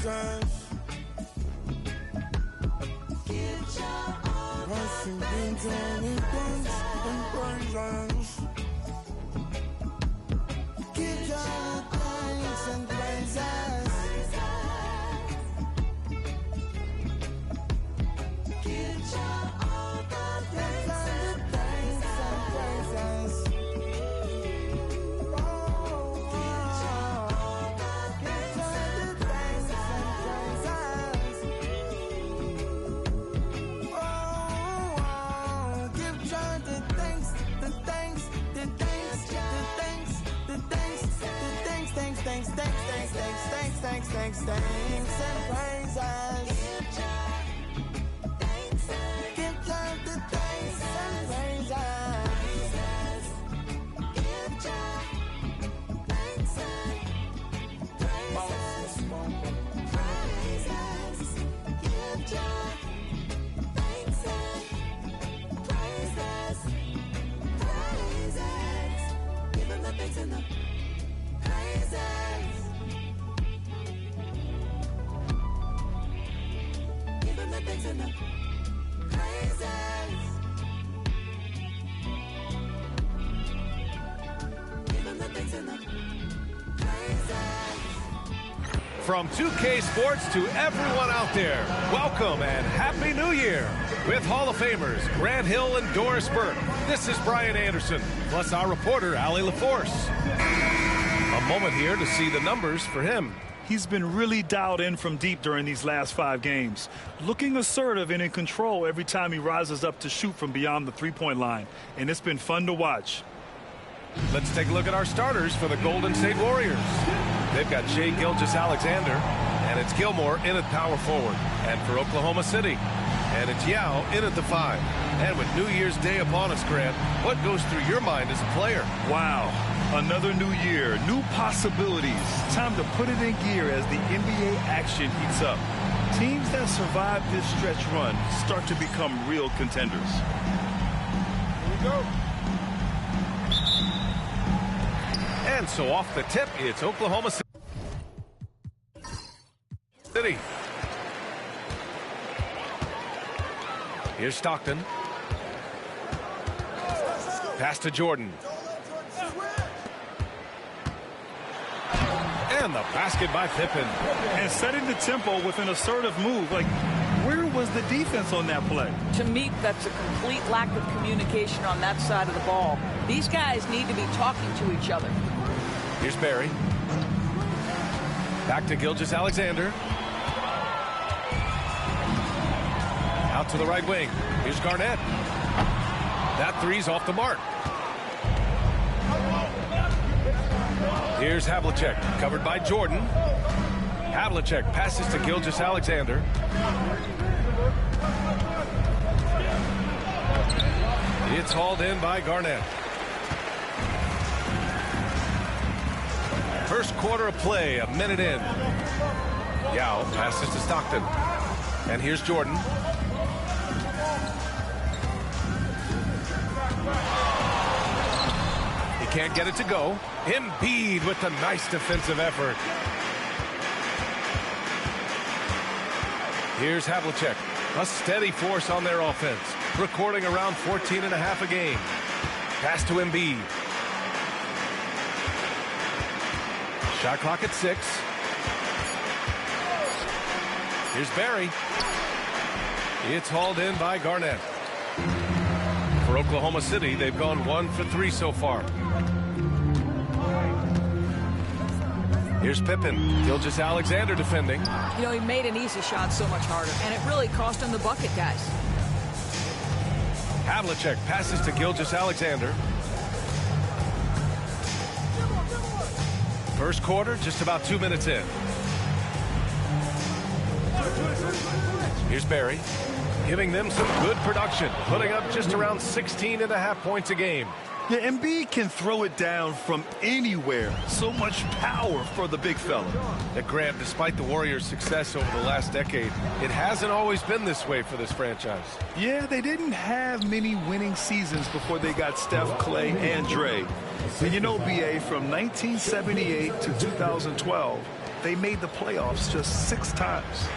franchise. Rushing into anything and praises. Give your thanks and praises. Give your all the thanks and praises. Thanks and praises. Give God the thanks and praises. Give God thanks and praises. Give God thanks and praises. Give him the thanks and the praises. And the praises. Give him the thanks and the praises. From 2K Sports to everyone out there, welcome and Happy New Year with Hall of Famers Grant Hill and Doris Burke. This is Brian Anderson, plus our reporter, Allie LaForce. A moment here to see the numbers for him. He's been really dialed in from deep during these last 5 games, looking assertive and in control every time he rises up to shoot from beyond the three-point line, and it's been fun to watch. Let's take a look at our starters for the Golden State Warriors. They've got Shai Gilgeous-Alexander, and it's Gilmore in at power forward. And for Oklahoma City, and it's Yao in at the 5. And with New Year's Day upon us, Grant, what goes through your mind as a player? Wow. Another new year, new possibilities. Time to put it in gear as the NBA action heats up. Teams that survive this stretch run start to become real contenders. Here we go. And so off the tip, it's Oklahoma City. Here's Stockton. Pass to Jordan. And the basket by Pippen. And setting the tempo with an assertive move. Like, where was the defense on that play? To me, that's a complete lack of communication on that side of the ball. These guys need to be talking to each other. Here's Barry. Back to Gilgeous-Alexander. Out to the right wing. Here's Garnett. That three's off the mark. Here's Havlicek, covered by Jordan. Havlicek passes to Gilgeous-Alexander. It's hauled in by Garnett. First quarter of play, a minute in. Yao passes to Stockton. And here's Jordan. He can't get it to go. Embiid with a nice defensive effort. Here's Havlicek, a steady force on their offense, recording around 14.5 a game. Pass to Embiid. Shot clock at 6. Here's Barry. It's hauled in by Garnett. For Oklahoma City, they've gone 1 for 3 so far. Here's Pippen. Gilgeous-Alexander defending. You know, he made an easy shot so much harder, and it really cost him the bucket, guys. Havlicek passes to Gilgeous-Alexander. First quarter, just about 2 minutes in. Here's Barry, giving them some good production, putting up just around 16.5 points a game. Yeah, Embiid can throw it down from anywhere. So much power for the big fella. Grant, despite the Warriors' success over the last decade, it hasn't always been this way for this franchise. Yeah, they didn't have many winning seasons before they got Steph, Clay, and Dre. And you know, B.A., from 1978 to 2012, they made the playoffs just 6 times.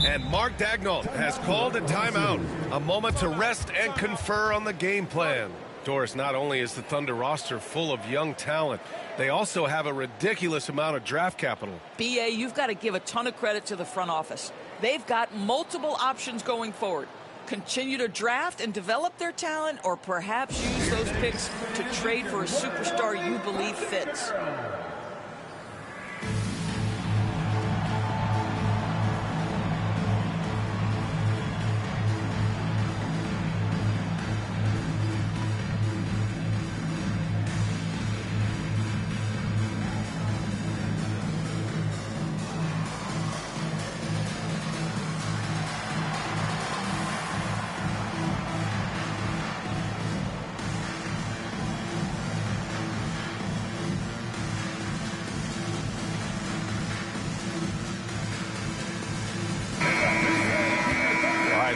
And Mark Daigneault has called a timeout, a moment to rest and confer on the game plan. Doris, not only is the Thunder roster full of young talent, they also have a ridiculous amount of draft capital. BA, you've got to give a ton of credit to the front office. They've got multiple options going forward. Continue to draft and develop their talent, or perhaps use those picks to trade for a superstar you believe fits.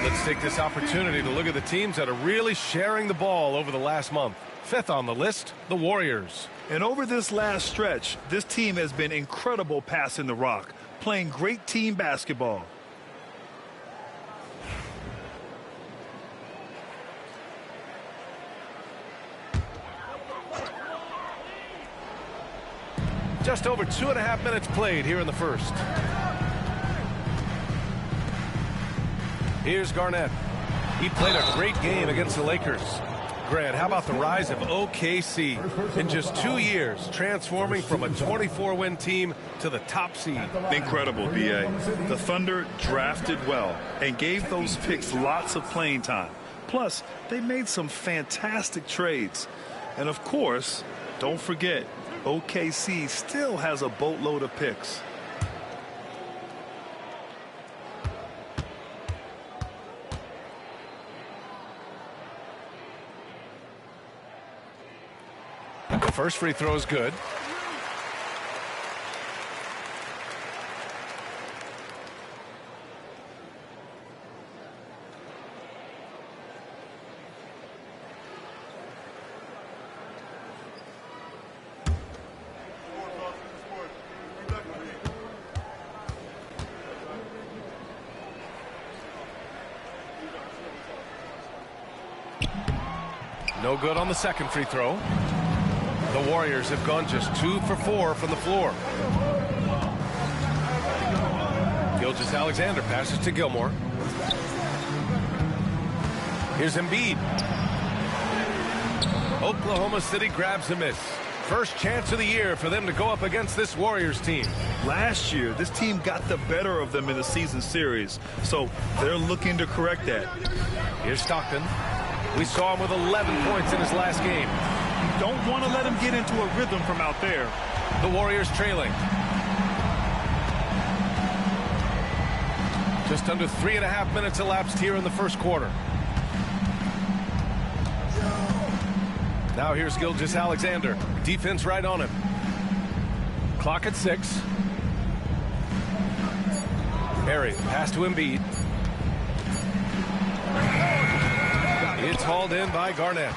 Let's take this opportunity to look at the teams that are really sharing the ball over the last month. 5th on the list, the Warriors. And over this last stretch, this team has been incredible passing the rock, playing great team basketball. Just over 2.5 minutes played here in the first. Here's Garnett. He played a great game against the Lakers. Grant, how about the rise of OKC? In just 2 years, transforming from a 24-win team to the top seed. Incredible, BA. The Thunder drafted well and gave those picks lots of playing time. Plus, they made some fantastic trades. And of course, don't forget, OKC still has a boatload of picks. The first free throw is good. No good on the second free throw. The Warriors have gone just 2 for 4 from the floor. Gilgeous-Alexander passes to Gilmore. Here's Embiid. Oklahoma City grabs a miss. First chance of the year for them to go up against this Warriors team. Last year, this team got the better of them in the season series, so they're looking to correct that. Here's Stockton. We saw him with 11 points in his last game. You don't want to let him get into a rhythm from out there. The Warriors trailing. Just under 3.5 minutes elapsed here in the first quarter. Now here's Gilgeous-Alexander. Defense right on him. Clock at 6. Barry, pass to Embiid. It's hauled in by Garnett.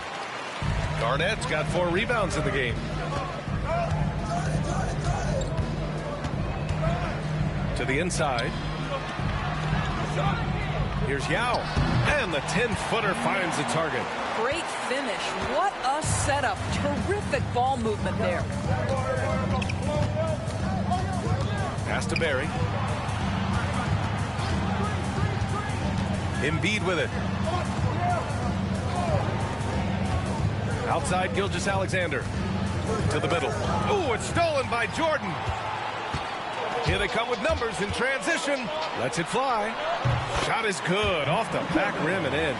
Garnett's got 4 rebounds in the game. To the inside. Here's Yao. And the 10-footer finds the target. Great finish. What a setup. Terrific ball movement there. Pass to Barry. Embiid with it. Outside Gilgeous-Alexander. To the middle. Oh, it's stolen by Jordan. Here they come with numbers in transition. Lets it fly. Shot is good. Off the back rim and in.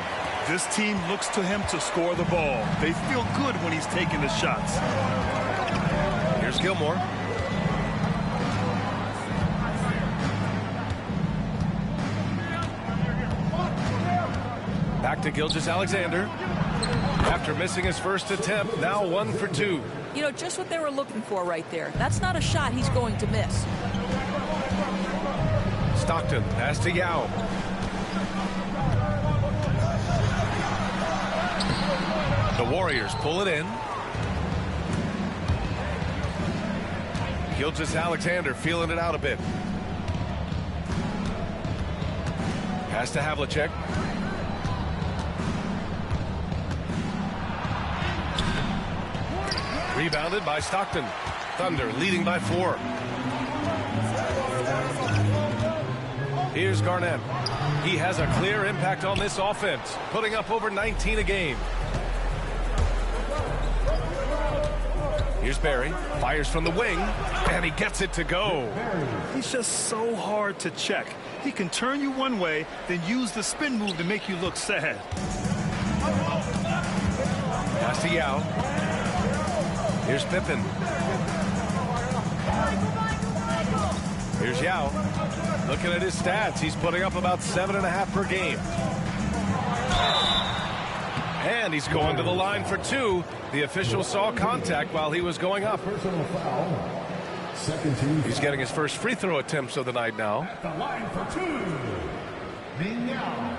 This team looks to him to score the ball. They feel good when he's taking the shots. Here's Gilmore. Back to Gilgeous-Alexander. After missing his first attempt, now 1 for 2. You know, just what they were looking for right there. That's not a shot he's going to miss. Stockton, pass to Yao. The Warriors pull it in. Gilgeous-Alexander feeling it out a bit. Pass to Havlicek. Rebounded by Stockton. Thunder leading by 4. Here's Garnett. He has a clear impact on this offense, putting up over 19 a game. Here's Barry. Fires from the wing, and he gets it to go. He's just so hard to check. He can turn you one way, then use the spin move to make you look sad. Pass to Yao. Here's Pippen. Here's Yao. Looking at his stats, he's putting up about 7.5 per game. And he's going to the line for 2. The official saw contact while he was going up. Personal foul. Second team. He's getting his first free throw attempts of the night now. At the line for 2. Ming Yao.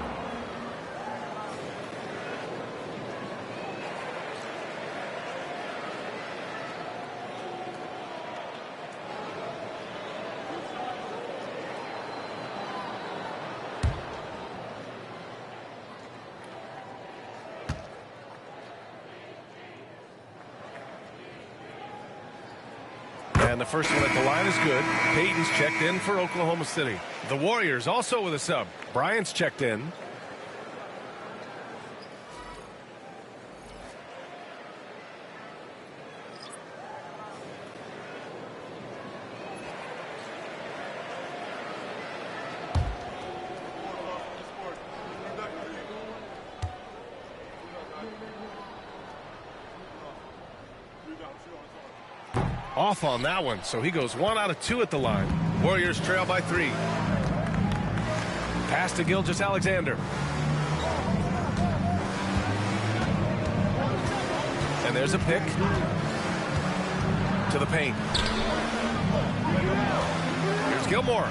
And the first one at the line is good. Payton's checked in for Oklahoma City. The Warriors also with a sub. Bryant's checked in. Off on that one, so he goes 1 out of 2 at the line. Warriors trail by 3. Pass to Gilgeous-Alexander. And there's a pick to the paint. Here's Gilmore.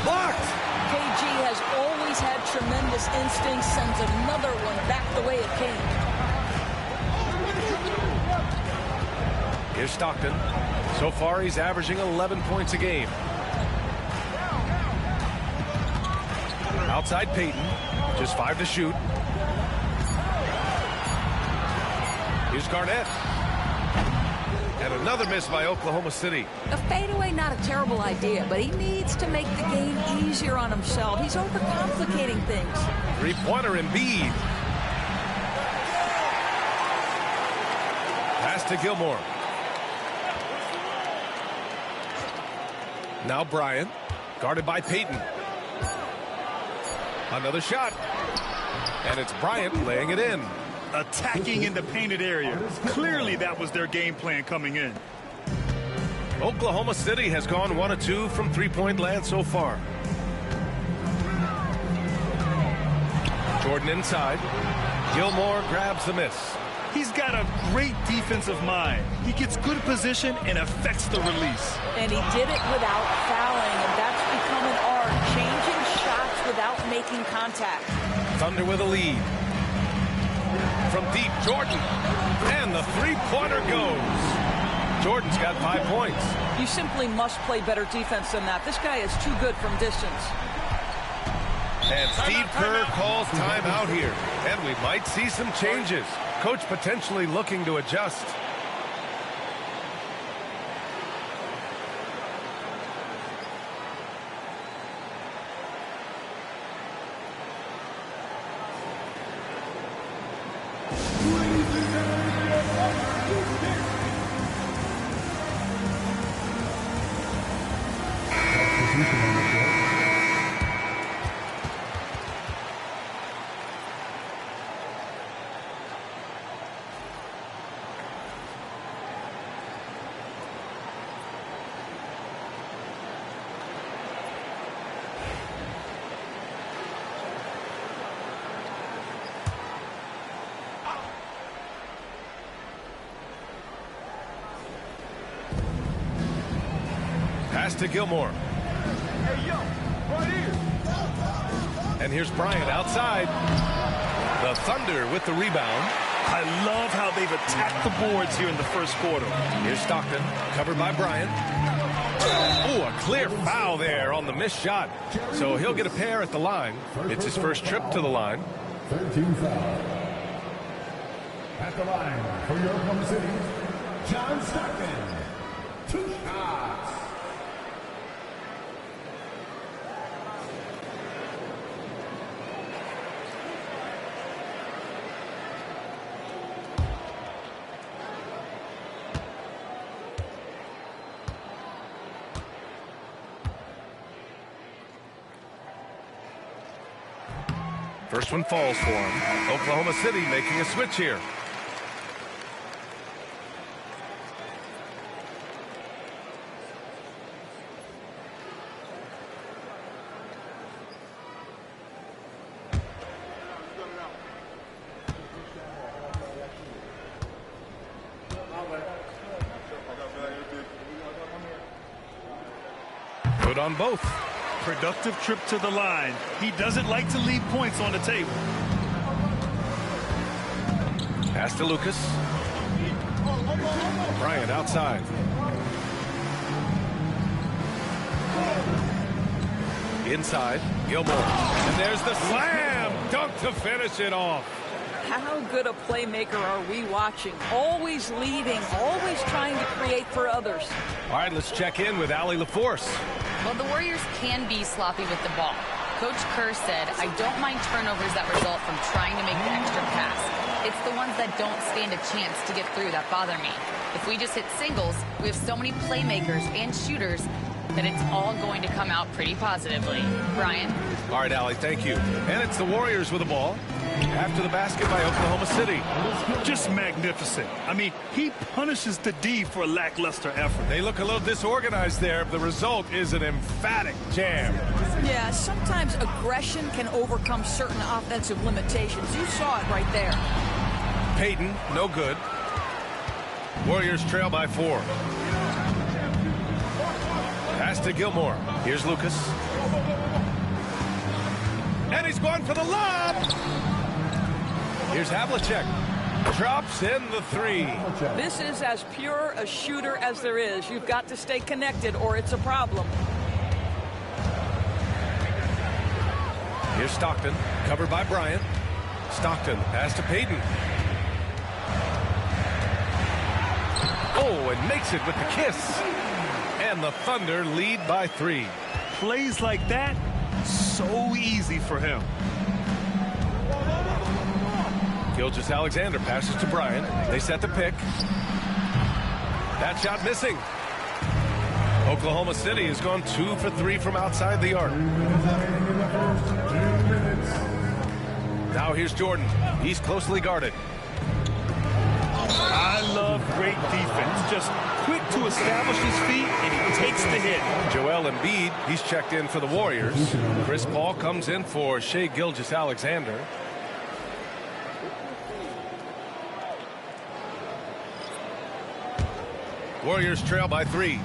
Blocked! KG has always had tremendous instincts, sends another one back the way it came. Here's Stockton. So far, he's averaging 11 points a game. Outside Payton. Just 5 to shoot. Here's Garnett. And another miss by Oklahoma City. A fadeaway, not a terrible idea, but he needs to make the game easier on himself. He's overcomplicating things. Three-pointer Embiid. Pass to Gilmore. Now Bryant, guarded by Payton. Another shot. And it's Bryant laying it in. Attacking in the painted area. Clearly that was their game plan coming in. Oklahoma City has gone 1 of 2 from three-point land so far. Jordan inside. Gilmore grabs the miss. He's got a great defensive mind. He gets good position and affects the release. And he did it without fouling, and that's become an art, changing shots without making contact. Thunder with a lead. From deep, Jordan. And the three-pointer goes. Jordan's got 5 points. You simply must play better defense than that. This guy is too good from distance. And Steve Kerr calls timeout here. And we might see some changes. Coach potentially looking to adjust. Pass to Gilmore. Hey, yo, right here. And here's Bryant outside. The Thunder with the rebound. I love how they've attacked the boards here in the first quarter. Here's Stockton, covered by Bryant. Oh, a clear foul there on the missed shot. So he'll get a pair at the line. It's his first trip to the line. 13 foul. At the line for your Oklahoma City, John Stockton. 2 shots. First one falls for him. Oklahoma City making a switch here. Good on both. Productive trip to the line. He doesn't like to leave points on the table. Pass to Lucas. Bryant outside. Inside, Gilmore. And there's the slam dunk to finish it off. How good a playmaker are we watching? Always leading, always trying to create for others. All right, let's check in with Allie LaForce. Well, the Warriors can be sloppy with the ball. Coach Kerr said, I don't mind turnovers that result from trying to make the extra pass. It's the ones that don't stand a chance to get through that bother me. If we just hit singles, we have so many playmakers and shooters that it's all going to come out pretty positively. Brian? All right, Allie, thank you. And it's the Warriors with the ball. After the basket by Oklahoma City. Just magnificent. I mean, he punishes the D for a lackluster effort. They look a little disorganized there. The result is an emphatic jam. Yeah, sometimes aggression can overcome certain offensive limitations. You saw it right there. Payton, no good. Warriors trail by 4. Pass to Gilmore. Here's Lucas. And he's going for the lob. Here's Havlicek. Drops in the 3. This is as pure a shooter as there is. You've got to stay connected or it's a problem. Here's Stockton, covered by Bryant. Stockton, pass to Payton. Oh, and makes it with the kiss. And the Thunder lead by 3. Plays like that, so easy for him. Gilgeous-Alexander passes to Bryant. They set the pick. That shot missing. Oklahoma City has gone 2 for 3 from outside the arc. Now here's Jordan. He's closely guarded. I love great defense. Just quick to establish his feet, and he takes the hit. Joel Embiid, he's checked in for the Warriors. Chris Paul comes in for Shai Gilgeous-Alexander. Warriors trail by 3.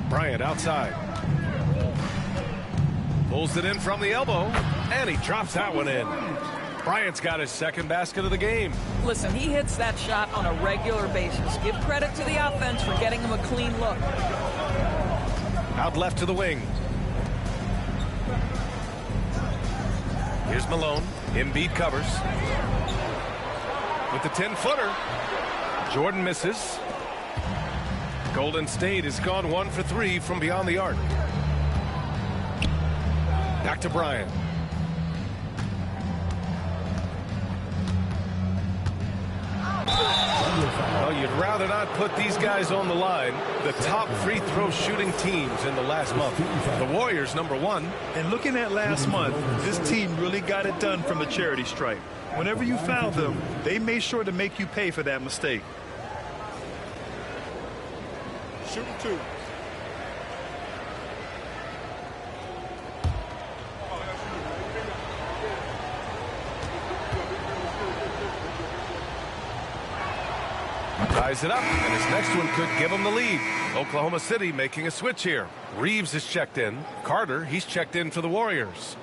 Bryant outside. Pulls it in from the elbow, and he drops that one in. Bryant's got his second basket of the game. Listen, he hits that shot on a regular basis. Give credit to the offense for getting him a clean look. Out left to the wing. Here's Malone. Embiid covers. With the 10-footer. Jordan misses. Golden State has gone 1 for 3 from beyond the arc. Back to Bryant. Well, you'd rather not put these guys on the line. The top free throw shooting teams in the last month. The Warriors, #1. And looking at last month, this team really got it done from the charity stripe. Whenever you fouled them, they made sure to make you pay for that mistake. Shooting 2. Ties it up, and his next one could give him the lead. Oklahoma City making a switch here. Reeves is checked in. Carter, he's checked in for the Warriors.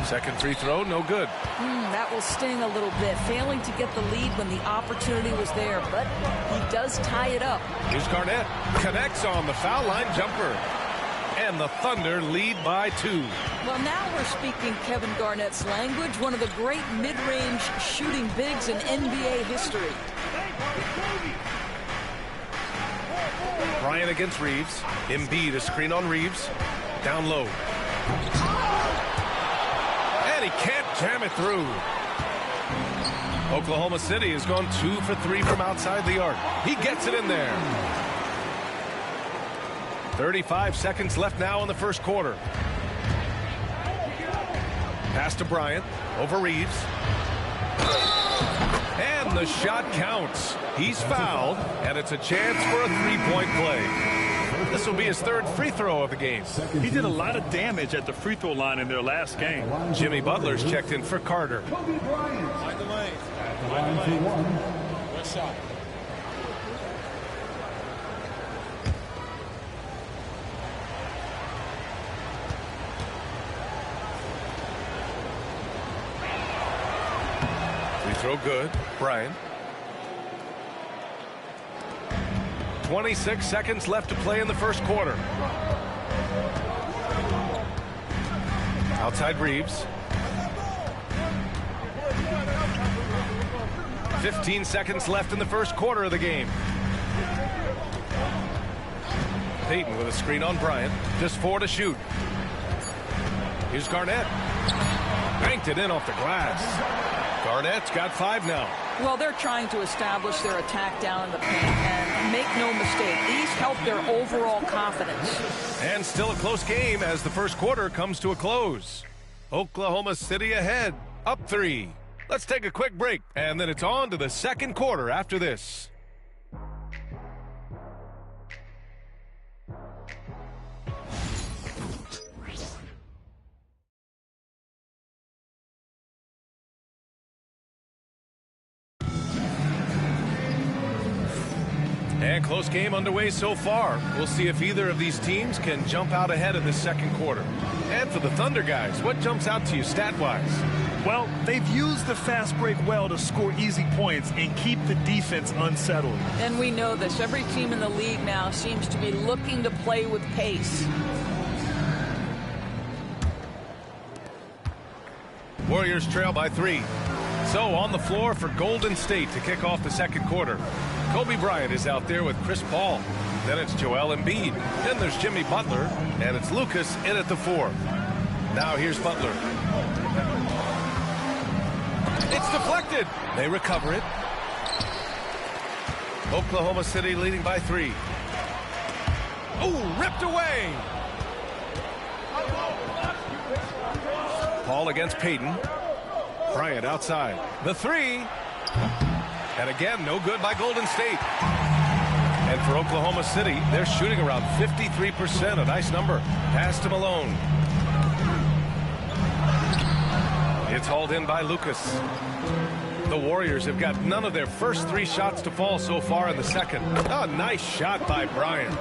Second free throw, no good. That will sting a little bit, failing to get the lead when the opportunity was there, but he does tie it up. Here's Garnett, connects on the foul line jumper. And the Thunder lead by 2. Well, now we're speaking Kevin Garnett's language, one of the great mid-range shooting bigs in NBA history. Bryant against Reeves. Embiid, a screen on Reeves. Down low. And he can't jam it through. Oklahoma City has gone 2 for 3 from outside the arc. He gets it in there. 35 seconds left now in the first quarter. Pass to Bryant. Over Reeves. And the shot counts. He's fouled, and it's a chance for a three-point play. This will be his third free throw of the game. He did a lot of damage at the free throw line in their last game. Jimmy Butler's checked in for Carter. Kobe Bryant. At the line for one. Good shot. Free throw good. Bryant. 26 seconds left to play in the first quarter. Outside Reeves. 15 seconds left in the first quarter of the game. Payton with a screen on Bryant. Just 4 to shoot. Here's Garnett. Banked it in off the glass. Garnett's got 5 now. Well, they're trying to establish their attack down in the paint, and make no mistake, these help their overall confidence. And still a close game as the first quarter comes to a close. Oklahoma City ahead, up 3. Let's take a quick break, and then it's on to the second quarter after this. And close game underway so far. We'll see if either of these teams can jump out ahead in this second quarter. And for the Thunder guys, what jumps out to you stat-wise? Well, they've used the fast break well to score easy points and keep the defense unsettled. And we know this. Every team in the league now seems to be looking to play with pace. Warriors trail by 3. So on the floor for Golden State to kick off the second quarter. Kobe Bryant is out there with Chris Paul. Then it's Joel Embiid. Then there's Jimmy Butler. And it's Lucas in at the 4. Now here's Butler. It's deflected. They recover it. Oklahoma City leading by 3. Oh, ripped away. Paul against Payton. Bryant outside. The 3. And again, no good by Golden State. And for Oklahoma City, they're shooting around 53%, a nice number. Pass to Malone. It's hauled in by Lucas. The Warriors have got none of their first 3 shots to fall so far in the second. Oh, nice shot by Bryant.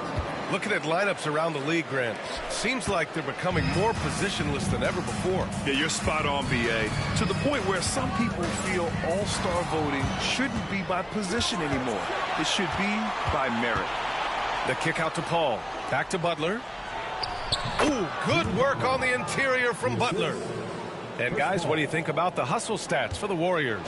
Looking at lineups around the league, Grant, seems like they're becoming more positionless than ever before. Yeah, you're spot on, B.A. To the point where some people feel all-star voting shouldn't be by position anymore. It should be by merit. The kick out to Paul. Back to Butler. Ooh, good work on the interior from Butler. And guys, what do you think about the hustle stats for the Warriors?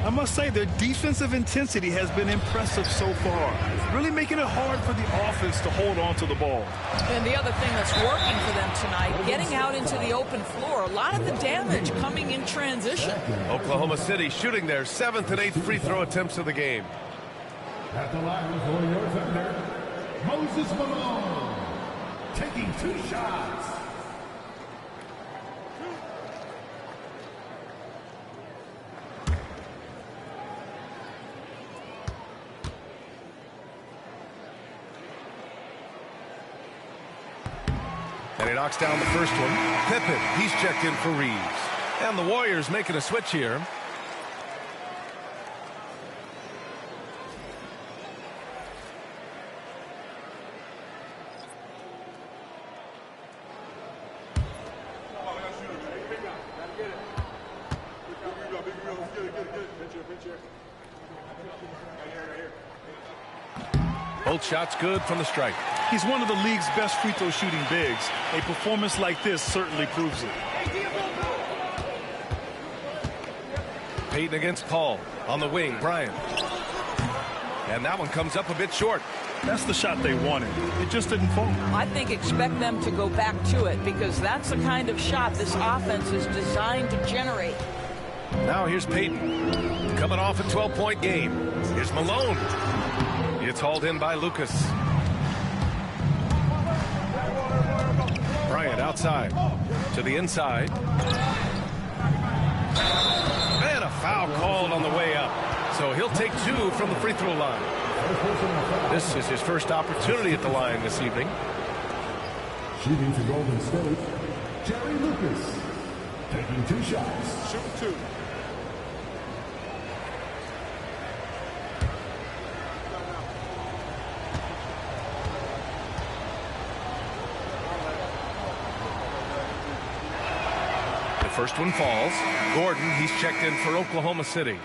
I must say their defensive intensity has been impressive so far, really making it hard for the offense to hold on to the ball. And the other thing that's working for them tonight, getting out into the open floor, a lot of the damage coming in transition. Oklahoma City shooting their 7th and 8th free throw attempts of the game. At the line for your Thunder, Moses Malone, taking 2 shots. And he knocks down the first one. Pippen, he's checked in for Reeves. And the Warriors making a switch here. Both shots good from the stripe. He's one of the league's best free throw shooting bigs. A performance like this certainly proves it. Payton against Paul. On the wing, Bryant. And that one comes up a bit short. That's the shot they wanted. It just didn't fall. I think expect them to go back to it because that's the kind of shot this offense is designed to generate. Now here's Payton. Coming off a 12-point game. Here's Malone. It's hauled in by Lucas. Bryant outside. To the inside. And a foul called on the way up. So he'll take 2 from the free throw line. This is his first opportunity at the line this evening. Shooting for Golden State, Jerry Lucas. Taking 2 shots. Shoot 2. The first one falls. Gordon, he's checked in for Oklahoma City.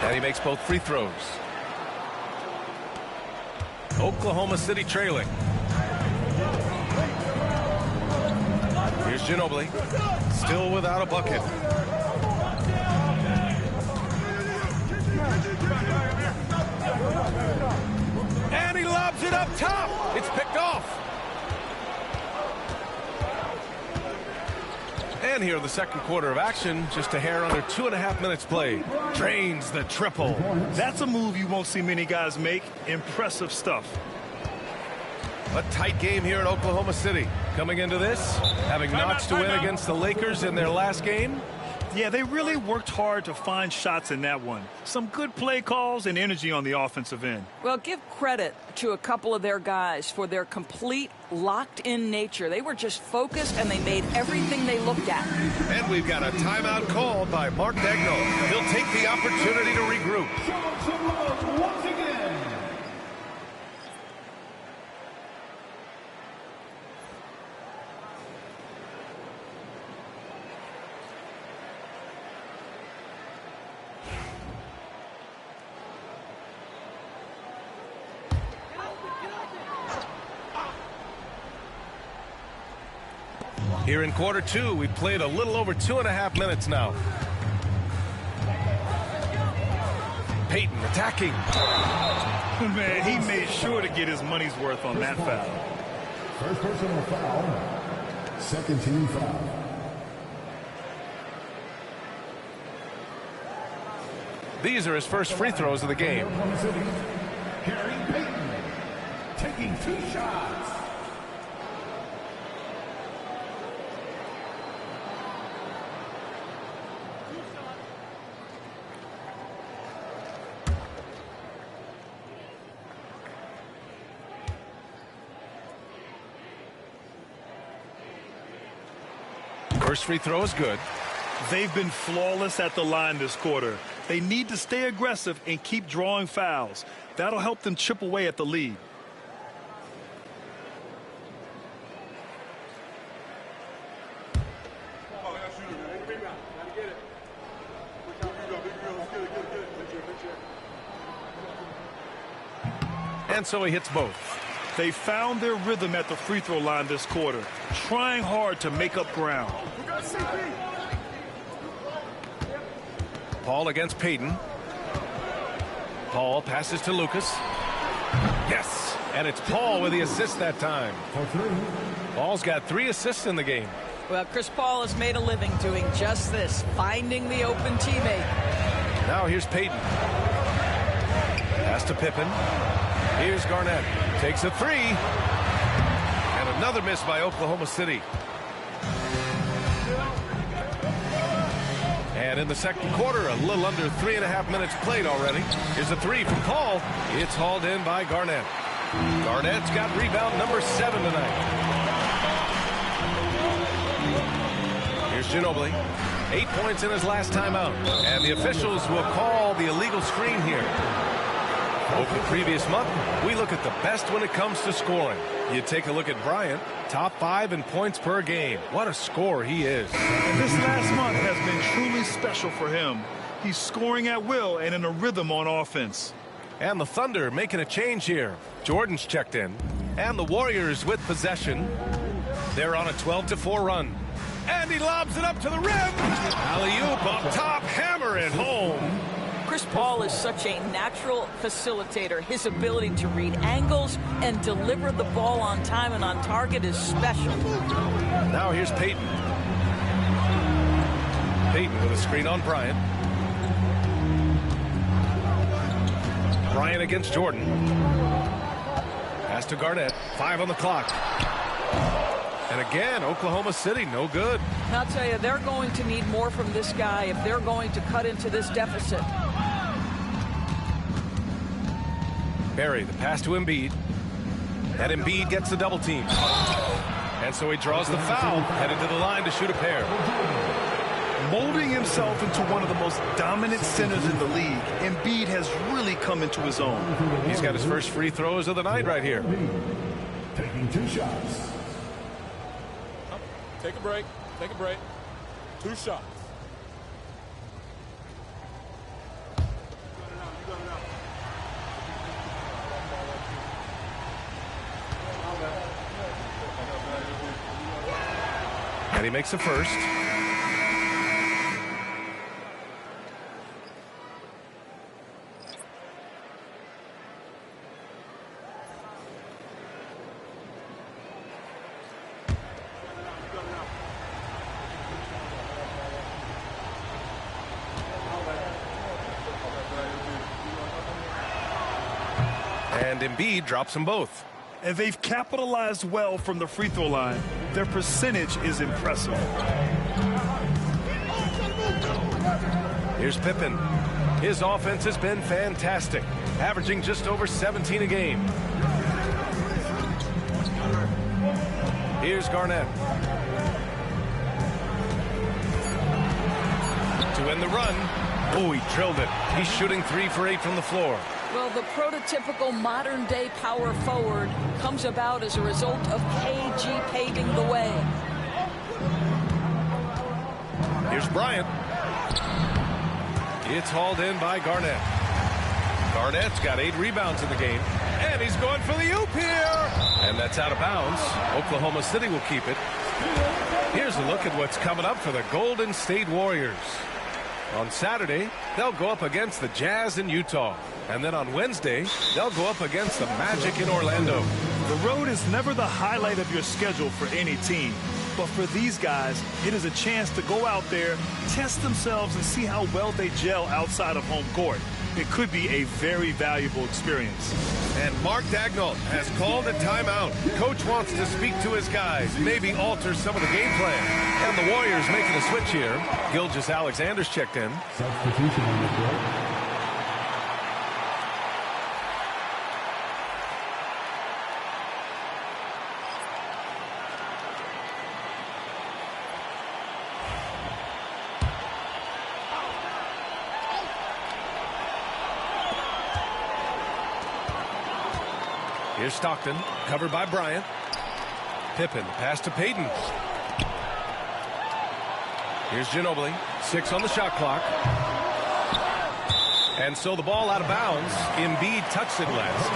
And he makes both free throws. Oklahoma City trailing. Here's Ginobili. Still without a bucket. And he lobs it up top. It's picked off. And here in the second quarter of action, just a hair under 2.5 minutes played. Drains the triple. That's a move you won't see many guys make. Impressive stuff. A tight game here in Oklahoma City. Coming into this, having notched a win against the Lakers in their last game. Yeah, they really worked hard to find shots in that one. Some good play calls and energy on the offensive end. Well, give credit to a couple of their guys for their complete locked-in nature. They were just focused, and they made everything they looked at. And we've got a timeout called by Mark Daigneault. He'll take the opportunity to regroup. Show some love once again. Here in quarter 2, we've played a little over 2.5 minutes now. Payton attacking. Man, he made sure to get his money's worth on that foul. First personal foul. Second team foul. These are his first free throws of the game. Oklahoma City, Gary Payton. Taking 2 shots. First free throw is good. They've been flawless at the line this quarter. They need to stay aggressive and keep drawing fouls. That'll help them chip away at the lead. And so he hits both. They found their rhythm at the free throw line this quarter, trying hard to make up ground. Paul against Payton. Paul passes to Lucas. Yes, and it's Paul with the assist that time. Paul's got 3 assists in the game. Well, Chris Paul has made a living doing just this, finding the open teammate. Now here's Payton. Pass to Pippen. Here's Garnett. Takes a 3. And another miss by Oklahoma City. And in the second quarter, a little under 3.5 minutes played already. Here's a 3 from Paul. It's hauled in by Garnett. Garnett's got rebound number 7 tonight. Here's Ginobili. 8 points in his last timeout. And the officials will call the illegal screen here. Over the previous month, we look at the best when it comes to scoring. You take a look at Bryant, top 5 in points per game. What a scorer he is. And this last month has been truly special for him. He's scoring at will and in a rhythm on offense. And the Thunder making a change here. Jordan's checked in. And the Warriors with possession. They're on a 12-4 run. And he lobs it up to the rim. Alley-oop up top, hammer it home. Chris Paul is such a natural facilitator. His ability to read angles and deliver the ball on time and on target is special. Now here's Payton. Payton with a screen on Bryant. Bryant against Jordan. Pass to Garnett. 5 on the clock. And again, Oklahoma City, no good. And I'll tell you, they're going to need more from this guy if they're going to cut into this deficit. Barry, the pass to Embiid. And Embiid gets the double team. And so he draws the foul, headed to the line to shoot a pair. Molding himself into one of the most dominant centers in the league, Embiid has really come into his own. He's got his first free throws of the night right here. Taking 2 shots. Take a break. Take a break. 2 shots. And he makes the first. And Embiid drops them both. And they've capitalized well from the free throw line. Their percentage is impressive. Here's Pippen. His offense has been fantastic, averaging just over 17 a game. Here's Garnett. To end the run. Oh, he drilled it. He's shooting 3 for 8 from the floor. Well, the prototypical modern-day power forward comes about as a result of KG paving the way. Here's Bryant. It's hauled in by Garnett. Garnett's got 8 rebounds in the game. And he's going for the oop here. And that's out of bounds. Oklahoma City will keep it. Here's a look at what's coming up for the Golden State Warriors. On Saturday, they'll go up against the Jazz in Utah. And then on Wednesday, they'll go up against the Magic in Orlando. The road is never the highlight of your schedule for any team. But for these guys, it is a chance to go out there, test themselves, and see how well they gel outside of home court. It could be a very valuable experience. And Mark Daigneault has called a timeout. Coach wants to speak to his guys, maybe alter some of the game plan. And the Warriors making a switch here. Gilgeous-Alexander's checked in. Substitution on the court. Here's Stockton, covered by Bryant. Pippen, pass to Payton. Here's Ginobili, 6 on the shot clock. And so the ball out of bounds. Embiid touched it last.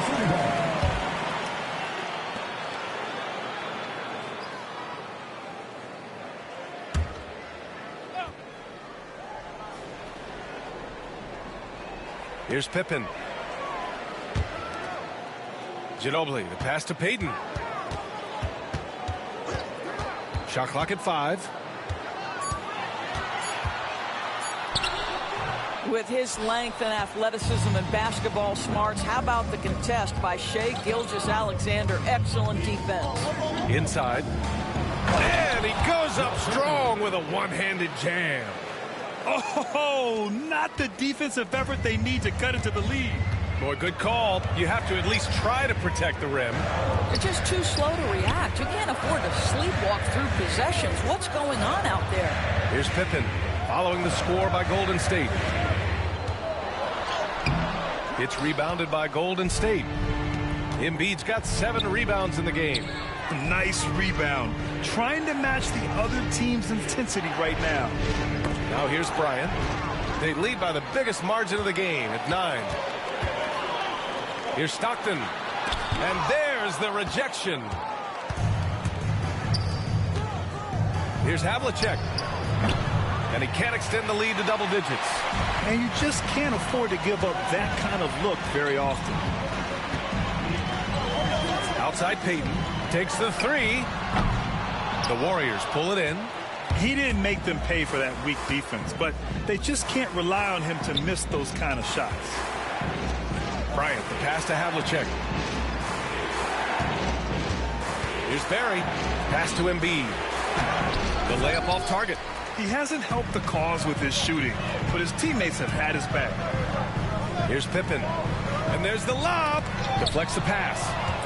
Here's Pippen. Ginobili, the pass to Payton. Shot clock at 5. With his length and athleticism and basketball smarts, how about the contest by Shai Gilgeous-Alexander? Excellent defense. Inside. And he goes up strong with a one-handed jam. Oh, not the defensive effort they need to cut into the lead. Boy, good call. You have to at least try to protect the rim. You're just too slow to react. You can't afford to sleepwalk through possessions. What's going on out there? Here's Pippen following the score by Golden State. It's rebounded by Golden State. Embiid's got 7 rebounds in the game. Nice rebound. Trying to match the other team's intensity right now. Now here's Bryant. They lead by the biggest margin of the game at 9. Here's Stockton. And there's the rejection. Here's Havlicek. And he can't extend the lead to double digits. And you just can't afford to give up that kind of look very often. Outside Payton. Takes the 3. The Warriors pull it in. He didn't make them pay for that weak defense, but they just can't rely on him to miss those kind of shots. Bryant, the pass to Havlicek. Here's Barry. Pass to Embiid. The layup off target. He hasn't helped the cause with his shooting, but his teammates have had his back. Here's Pippen. And there's the lob. Deflects the pass.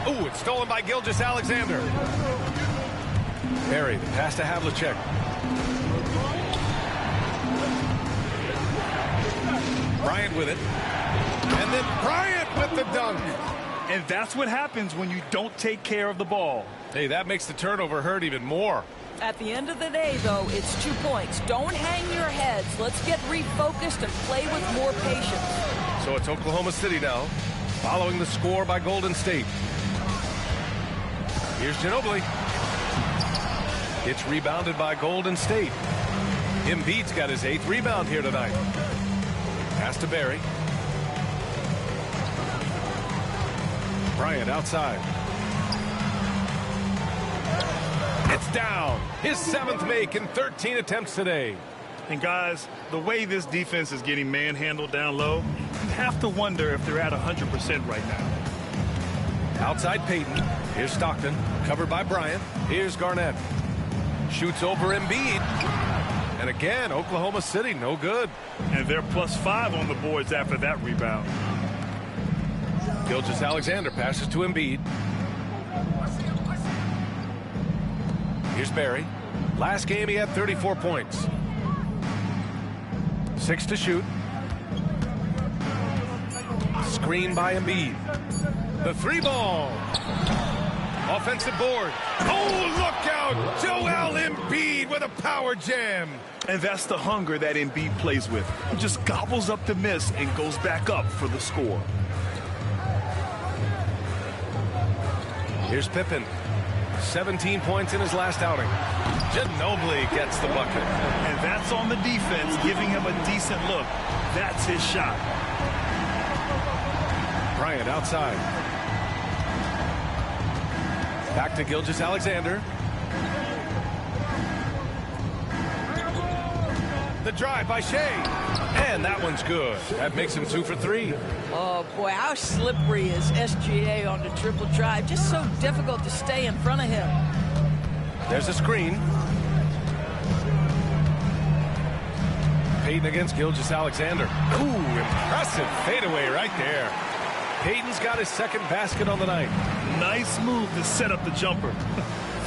Ooh, it's stolen by Gilgeous-Alexander. Barry, the pass to Havlicek. Bryant with it. And then Bryant with the dunk. And that's what happens when you don't take care of the ball. Hey, that makes the turnover hurt even more. At the end of the day, though, it's 2 points. Don't hang your heads. Let's get refocused and play with more patience. So it's Oklahoma City now, following the score by Golden State. Here's Ginobili. It's rebounded by Golden State. Embiid's got his 8th rebound here tonight. Pass to Barry. Bryant outside. It's down. His 7th make in 13 attempts today. And guys, the way this defense is getting manhandled down low, you have to wonder if they're at 100% right now. Outside Payton. Here's Stockton. Covered by Bryant. Here's Garnett. Shoots over Embiid. And again, Oklahoma City, no good. And they're +5 on the boards after that rebound. Gilgeous-Alexander passes to Embiid. Here's Barry. Last game he had 34 points. 6 to shoot. Screen by Embiid. The 3-ball. Offensive board. Oh, look out! Joel Embiid with a power jam. And that's the hunger that Embiid plays with. He just gobbles up the miss and goes back up for the score. Here's Pippen. 17 points in his last outing. Ginobili gets the bucket. And that's on the defense, giving him a decent look. That's his shot. Bryant outside. Back to Gilgeous-Alexander. The drive by Shea. And that one's good. That makes him 2 for 3. Oh, boy, how slippery is SGA on the triple drive. Just so difficult to stay in front of him. There's a screen. Payton against Gilgeous-Alexander. Ooh, impressive fadeaway right there. Payton's got his 2nd basket on the night. Nice move to set up the jumper.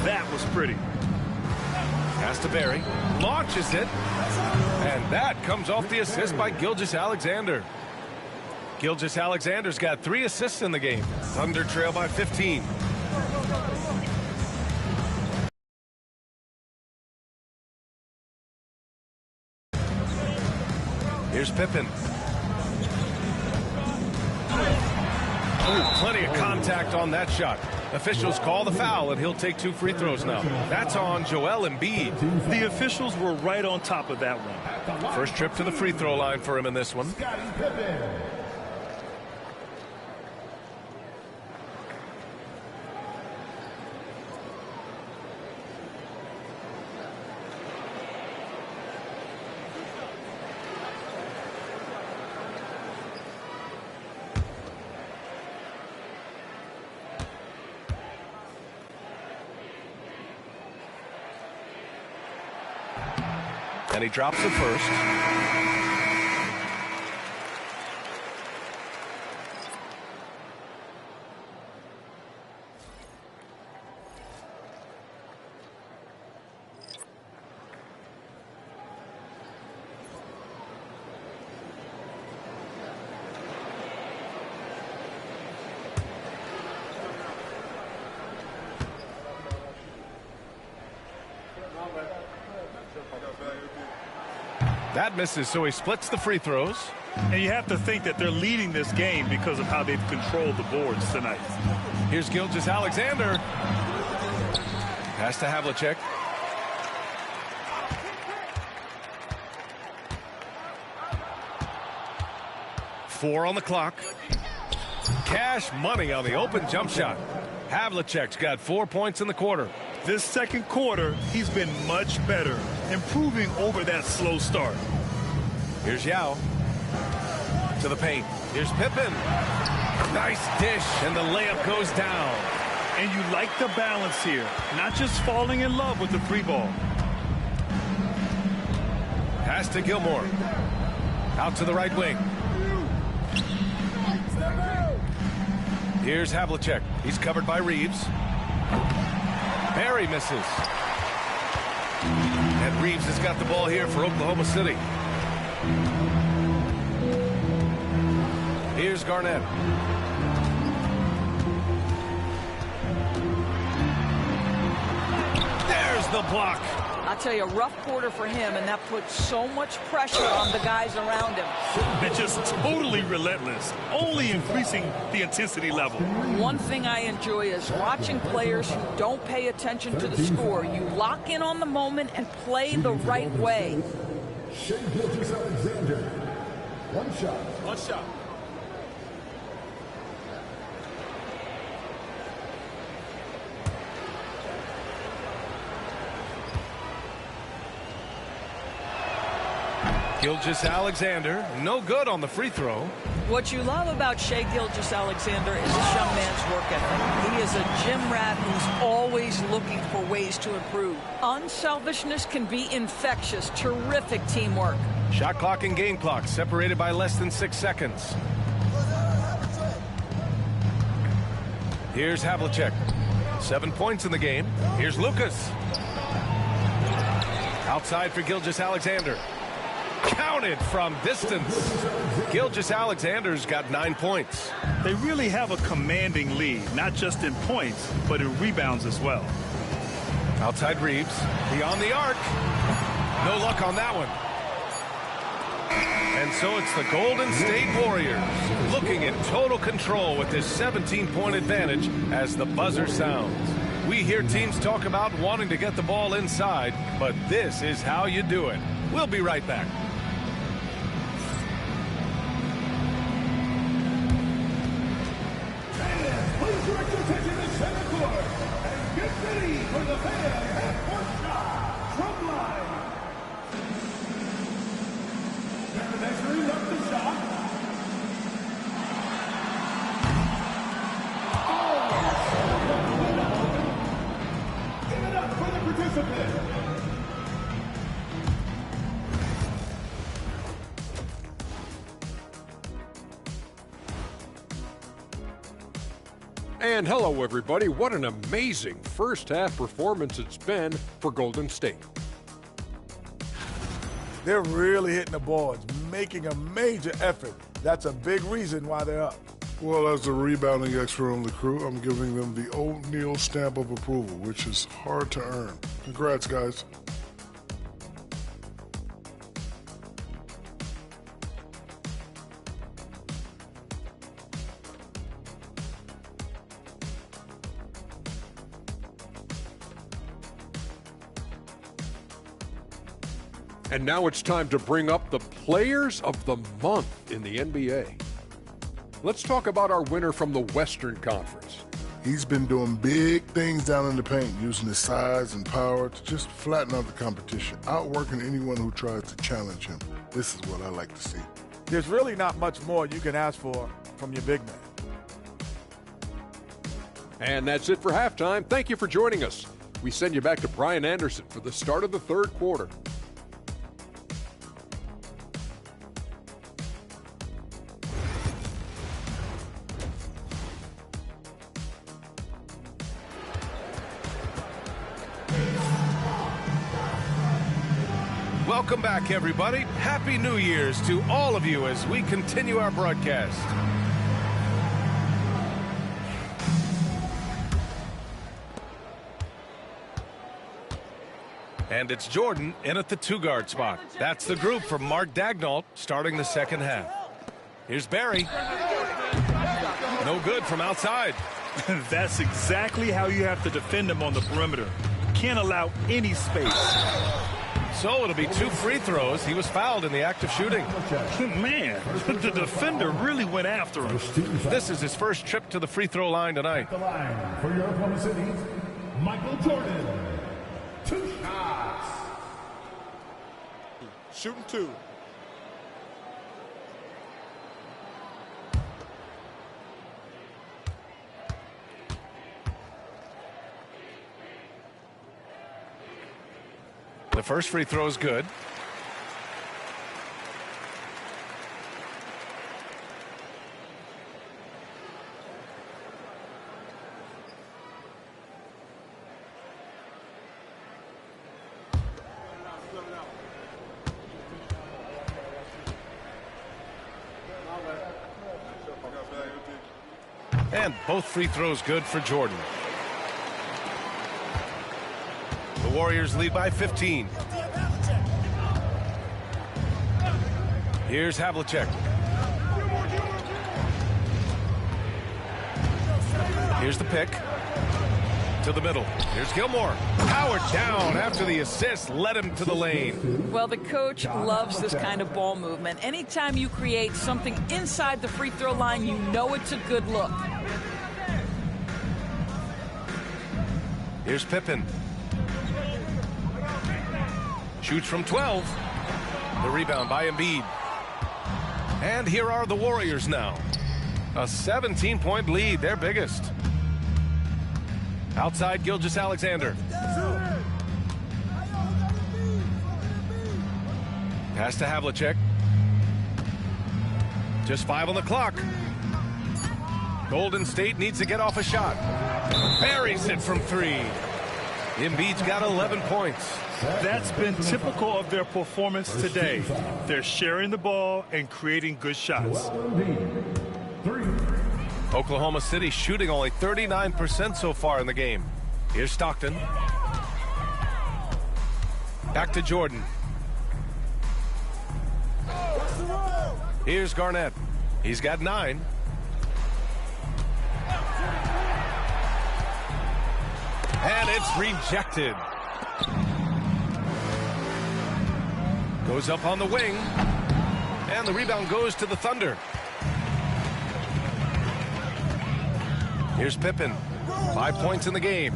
That was pretty. Pass to Barry. Launches it. And that comes off the assist by Gilgeous-Alexander. Gilgeous-Alexander's got 3 assists in the game. Thunder trail by 15. Here's Pippen. Ooh, plenty of contact on that shot. Officials call the foul, and he'll take 2 free throws now. That's on Joel Embiid. The officials were right on top of that one. First trip to the free throw line for him in this one. And he drops the first. That misses, so he splits the free throws. And you have to think that they're leading this game because of how they've controlled the boards tonight. Here's Gilgeous-Alexander. Pass to Havlicek. Four on the clock. Cash money on the open jump shot. Havlicek's got 4 points in the quarter. This second quarter, he's been much better, improving over that slow start. Here's Yao. To the paint. Here's Pippen. Nice dish, and the layup goes down. And you like the balance here, not just falling in love with the free ball. Pass to Gilmore. Out to the right wing. Here's Havlicek. He's covered by Reeves. Barry misses. And Reeves has got the ball here for Oklahoma City. Here's Garnett. There's the block. I'll tell you, a rough quarter for him, and that puts so much pressure on the guys around him. They're just totally relentless, only increasing the intensity level. One thing I enjoy is watching players who don't pay attention to the score. You lock in on the moment and play the right way. Shai Gilgeous-Alexander. One shot. One shot. Gilgeous-Alexander, no good on the free throw. What you love about Shai Gilgeous-Alexander is this young man's work ethic. He is a gym rat who's always looking for ways to improve. Unselfishness can be infectious. Terrific teamwork. Shot clock and game clock separated by less than 6 seconds. Here's Havlicek. 7 points in the game. Here's Lucas. Outside for Gilgeous-Alexander. Counted from distance. Gilgeous-Alexander's got 9 points. They really have a commanding lead, not just in points, but in rebounds as well. Outside Reeves. Beyond the arc. No luck on that one. And so it's the Golden State Warriors looking in total control with this 17-point advantage as the buzzer sounds. We hear teams talk about wanting to get the ball inside, but this is how you do it. We'll be right back. Please direct your attention to center court and get ready for the fan half-court shot from line. And measuring up the shot. Give it up for the participant. And hello, everybody. What an amazing first-half performance it's been for Golden State. They're really hitting the boards, making a major effort. That's a big reason why they're up. Well, as the rebounding expert on the crew, I'm giving them the O'Neal stamp of approval, which is hard to earn. Congrats, guys. And now it's time to bring up the Players of the Month in the NBA. Let's talk about our winner from the Western Conference. He's been doing big things down in the paint, using his size and power to just flatten out the competition, outworking anyone who tries to challenge him. This is what I like to see. There's really not much more you can ask for from your big man. And that's it for halftime. Thank you for joining us. We send you back to Brian Anderson for the start of the third quarter. Welcome back, everybody. Happy New Year's to all of you as we continue our broadcast. And it's Jordan in at the 2-guard spot. That's the group for Mark Daigneault starting the second half. Here's Barry. No good from outside. That's exactly how you have to defend him on the perimeter. Can't allow any space. So it'll be 2 free throws. He was fouled in the act of shooting. Man, the defender really went after him. This is his first trip to the free throw line tonight. The line for your Oklahoma City, Michael Jordan. 2 shots. Shooting 2. The first free throw is good. And both free throws good for Jordan. The Warriors lead by 15. Here's Havlicek. Here's the pick. To the middle. Here's Gilmore. Powered down after the assist led him to the lane. Well, the coach loves this kind of ball movement. Anytime you create something inside the free throw line, you know it's a good look. Here's Pippen. Shoots from 12. The rebound by Embiid. And here are the Warriors now. A 17-point lead, their biggest. Outside, Gilgeous-Alexander. Pass to Havlicek. Just 5 on the clock. Golden State needs to get off a shot. Buries it from 3. Embiid's got 11 points. That's been typical of their performance today. They're sharing the ball and creating good shots. Oklahoma City shooting only 39% so far in the game. Here's Stockton. Back to Jordan. Here's Garnett. He's got 9. And it's rejected. Goes up on the wing. And the rebound goes to the Thunder. Here's Pippen. 5 points in the game.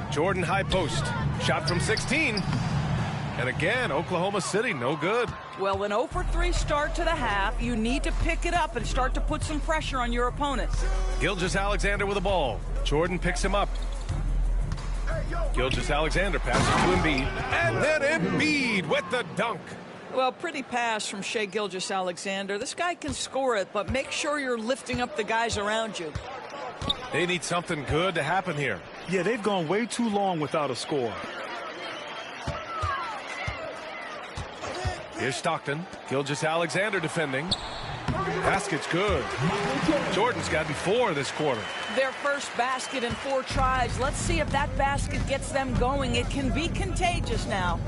Jordan high post. Shot from 16. And again, Oklahoma City, no good. Well, an 0 for 3 start to the half. You need to pick it up and start to put some pressure on your opponents. Gilgeous-Alexander with the ball. Jordan picks him up. Gilgeous-Alexander passes to Embiid. And then Embiid with the dunk. Well, pretty pass from Shai Gilgeous-Alexander. This guy can score it, but make sure you're lifting up the guys around you. They need something good to happen here. Yeah, they've gone way too long without a score. Here's Stockton. Gilgeous-Alexander defending. Basket's good. Jordan's gotten 4 this quarter. Their first basket in 4 tries. Let's see if that basket gets them going. It can be contagious now.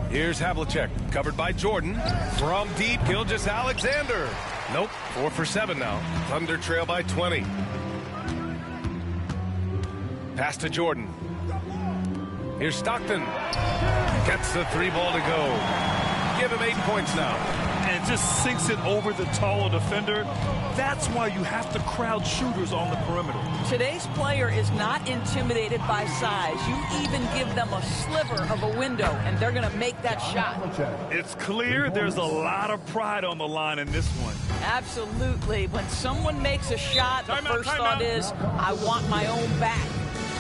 Here's Havlicek, covered by Jordan. From deep, Gilgeous-Alexander. Nope, 4 for 7 now. Thunder trail by 20. Pass to Jordan. Here's Stockton. Gets the 3 ball to go. Give him 8 points now. And just sinks it over the taller defender. That's why you have to crowd shooters on the perimeter. Today's player is not intimidated by size. You even give them a sliver of a window, and they're going to make that shot. It's clear there's a lot of pride on the line in this one. Absolutely. When someone makes a shot, the first thought is, I want my own back.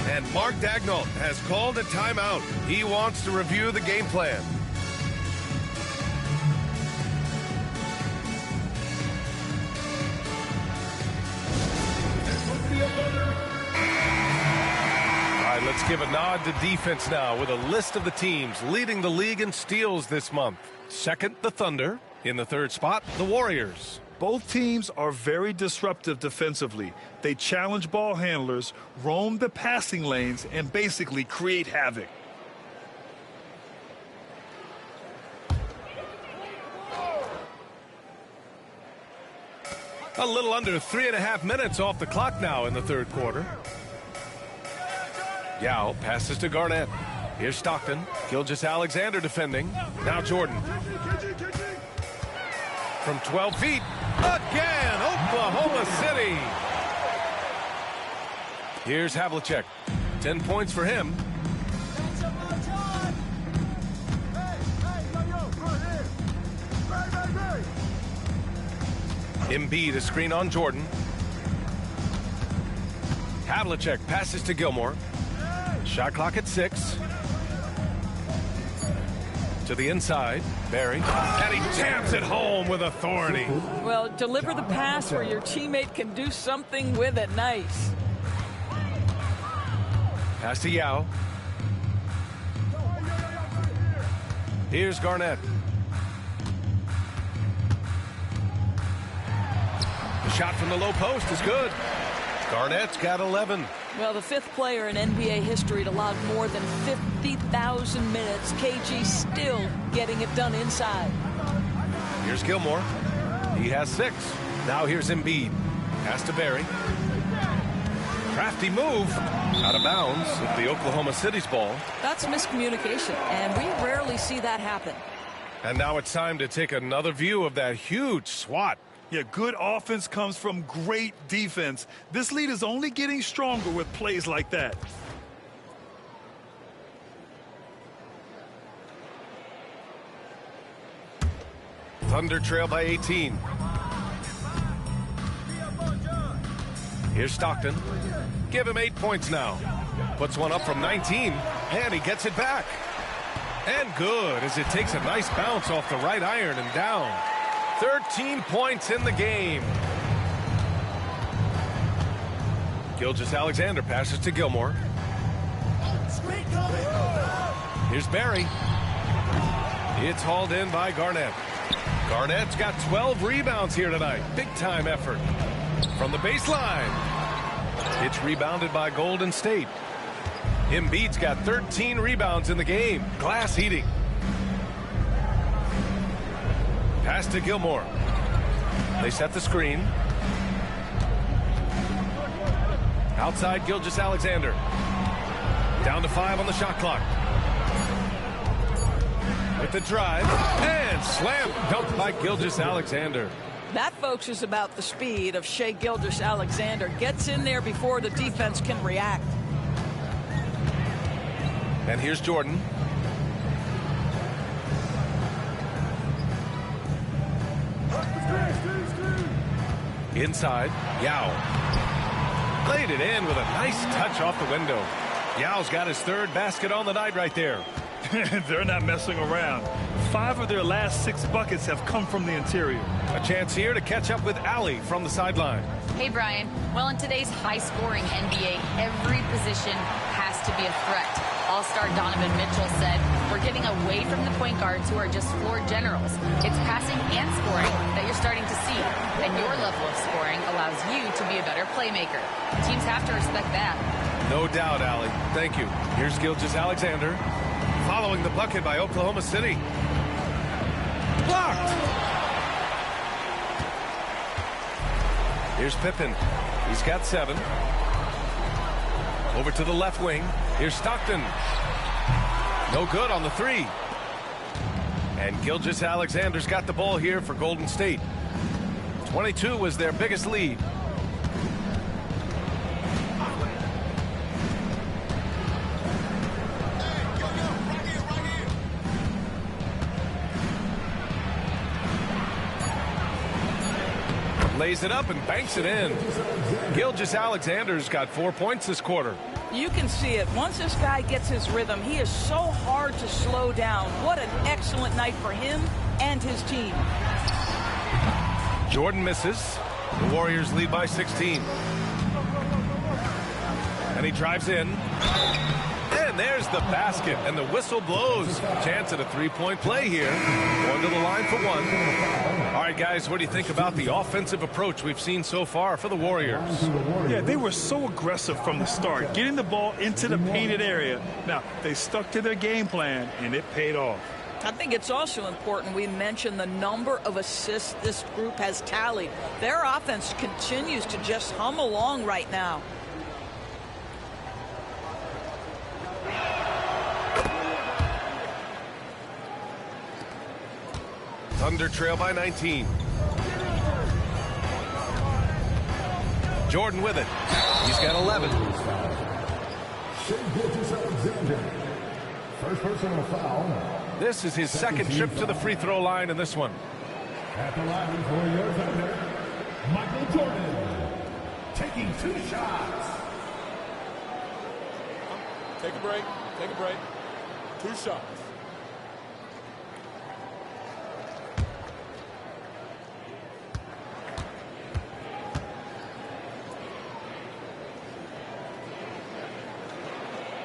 And Mark Daigneault has called a timeout. He wants to review the game plan. All right, let's give a nod to defense now with a list of the teams leading the league in steals this month. Second, the Thunder. In the 3rd spot, the Warriors. Both teams are very disruptive defensively. They challenge ball handlers, roam the passing lanes, and basically create havoc. A little under 3.5 minutes off the clock now in the third quarter. Yao passes to Garnett. Here's Stockton. Gilgeous-Alexander defending. Now Jordan. From 12 feet. Again, Oklahoma City. Here's Havlicek. 10 points for him. Embiid a screen on Jordan. Havlicek passes to Gilmore. Shot clock at 6. To the inside, Barry, and he jams it home with authority. Well, deliver the pass where your teammate can do something with it. Nice. Pass to Yao. Here's Garnett. The shot from the low post is good. Garnett's got 11. Well, the 5th player in NBA history to log more than 50,000 minutes. KG still getting it done inside. Here's Gilmore. He has 6. Now here's Embiid. Pass to Barry. Crafty move. Out of bounds with the Oklahoma City's ball. That's miscommunication, and we rarely see that happen. And now it's time to take another view of that huge swat. Yeah, good offense comes from great defense. This lead is only getting stronger with plays like that. Thunder trail by 18. Here's Stockton. Give him 8 points now. Puts one up from 19, and he gets it back. And good, as it takes a nice bounce off the right iron and down. 13 points in the game. Gilgeous-Alexander passes to Gilmore. Here's Barry. It's hauled in by Garnett. Garnett's got 12 rebounds here tonight. Big-time effort. From the baseline. It's rebounded by Golden State. Embiid's got 13 rebounds in the game. Glass eating. Pass to Gilmore. They set the screen. Outside Gilgeous-Alexander. Down to 5 on the shot clock. With the drive. And slam dunked by Gilgeous-Alexander. That, folks, is about the speed of Shai Gilgeous-Alexander. Gets in there before the defense can react. And here's Jordan. Inside, Yao. Laid it in with a nice touch off the window. Yao's got his 3rd basket on the night right there. They're not messing around. 5 of their last 6 buckets have come from the interior. A chance here to catch up with Allie from the sideline. Hey, Brian. Well, in today's high-scoring NBA, every position has to be a threat. All-star Donovan Mitchell said, we're getting away from the point guards who are just floor generals. It's passing and scoring that you're starting to see. And your level of scoring allows you to be a better playmaker. Teams have to respect that. No doubt, Allie. Thank you. Here's Gilgeous-Alexander. Following the bucket by Oklahoma City. Blocked! Here's Pippen. He's got 7. Over to the left wing. Here's Stockton. No good on the 3. And Gilgeous-Alexander's got the ball here for Golden State. 22 was their biggest lead. Lays it up and banks it in. Gilgeous-Alexander's got 4 points this quarter. You can see it. Once this guy gets his rhythm, he is so hard to slow down. What an excellent night for him and his team. Jordan misses. The Warriors lead by 16. And he drives in. And there's the basket. And the whistle blows. Chance at a 3-point play here. Going to the line for 1. All right, guys, what do you think about the offensive approach we've seen so far for the Warriors? Yeah, they were so aggressive from the start, getting the ball into the painted area. Now, they stuck to their game plan, and it paid off. I think it's also important we mention the number of assists this group has tallied. Their offense continues to just hum along right now. Thunder trail by 19. Jordan with it. He's got 11. Shai Gilgeous-Alexander. First personal foul. This is his second trip to the free throw line in this one. At the line for your Thunder, Michael Jordan. Taking 2 shots. Take a break. Take a break. 2 shots.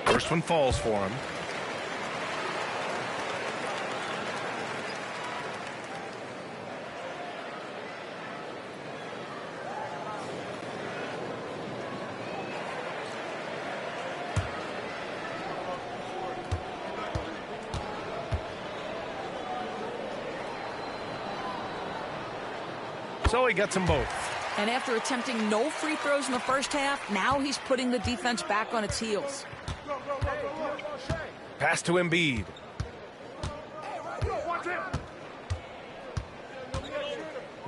First one falls for him. So he gets them both. And after attempting no free throws in the first half, now he's putting the defense back on its heels. Pass to Embiid.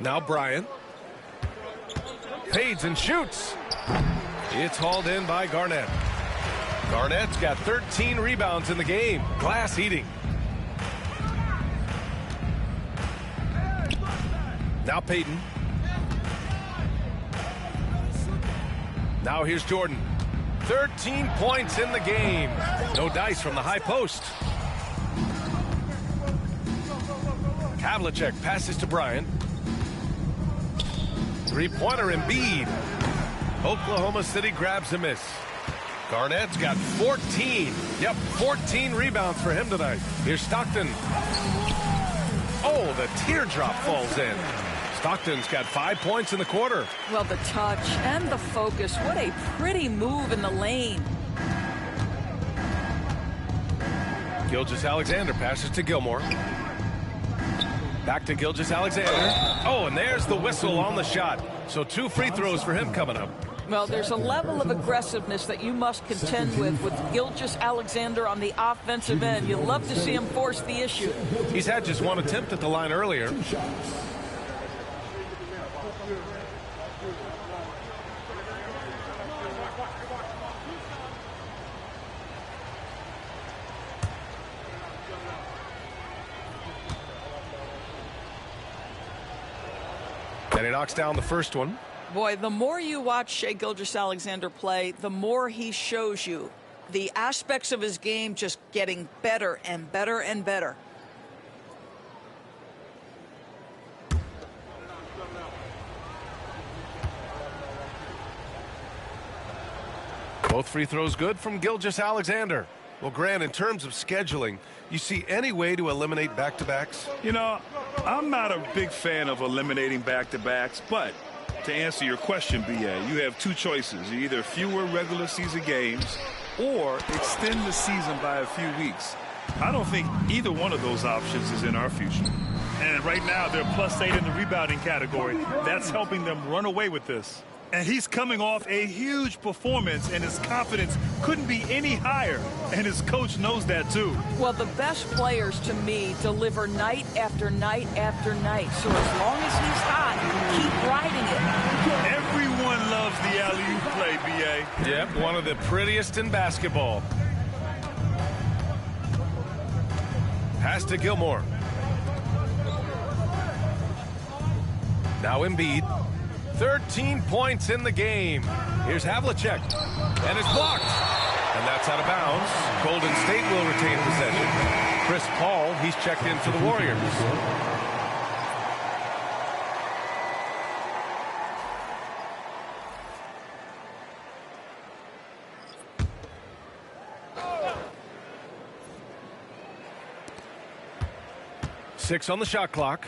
Now Bryant. Fades and shoots. It's hauled in by Garnett. Garnett's got 13 rebounds in the game. Glass eating. Now Payton. Now here's Jordan. 13 points in the game. No dice from the high post. Havlicek passes to Bryant. Three-pointer Embiid. Oklahoma City grabs a miss. Garnett's got 14. Yep, 14 rebounds for him tonight. Here's Stockton. Oh, the teardrop falls in. Stockton's got 5 points in the quarter. Well, the touch and the focus. What a pretty move in the lane. Gilgeous-Alexander passes to Gilmore. Back to Gilgeous-Alexander. Oh, and there's the whistle on the shot. So 2 free throws for him coming up. Well, there's a level of aggressiveness that you must contend with Gilgeous-Alexander on the offensive end. You love to see him force the issue. He's had just 1 attempt at the line earlier. And he knocks down the first one. Boy, the more you watch Shai Gilgeous-Alexander play, the more he shows you the aspects of his game just getting better and better and better. Both free throws good from Gilgeous-Alexander. Well, Grant, in terms of scheduling, you see any way to eliminate back-to-backs? You know, I'm not a big fan of eliminating back-to-backs, but to answer your question, B.A., you have 2 choices. Either fewer regular season games or extend the season by a few weeks. I don't think either one of those options is in our future. And right now, they're +8 in the rebounding category. That's helping them run away with this. And he's coming off a huge performance, and his confidence couldn't be any higher. And his coach knows that, too. Well, the best players, to me, deliver night after night after night. So as long as he's hot, keep riding it. Everyone loves the alley-oop play, B.A. Yep, one of the prettiest in basketball. Pass to Gilmore. Now Embiid. 13 points in the game. Here's Havlicek. And it's blocked. And that's out of bounds. Golden State will retain possession. Chris Paul, he's checked in for the Warriors. Six on the shot clock.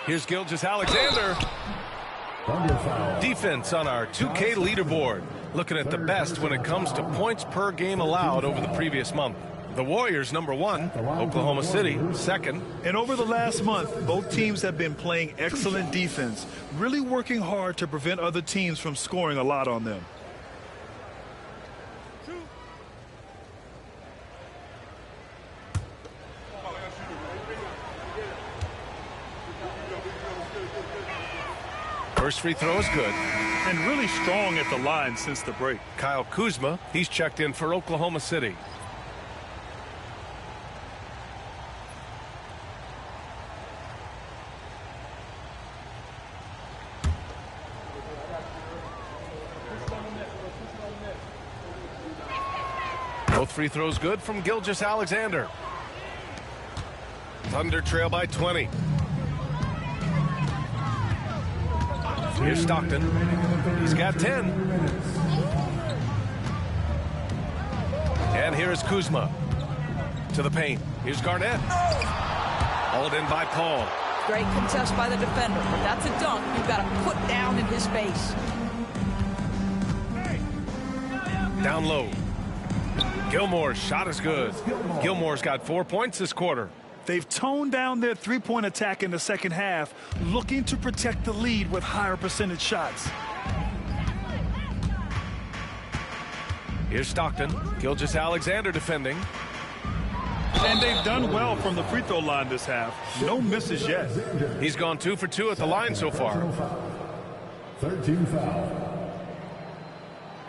Here's Gilgeous-Alexander. Defense on our 2K leaderboard. Looking at the best when it comes to points per game allowed over the previous month. The Warriors, number 1. Oklahoma City, 2nd. And over the last month, both teams have been playing excellent defense, really working hard to prevent other teams from scoring a lot on them. First free throw is good. And really strong at the line since the break. Kyle Kuzma, he's checked in for Oklahoma City. Both free throws good from Gilgeous-Alexander. Thunder trail by 20. Here's Stockton. He's got 10. And here is Kuzma. To the paint. Here's Garnett. Hauled in by Paul. Great contest by the defender, but that's a dunk you've got to put down in his face. Down low. Gilmore's shot is good. Gilmore's got 4 points this quarter. They've toned down their three-point attack in the second half, looking to protect the lead with higher percentage shots. Here's Stockton. Gilgeous-Alexander defending. And they've done well from the free throw line this half. No misses yet. He's gone 2 for 2 at the line so far. 13 foul.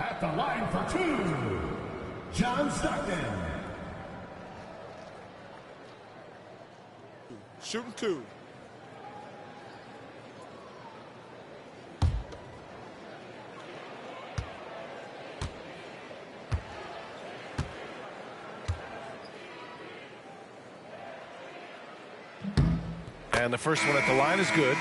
At the line for 2, John Stockton. Shooting 2. And the first one at the line is good.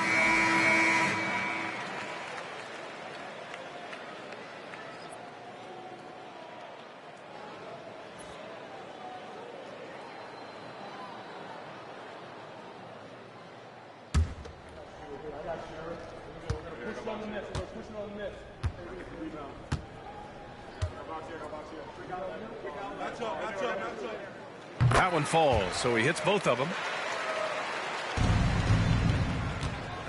That one falls, so he hits both of them.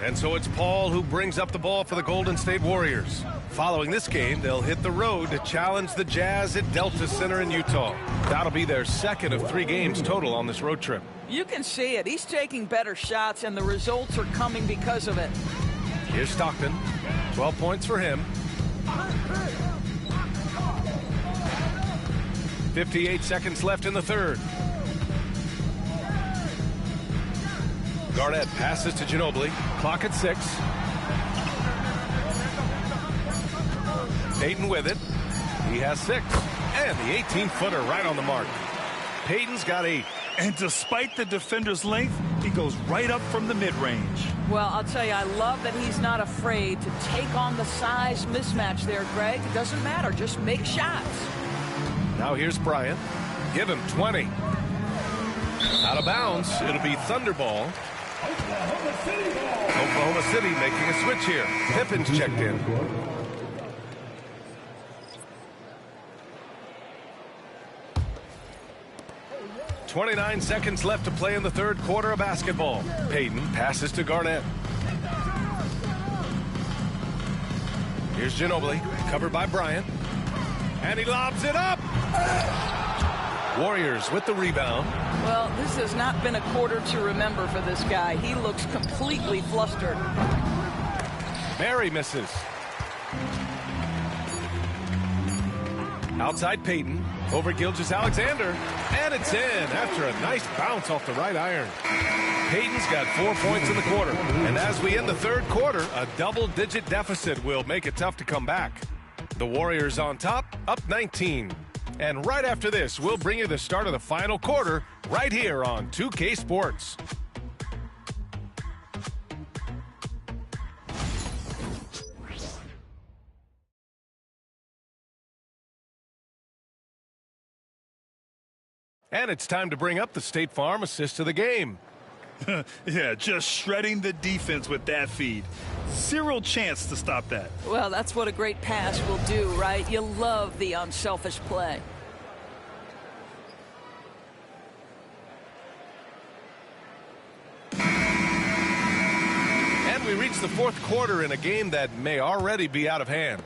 And so it's Paul who brings up the ball for the Golden State Warriors. Following this game, they'll hit the road to challenge the Jazz at Delta Center in Utah. That'll be their second of 3 games total on this road trip. You can see it. He's taking better shots, and the results are coming because of it. Here's Stockton. 12 points for him. 58 seconds left in the third. Garnett passes to Ginobili. Clock at 6. Payton with it. He has 6. And the 18-footer right on the mark. Payton's got 8. And despite the defender's length, he goes right up from the mid-range. Well, I'll tell you, I love that he's not afraid to take on the size mismatch there, Greg. It doesn't matter. Just make shots. Now here's Bryant. Give him 20. Out of bounds. It'll be Thunder ball. Oklahoma City making a switch here. Pippen's checked in. .29 seconds left to play in the third quarter of basketball. Payton passes to Garnett. Here's Ginobili, covered by Bryant. And he lobs it up! Warriors with the rebound. Well, this has not been a quarter to remember for this guy. He looks completely flustered. Barry misses. Outside Payton, over Gilgeous-Alexander, and it's in after a nice bounce off the right iron. Payton's got 4 points in the quarter, and as we end the third quarter, a double-digit deficit will make it tough to come back. The Warriors on top, up 19. And right after this, we'll bring you the start of the final quarter right here on 2K Sports. And it's time to bring up the State Farm assist of the game. Yeah, just shredding the defense with that feed. Zero chance to stop that. Well, that's what a great pass will do, right? You love the unselfish play. And we reach the fourth quarter in a game that may already be out of hand.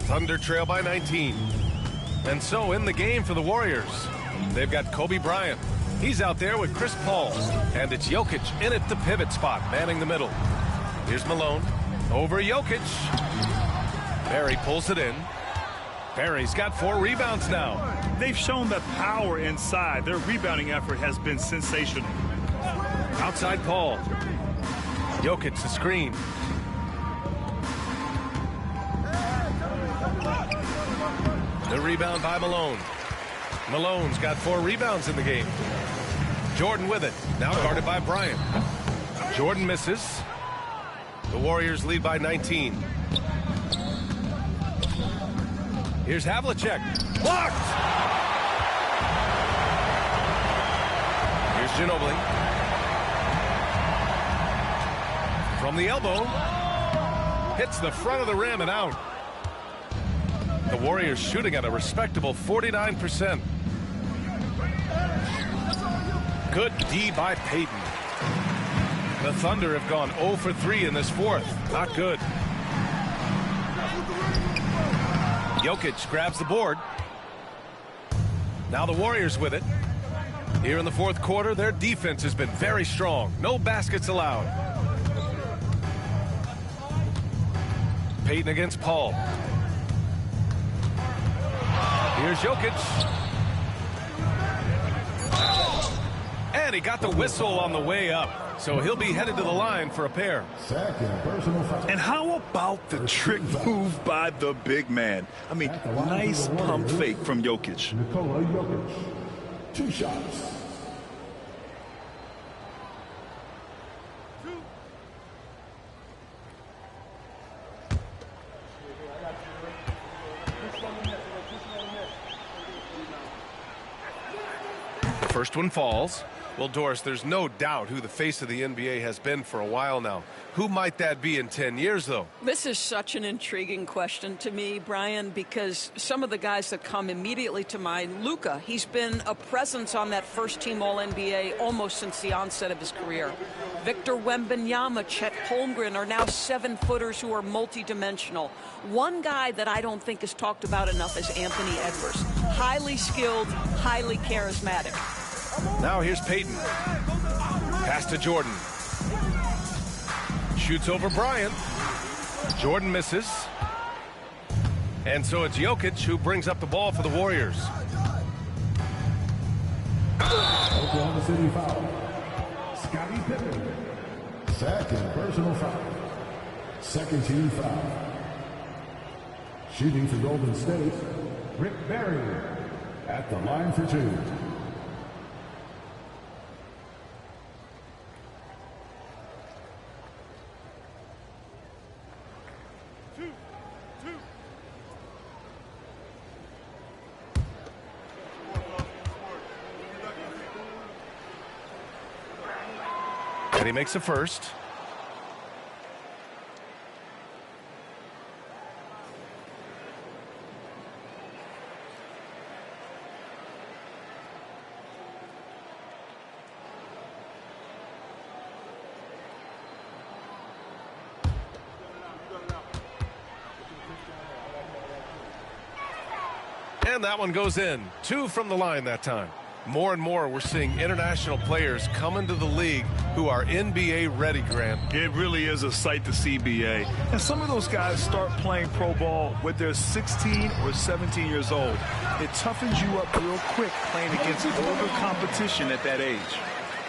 Thunder trail by 19. And so in the game for the Warriors, they've got Kobe Bryant. He's out there with Chris Paul. And it's Jokic in at the pivot spot, manning the middle. Here's Malone. Over Jokic. Barry pulls it in. Barry's got 4 rebounds now. They've shown that power inside. Their rebounding effort has been sensational. Outside Paul. Jokic the screen. The rebound by Malone. Malone's got 4 rebounds in the game. Jordan with it. Now guarded by Bryant. Jordan misses. The Warriors lead by 19. Here's Havlicek. Blocked! Here's Ginobili. From the elbow. Hits the front of the rim and out. The Warriors shooting at a respectable 49%. Good D by Payton. The Thunder have gone 0 for 3 in this fourth. Not good. Jokic grabs the board. Now the Warriors with it. Here in the fourth quarter, their defense has been very strong. No baskets allowed. Payton against Paul. Here's Jokic. And he got the whistle on the way up. So he'll be headed to the line for a pair. And how about the trick move by the big man? I mean, nice pump fake from Jokic. Nikola Jokic. 2 shots. The first one falls. Well, Doris, there's no doubt who the face of the NBA has been for a while now. Who might that be in 10 years, though? This is such an intriguing question to me, Brian, because some of the guys that come immediately to mind, Luka, he's been a presence on that first-team All-NBA almost since the onset of his career. Victor Wembanyama, Chet Holmgren are now 7-footers who are multidimensional. One guy that I don't think is talked about enough is Anthony Edwards. Highly skilled, highly charismatic. Now here's Payton. Pass to Jordan. Shoots over Bryant. Jordan misses. And so it's Jokic who brings up the ball for the Warriors. Oklahoma City foul. Scottie Pippen. Second personal foul. Second team foul. Shooting for Golden State, Rick Barry at the line for 2. And he makes a first. And that one goes in. 2 from the line that time. More and more we're seeing international players come into the league who are NBA ready, Grant. It really is a sight to see, BA. And some of those guys start playing pro ball when they're 16 or 17 years old. It toughens you up real quick playing against older competition at that age.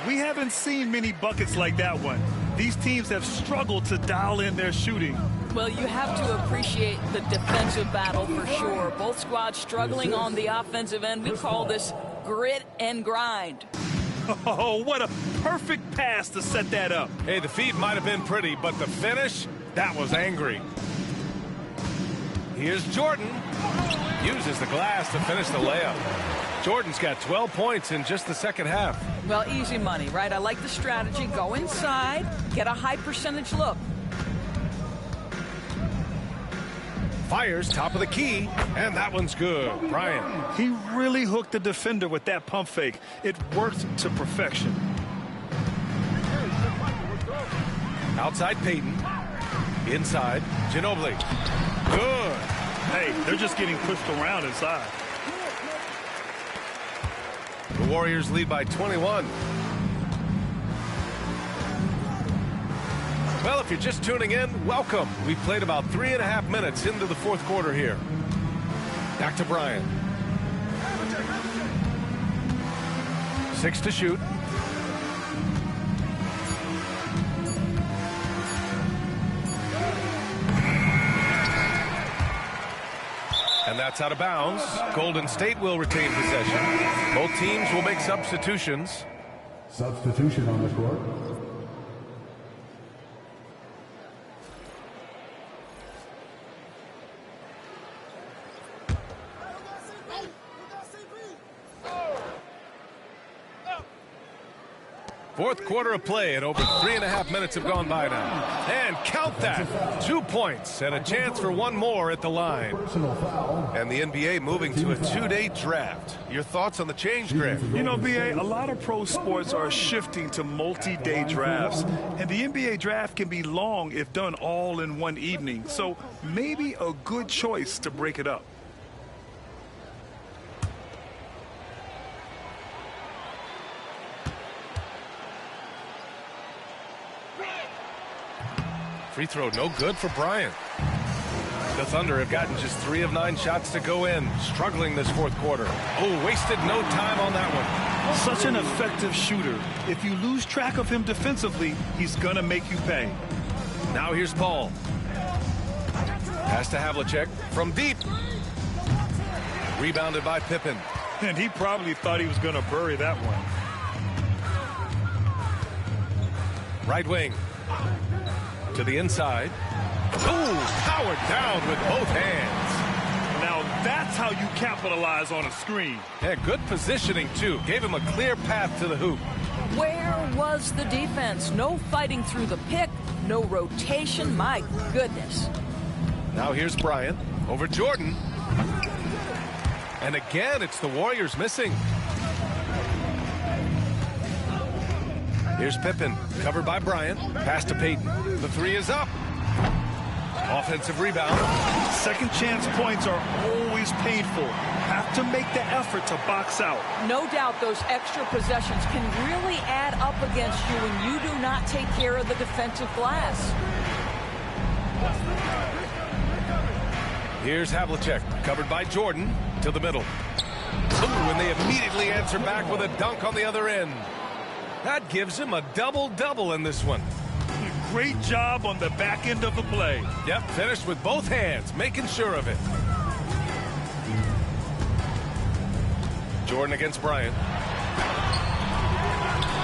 We haven't seen many buckets like that one. These teams have struggled to dial in their shooting. Well, you have to appreciate the defensive battle for sure. Both squads struggling on the offensive end. We call this grit and grind. Oh, what a perfect pass to set that up. Hey, the feed might have been pretty, but the finish, that was angry. Here's Jordan. Uses the glass to finish the layup. Jordan's got 12 points in just the second half. Well, easy money, right? I like the strategy. Go inside, get a high percentage look. Fires top of the key, and that one's good. Bryant. He really hooked the defender with that pump fake. It worked to perfection. Outside Payton. Inside Ginobili. Good. Hey, they're just getting pushed around inside. The Warriors lead by 21. Well, if you're just tuning in, welcome. We've played about 3.5 minutes into the fourth quarter here. Back to Bryant. 6 to shoot. And that's out of bounds. Golden State will retain possession. Both teams will make substitutions. Substitution on the court. Fourth quarter of play, and over 3.5 minutes have gone by now. And count that. 2 points and a chance for one more at the line. And the NBA moving to a 2-day draft. Your thoughts on the change, Greg? You know, BA, a lot of pro sports are shifting to multi-day drafts. And the NBA draft can be long if done all in one evening. So maybe a good choice to break it up. Free throw no good for Bryant. The Thunder have gotten just 3 of 9 shots to go in, struggling this fourth quarter. Oh, wasted no time on that one. Such an effective shooter. If you lose track of him defensively, he's gonna make you pay. Now here's Paul. Pass to Havlicek from deep. Rebounded by Pippen. And he probably thought he was gonna bury that one. Right wing. To the inside. Oh, powered down with both hands. Now that's how you capitalize on a screen. Yeah, good positioning, too. Gave him a clear path to the hoop. Where was the defense? No fighting through the pick, no rotation. My goodness. Now here's Bryant over Jordan. And again, it's the Warriors missing. Here's Pippen, covered by Bryant. Pass to Payton. The three is up. Offensive rebound. Second chance points are always painful. Have to make the effort to box out. No doubt those extra possessions can really add up against you when you do not take care of the defensive glass. Here's Havlicek, covered by Jordan, to the middle. Ooh, and they immediately answer back with a dunk on the other end. That gives him a double-double in this one. Great job on the back end of the play. Yep, finished with both hands, making sure of it. Jordan against Bryant.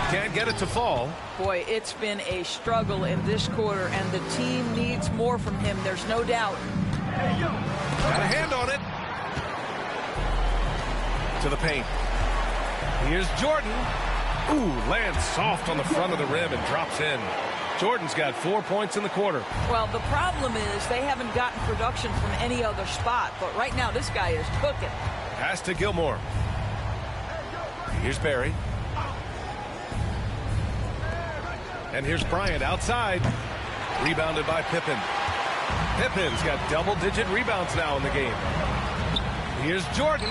Can't get it to fall. Boy, it's been a struggle in this quarter, and the team needs more from him. There's no doubt. Got a hand on it. To the paint. Here's Jordan. Ooh, lands soft on the front of the rim and drops in. Jordan's got 4 points in the quarter. Well, the problem is they haven't gotten production from any other spot, but right now this guy is cooking. Pass to Gilmore. Here's Barry. And here's Bryant outside. Rebounded by Pippen. Pippen's got double-digit rebounds now in the game. Here's Jordan.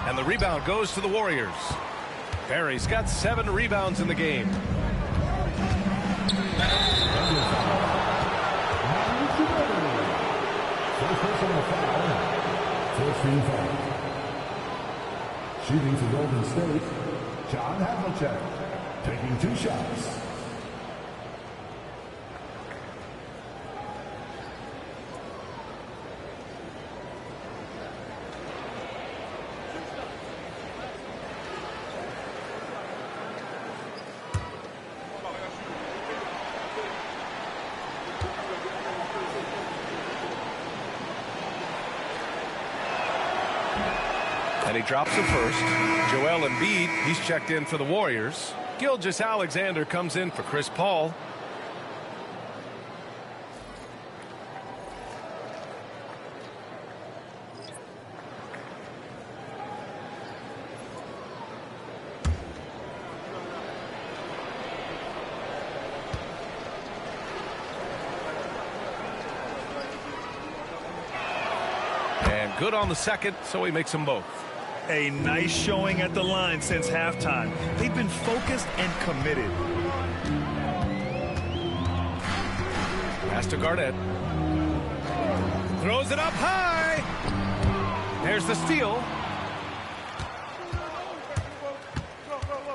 And the rebound goes to the Warriors. Barry's got 7 rebounds in the game. Shooting for Golden State, John Havlicek, taking 2 shots. And he drops it first. Joel Embiid, he's checked in for the Warriors. Gilgeous-Alexander comes in for Chris Paul. And good on the second, so he makes them both. A nice showing at the line since halftime. They've been focused and committed. Pass to Garnett. Throws it up high. There's the steal.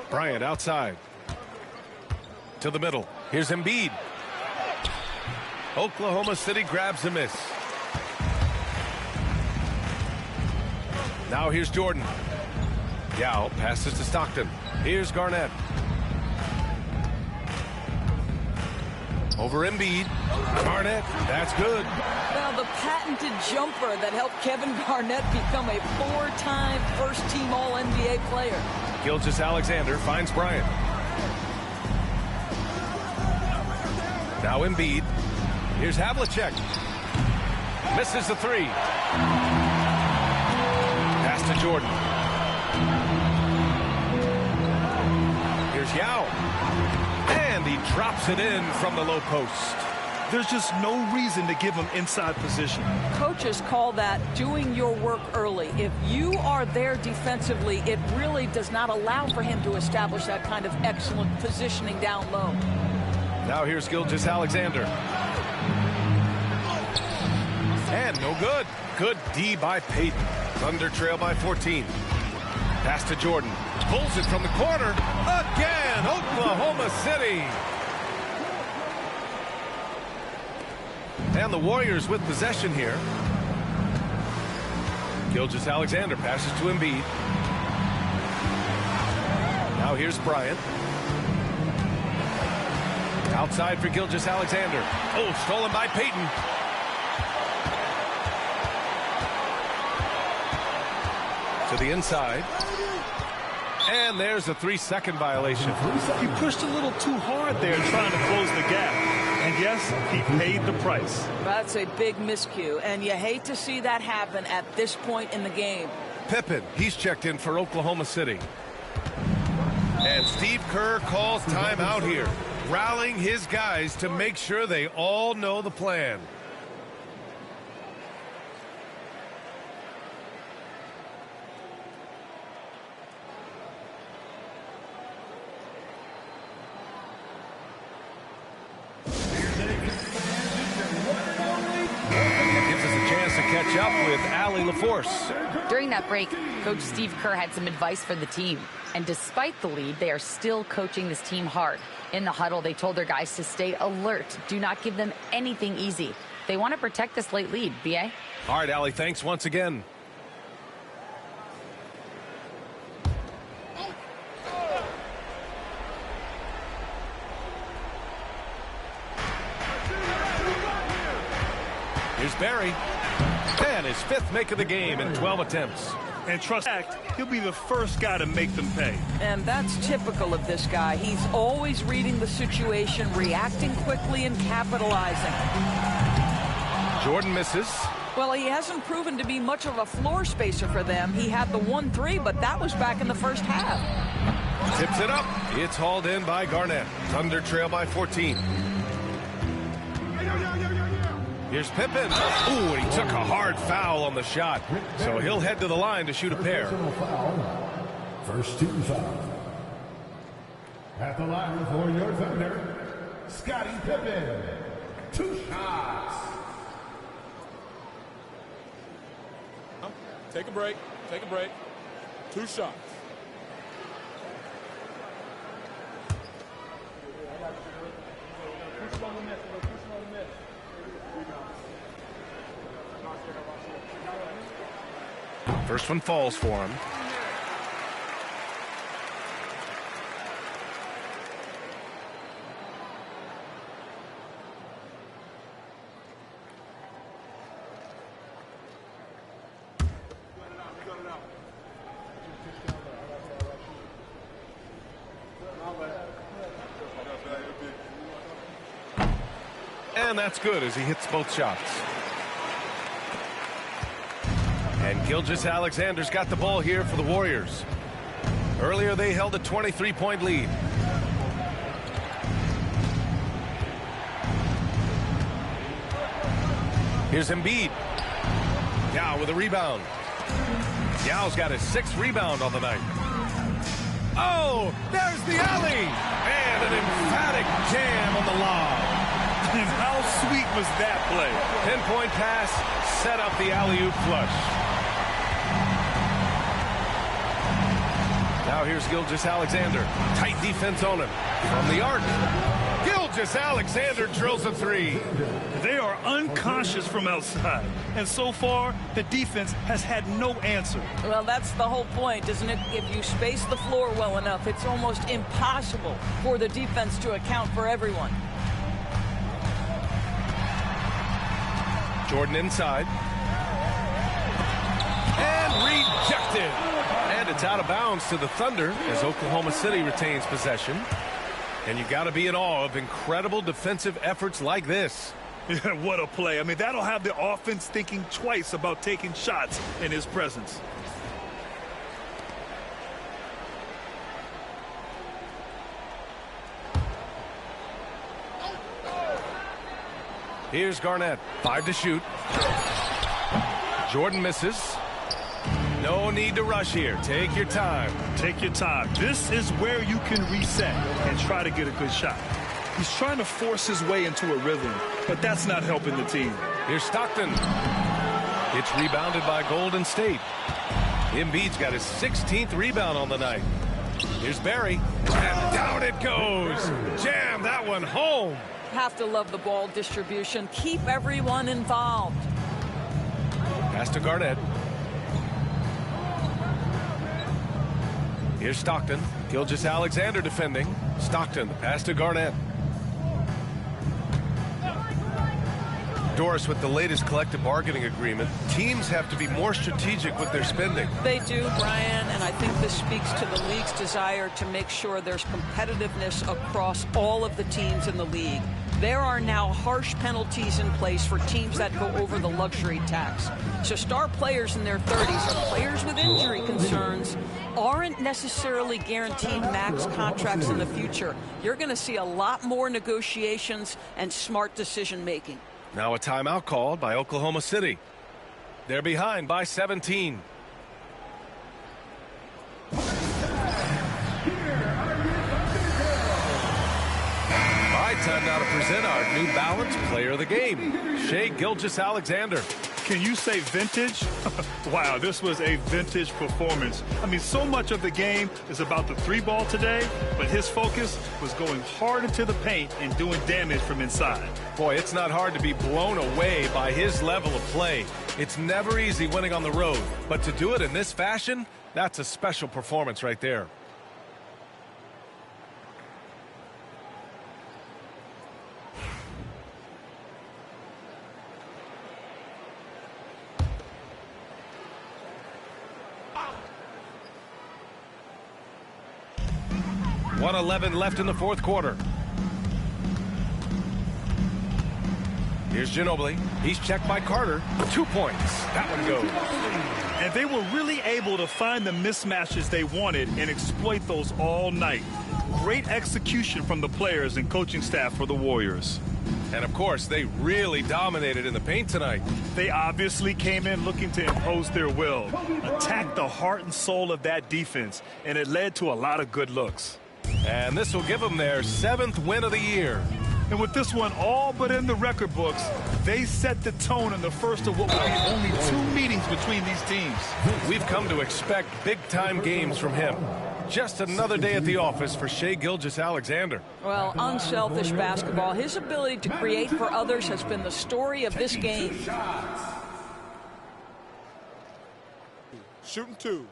Bryant outside. To the middle. Here's Embiid. Oklahoma City grabs a miss. Now here's Jordan. Yao passes to Stockton. Here's Garnett. Over Embiid. Garnett, that's good. Well, the patented jumper that helped Kevin Garnett become a four-time first-team All-NBA player. Gilgeous-Alexander finds Bryant. Now Embiid. Here's Havlicek. Misses the three. Pass to Jordan. Here's Yao. And he drops it in from the low post. There's just no reason to give him inside position. Coaches call that doing your work early. If you are there defensively, it really does not allow for him to establish that kind of excellent positioning down low. Now here's Gilgeous-Alexander. And no good. Good D by Payton. Thunder trail by 14. Pass to Jordan. Pulls it from the corner. Again, Oklahoma City. And the Warriors with possession here. Gilgeous-Alexander passes to Embiid. Now here's Bryant. Outside for Gilgeous-Alexander. Oh, stolen by Payton. To the inside. And there's a 3-second violation. He pushed a little too hard there trying to close the gap. And yes, he paid the price. That's a big miscue, and you hate to see that happen at this point in the game. Pippen, he's checked in for Oklahoma City. And Steve Kerr calls timeout here, rallying his guys to make sure they all know the plan. Catch up with Allie LaForce. During that break, Coach Steve Kerr had some advice for the team. And despite the lead, they are still coaching this team hard. In the huddle, they told their guys to stay alert. Do not give them anything easy. They want to protect this late lead, B.A. All right, Allie, thanks once again. Here's Barry. And his fifth make of the game in 12 attempts. And trust he'll be the first guy to make them pay. And that's typical of this guy. He's always reading the situation, reacting quickly, and capitalizing. Jordan misses. Well, he hasn't proven to be much of a floor spacer for them. He had the 1-3, but that was back in the first half. Tips it up. It's hauled in by Garnett. Thunder trail by 14. Here's Pippen. Ooh, and he took a hard foul on the shot. So he'll head to the line to shoot a pair. First team foul. At the line for your Thunder, Scottie Pippen. 2 shots. Take a break. Take a break. 2 shots. First one falls for him. And that's good as he hits both shots. And Gilgeous-Alexander's got the ball here for the Warriors. Earlier they held a 23-point lead. Here's Embiid. Yao with a rebound. Yao's got his 6th rebound on the night. Oh, there's the alley. And an emphatic jam on the lob. And how sweet was that play? Pinpoint pass, set up the alley-oop flush. Now here's Gilgeous-Alexander. Tight defense on him. From the arc. Gilgeous-Alexander drills a 3. They are unconscious from outside. And so far, the defense has had no answer. Well, that's the whole point, isn't it? If you space the floor well enough, it's almost impossible for the defense to account for everyone. Jordan inside. And rejected. And it's out of bounds to the Thunder as Oklahoma City retains possession. And you got to be in awe of incredible defensive efforts like this. Yeah, what a play. I mean, that'll have the offense thinking twice about taking shots in his presence. Here's Garnett. 5 to shoot. Jordan misses. No need to rush here. Take your time. Take your time. This is where you can reset and try to get a good shot. He's trying to force his way into a rhythm, but that's not helping the team. Here's Stockton. It's rebounded by Golden State. Embiid's got his 16th rebound on the night. Here's Barry. And down it goes. Jam that one home. Have to love the ball distribution. Keep everyone involved. Pass to Garnett. Here's Stockton. Gilgeous-Alexander defending. Stockton, pass to Garnett. Doris, with the latest collective bargaining agreement, teams have to be more strategic with their spending. They do, Brian, and I think this speaks to the league's desire to make sure there's competitiveness across all of the teams in the league. There are now harsh penalties in place for teams that go over the luxury tax. So star players in their 30s or players with injury concerns aren't necessarily guaranteed max contracts in the future. You're going to see a lot more negotiations and smart decision-making. Now a timeout called by Oklahoma City. They're behind by 17. My time now to present our New Balance Player of the Game, Shai Gilgeous-Alexander. Can you say vintage? Wow, this was a vintage performance. I mean, so much of the game is about the 3-ball today, but his focus was going hard into the paint and doing damage from inside. Boy, it's not hard to be blown away by his level of play. It's never easy winning on the road, but to do it in this fashion, that's a special performance right there. .111 left in the fourth quarter. Here's Ginobili. He's checked by Carter. 2 points. That one goes. And they were really able to find the mismatches they wanted and exploit those all night. Great execution from the players and coaching staff for the Warriors. And, of course, they really dominated in the paint tonight. They obviously came in looking to impose their will, attack the heart and soul of that defense, and it led to a lot of good looks. And this will give them their 7th win of the year. And with this one all but in the record books, they set the tone in the first of what will be only 2 meetings between these teams. We've come to expect big-time games from him. Just another day at the office for Shai Gilgeous-Alexander. Well, unselfish basketball. His ability to create for others has been the story of this game. Shooting 2.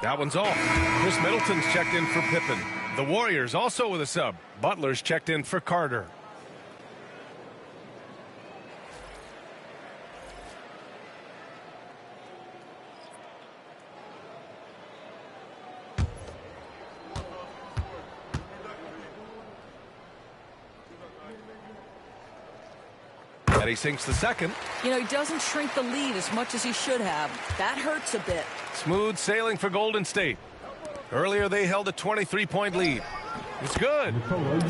That one's off. Chris Middleton's checked in for Pippen. The Warriors also with a sub. Butler's checked in for Carter. And he sinks the second. You know, he doesn't shrink the lead as much as he should have. That hurts a bit. Smooth sailing for Golden State. Earlier, they held a 23-point lead. It's good.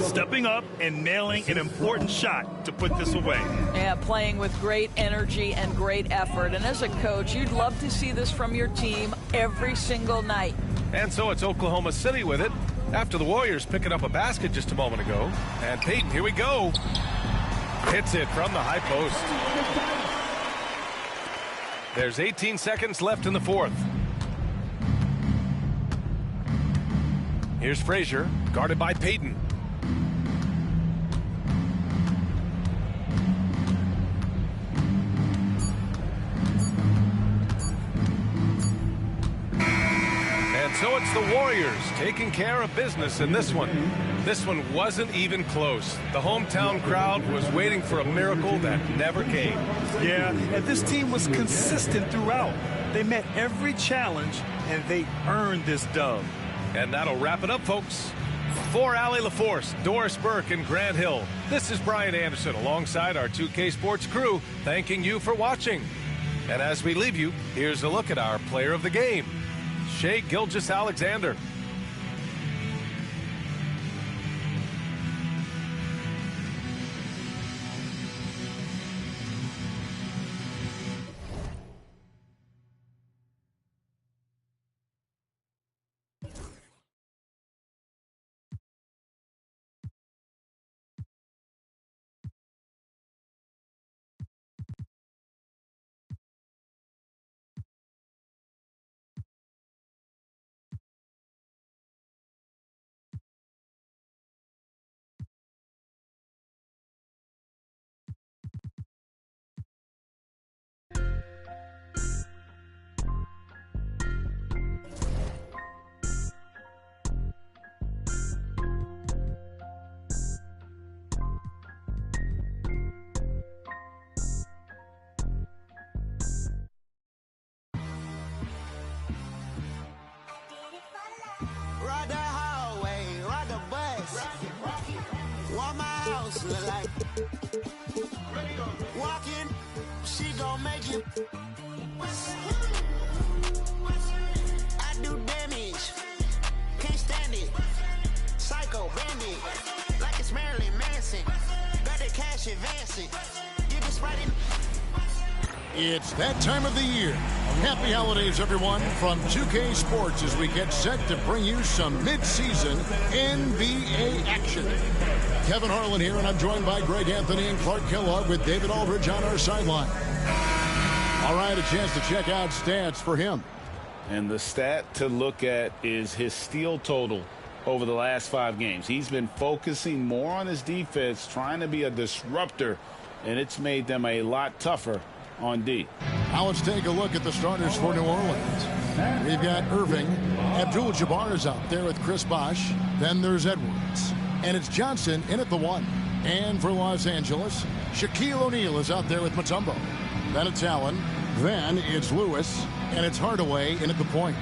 Stepping up and nailing an important shot to put this away. Yeah, playing with great energy and great effort. And as a coach, you'd love to see this from your team every single night. And so it's Oklahoma City with it after the Warriors picking up a basket just a moment ago. And Payton, here we go. Hits it from the high post. There's 18 seconds left in the fourth. Here's Frazier, guarded by Payton. And so it's the Warriors taking care of business in this one. This one wasn't even close. The hometown crowd was waiting for a miracle that never came. Yeah, and this team was consistent throughout. They met every challenge, and they earned this dub. And that'll wrap it up, folks. For Allie LaForce, Doris Burke, and Grant Hill, this is Brian Anderson alongside our 2K Sports crew, thanking you for watching. And as we leave you, here's a look at our player of the game, Shai Gilgeous-Alexander. Ride the hallway, ride the bus. What my house look like? Walking, she gon' make it. I do damage, can't stand it. Psycho bandit, like it's Marilyn Manson. Got the cash advancing. You just writing. It's that time of the year. Happy holidays, everyone, from 2K Sports as we get set to bring you some mid-season NBA action. Kevin Harlan here, and I'm joined by Greg Anthony and Clark Kellogg with David Aldridge on our sideline. All right, a chance to check out stats for him. And the stat to look at is his steal total over the last 5 games. He's been focusing more on his defense, trying to be a disruptor, and it's made them a lot tougher on D. Now let's take a look at the starters for New Orleans. We've got Irving. Abdul-Jabbar is out there with Chris Bosh. Then there's Edwards. And it's Johnson in at the 1. And for Los Angeles, Shaquille O'Neal is out there with Mutombo. Then it's Allen. Then it's Lewis. And it's Hardaway in at the point.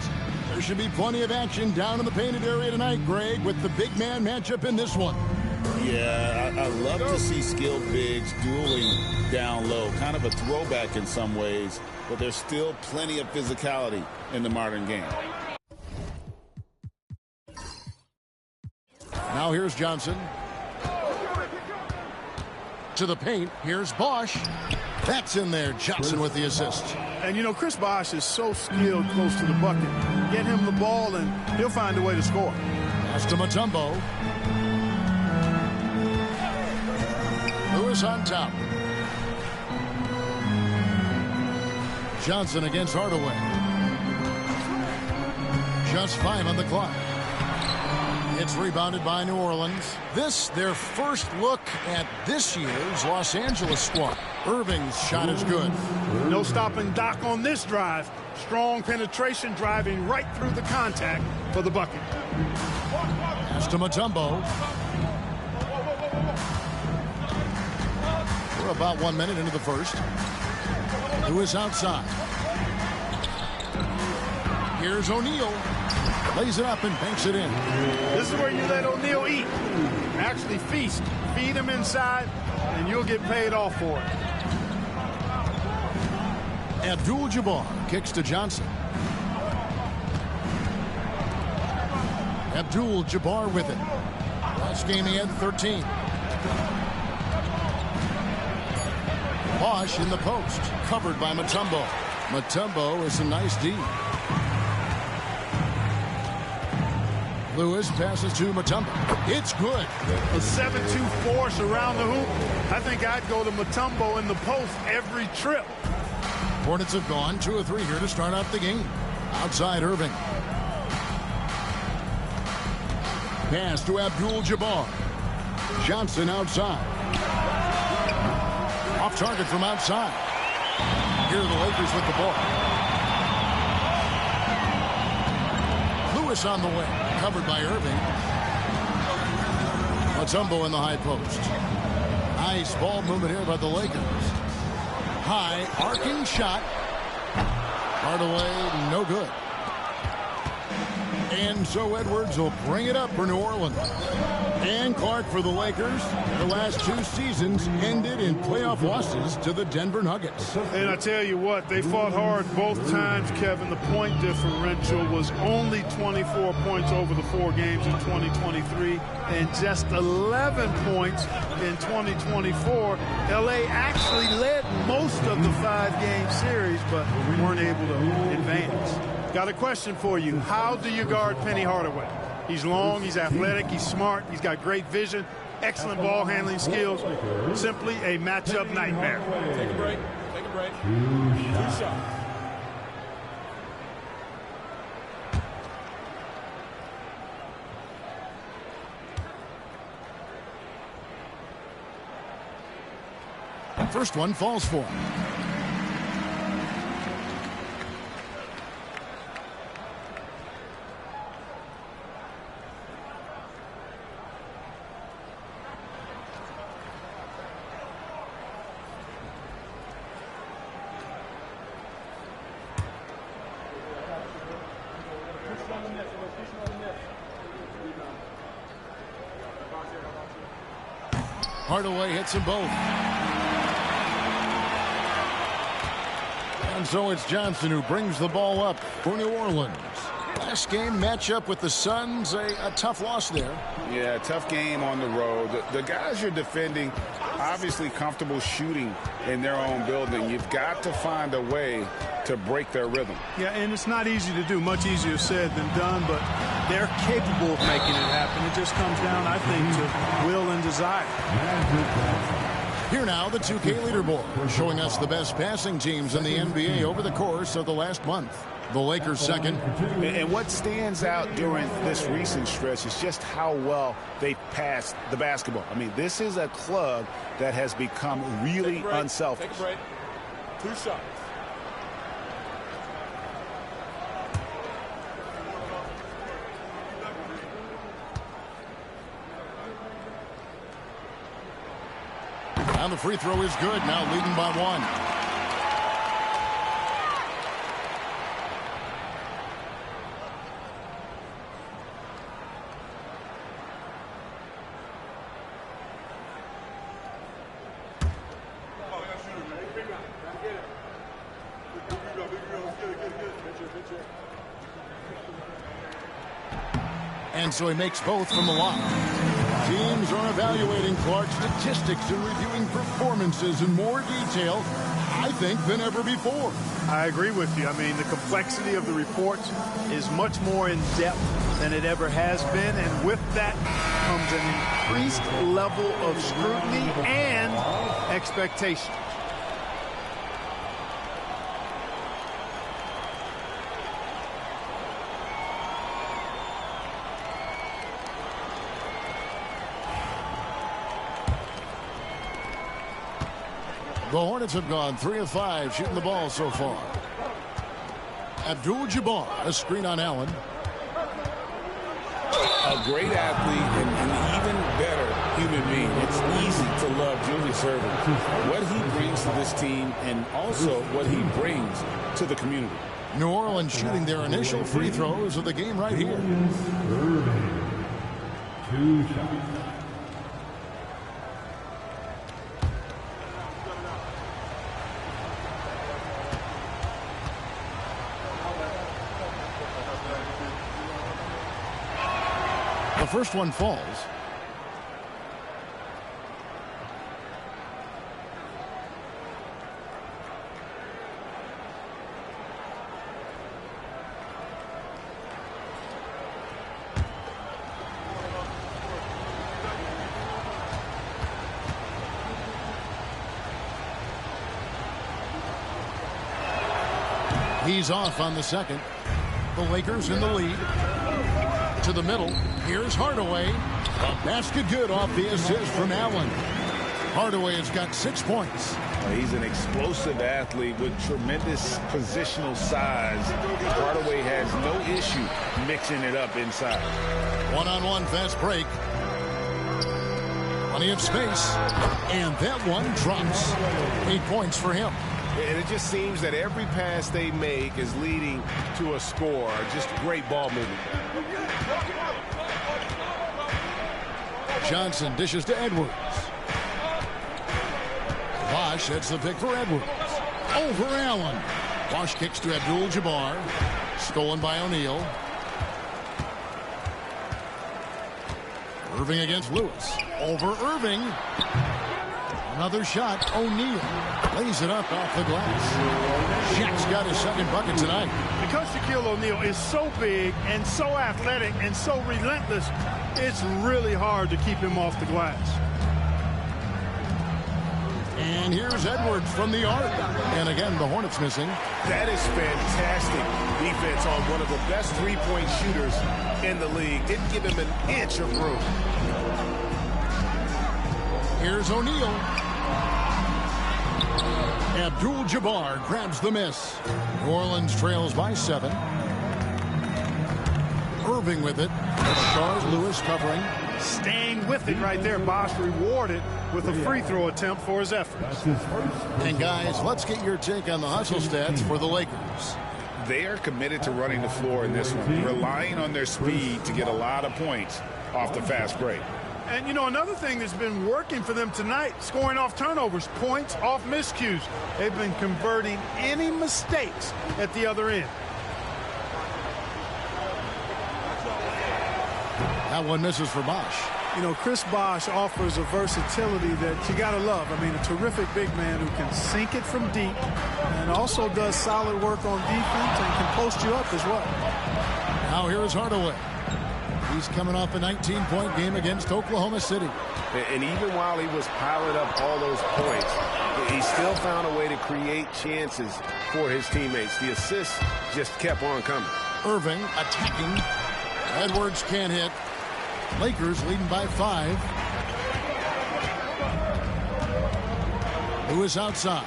There should be plenty of action down in the painted area tonight, Greg, with the big man matchup in this one. Yeah, I love to see skilled bigs dueling down low. Kind of a throwback in some ways, but there's still plenty of physicality in the modern game. Now here's Johnson. To the paint, here's Bosh. That's in there, Johnson with the assist. And, you know, Chris Bosh is so skilled close to the bucket. Get him the ball, and he'll find a way to score. Pass to Mutombo. Lewis on top. Johnson against Hardaway. Just 5 on the clock. It's rebounded by New Orleans. This, their first look at this year's Los Angeles squad. Irving's shot is good. No stopping Doc on this drive. Strong penetration, driving right through the contact for the bucket. Pass to Mutombo. We're about 1 minute into the first. Lewis outside. Here's O'Neal. Lays it up and banks it in. This is where you let O'Neal eat. Actually feast. Feed him inside, and you'll get paid off for it. Abdul-Jabbar kicks to Johnson. Abdul-Jabbar with it. Last game he had 13. Bosch in the post, covered by Mutombo. Mutombo is a nice D. Lewis passes to Mutombo. It's good. A 7-2 force around the hoop. I think I'd go to Mutombo in the post every trip. Hornets have gone 2 of 3 here to start out the game. Outside Irving. Pass to Abdul-Jabbar. Johnson outside. Off target from outside. Here are the Lakers with the ball. Lewis on the way. Covered by Irving. Mutombo in the high post. Nice ball movement here by the Lakers. High arcing shot. Hardaway, no good. And so Edwards will bring it up for New Orleans. And Clark for the Lakers. The last 2 seasons ended in playoff losses to the Denver Nuggets. And I tell you what, they fought hard both times, Kevin. The point differential was only 24 points over the 4 games in 2023 and just 11 points in 2024. LA actually led most of the 5-game series, but weren't able to advance. Got a question for you. How do you guard Penny Hardaway? He's long, he's athletic, he's smart, he's got great vision, excellent ball handling skills. Simply a matchup nightmare. Take a break. Take a break. 2 shots. First one falls for him. Hardaway hits them both. And so it's Johnson who brings the ball up for New Orleans. Last game matchup with the Suns, a tough loss there. Yeah, tough game on the road. The guys you're defending, obviously comfortable shooting in their own building. You've got to find a way to break their rhythm. Yeah, and it's not easy to do. Much easier said than done, but they're capable of making it happen. It just comes down, I think, to will and desire. Here now, the 2K leaderboard, showing us the best passing teams in the NBA over the course of the last month. The Lakers second. And what stands out during this recent stretch is just how well they passed the basketball. I mean, this is a club that has become really unselfish. Take a break. 2 shots. And the free throw is good, now leading by 1. And so he makes both from the line. Teams are evaluating Clark's statistics and reviewing performances in more detail, I think, than ever before. I agree with you. I mean, the complexity of the reports is much more in depth than it ever has been. And with that comes an increased level of scrutiny and expectation. The Hornets have gone 3 of 5 shooting the ball so far. Abdul-Jabbar, a screen on Allen. A great athlete and an even better human being. It's easy to love Julius Erving. What he brings to this team and also what he brings to the community. New Orleans shooting their initial free throws of the game right here. 2 shots. The first one falls. He's off on the second. The Lakers in the lead. To the middle. Here's Hardaway. A basket good off the assist from Allen. Hardaway has got 6 points. He's an explosive athlete with tremendous positional size. Hardaway has no issue mixing it up inside. One-on-one fast break. Plenty of space. And that one drops. 8 points for him. And it just seems that every pass they make is leading to a score. Just great ball movement. Johnson dishes to Edwards. Bosh hits the pick for Edwards. Over Allen. Bosh kicks to Abdul-Jabbar. Stolen by O'Neal. Irving against Lewis. Over Irving. Another shot. O'Neal lays it up off the glass. Shaq's got his second bucket tonight. Because Shaquille O'Neal is so big and so athletic and so relentless, it's really hard to keep him off the glass. And here's Edwards from the arc. And again, the Hornets missing. That is fantastic defense on one of the best three-point shooters in the league. Didn't give him an inch of room. Here's O'Neal. Abdul-Jabbar grabs the miss. New Orleans trails by 7. Irving with it. Charles Lewis covering. Staying with it right there. Bosh rewarded with a free throw attempt for his efforts. And guys, let's get your take on the hustle stats for the Lakers. They are committed to running the floor in this one, relying on their speed to get a lot of points off the fast break. And, you know, another thing that's been working for them tonight, scoring off turnovers, points off miscues. They've been converting any mistakes at the other end. That one misses for Bosh. You know, Chris Bosh offers a versatility that you got to love. I mean, a terrific big man who can sink it from deep and also does solid work on defense and can post you up as well. Now here is Hardaway. He's coming off a 19-point game against Oklahoma City. And even while he was piling up all those points, he still found a way to create chances for his teammates. The assists just kept on coming. Irving attacking. Edwards can't hit. Lakers leading by 5. Lewis outside.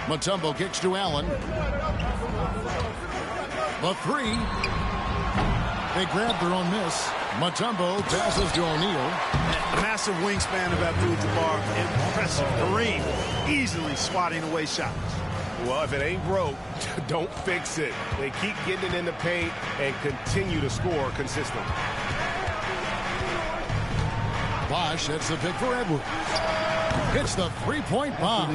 Mutombo kicks to Allen. The 3. They grab their own miss. Mutombo passes to O'Neal. Massive wingspan of Abdul-Jabbar. Impressive. Kareem easily swatting away shots. Well, if it ain't broke, don't fix it. They keep getting it in the paint and continue to score consistently. Bosh hits the pick for Edwards. Hits the three-point bomb.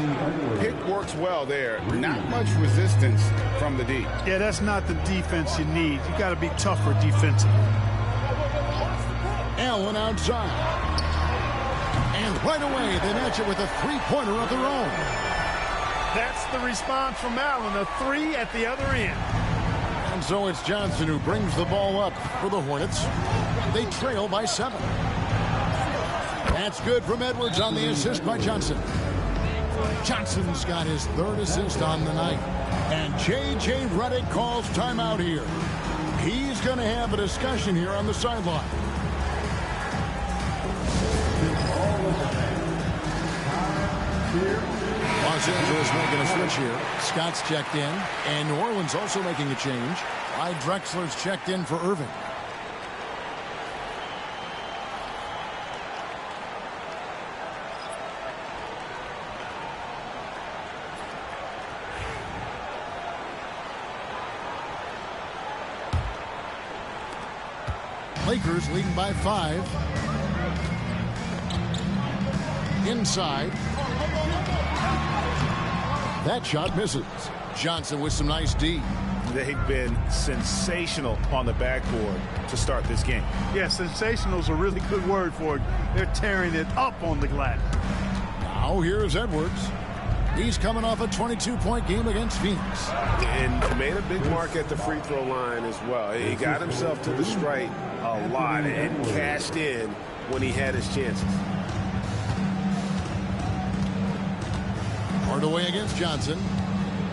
Pick works well there. Not much resistance from the D. Yeah, that's not the defense you need. You got to be tougher defensively. Allen outside. And right away, they match it with a three-pointer of their own. That's the response from Allen, a 3 at the other end. And so it's Johnson who brings the ball up for the Hornets. They trail by 7. That's good from Edwards on the assist by Johnson. Johnson's got his 3rd assist on the night. And J.J. Redick calls timeout here. He's going to have a discussion here on the sideline. Los Angeles making a switch here. Scott's checked in. And New Orleans also making a change. Clyde Drexler's checked in for Irving. Lakers leading by 5. Inside. That shot misses. Johnson with some nice D. they've been sensational on the backboard to start this game. Yeah, sensational is a really good word for it. They're tearing it up on the glass. Now here's Edwards. He's coming off a 22-point game against Phoenix. And made a big mark at the free throw line as well. He got himself to the stripe a lot and cashed in when he had his chances. Hardaway against Johnson.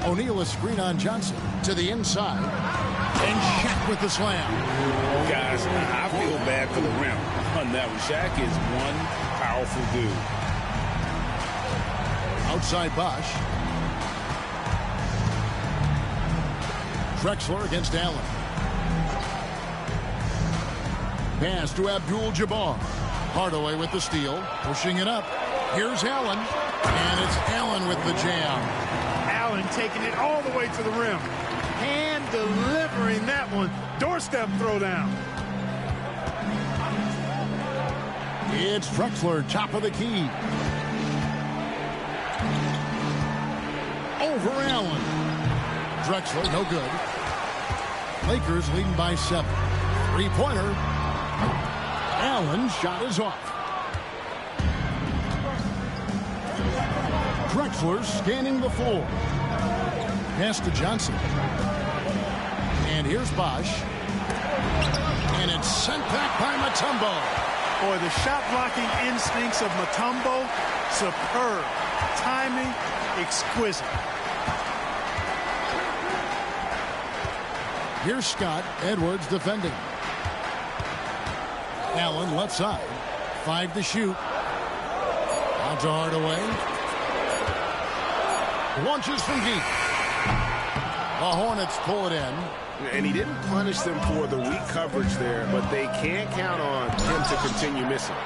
O'Neal a screen on Johnson to the inside. And Shaq with the slam. Guys, I feel bad for the rim on that one. Shaq is one powerful dude. Outside Bosch. Drexler against Allen. Pass to Abdul-Jabbar. Hardaway with the steal. Pushing it up. Here's Allen. And it's Allen with the jam. Allen taking it all the way to the rim. Hand delivering that one. Doorstep throwdown. It's Drexler, top of the key. Over Allen. Drexler, no good. Lakers leading by 7. Three-pointer. Allen's shot is off. Drexler scanning the floor. Pass to Johnson. And here's Bosch. And it's sent back by Mutombo. Boy, the shot blocking instincts of Mutombo, superb. Timing, exquisite. Here's Scott. Edwards defending. Allen left side. 5 to shoot. Out to Hardaway. Launches from deep. The Hornets pull it in. And he didn't punish them for the weak coverage there, but they can't count on him to continue missing.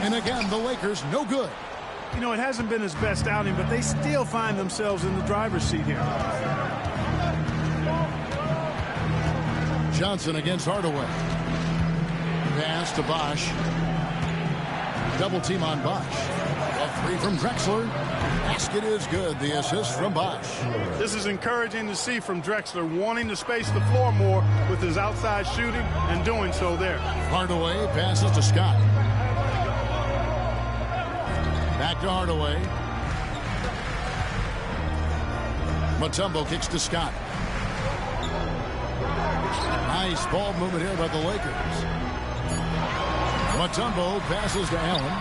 And again, the Lakers no good. You know, it hasn't been his best outing, but they still find themselves in the driver's seat here. Johnson against Hardaway. Pass to Bosch. Double team on Bosch. A 3 from Drexler. Basket is good. The assist from Bosch. This is encouraging to see from Drexler, wanting to space the floor more with his outside shooting and doing so there. Hardaway passes to Scott. Back to Hardaway. Mutombo kicks to Scott. Nice ball movement here by the Lakers. Mutombo passes to Allen.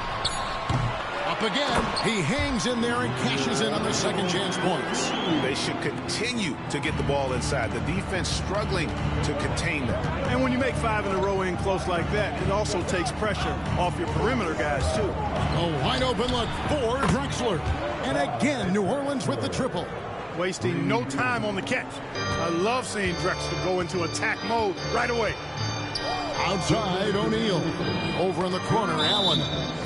Up again. He hangs in there and cashes in on the second chance points. They should continue to get the ball inside. The defense struggling to contain them. And when you make 5 in a row in close like that, it also takes pressure off your perimeter guys, too. A wide open look for Drexler. And again, New Orleans with the triple. Wasting no time on the catch. I love seeing Drexler go into attack mode right away. Outside, O'Neal. Over in the corner, Allen.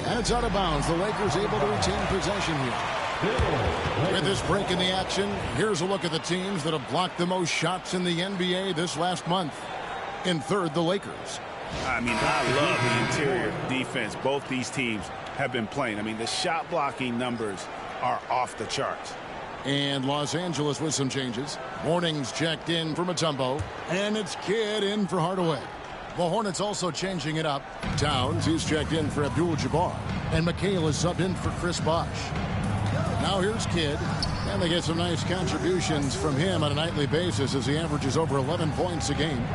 And it's out of bounds. The Lakers able to retain possession here. With this break in the action, here's a look at the teams that have blocked the most shots in the NBA this last month. In third, the Lakers. I mean, I love the interior defense both these teams have been playing. I mean, the shot blocking numbers are off the charts. And Los Angeles with some changes. Morning's checked in for Mutombo. And it's Kidd in for Hardaway. The Hornets also changing it up. Towns, he's checked in for Abdul-Jabbar. And McHale is subbed in for Chris Bosh. Now here's Kidd. And they get some nice contributions from him on a nightly basis as he averages over 11 points a game.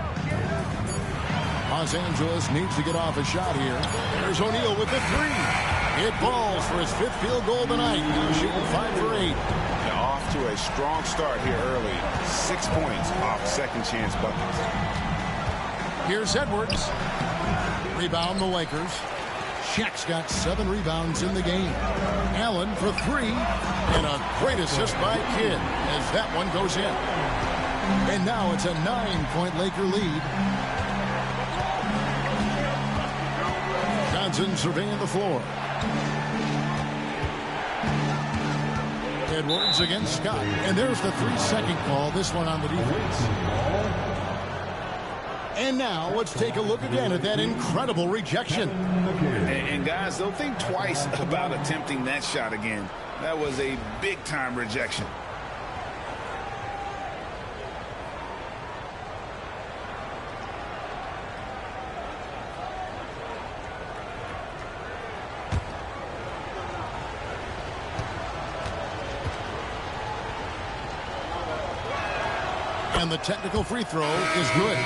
Los Angeles needs to get off a shot here. There's O'Neal with the 3. It falls for his 5th field goal tonight. Now shooting 5 for 8. Off to a strong start here early. 6 points off second chance buckets. Here's Edwards. Rebound the Lakers. Shaq's got 7 rebounds in the game. Allen for 3. And a great assist by Kidd as that one goes in. And now it's a 9-point Laker lead. Johnson surveying the floor. Edwards against Scott. And there's the 3-second call. This one on the defense. And now let's take a look again at that incredible rejection. And guys, don't think twice about attempting that shot again. That was a big-time rejection. And the technical free throw is good.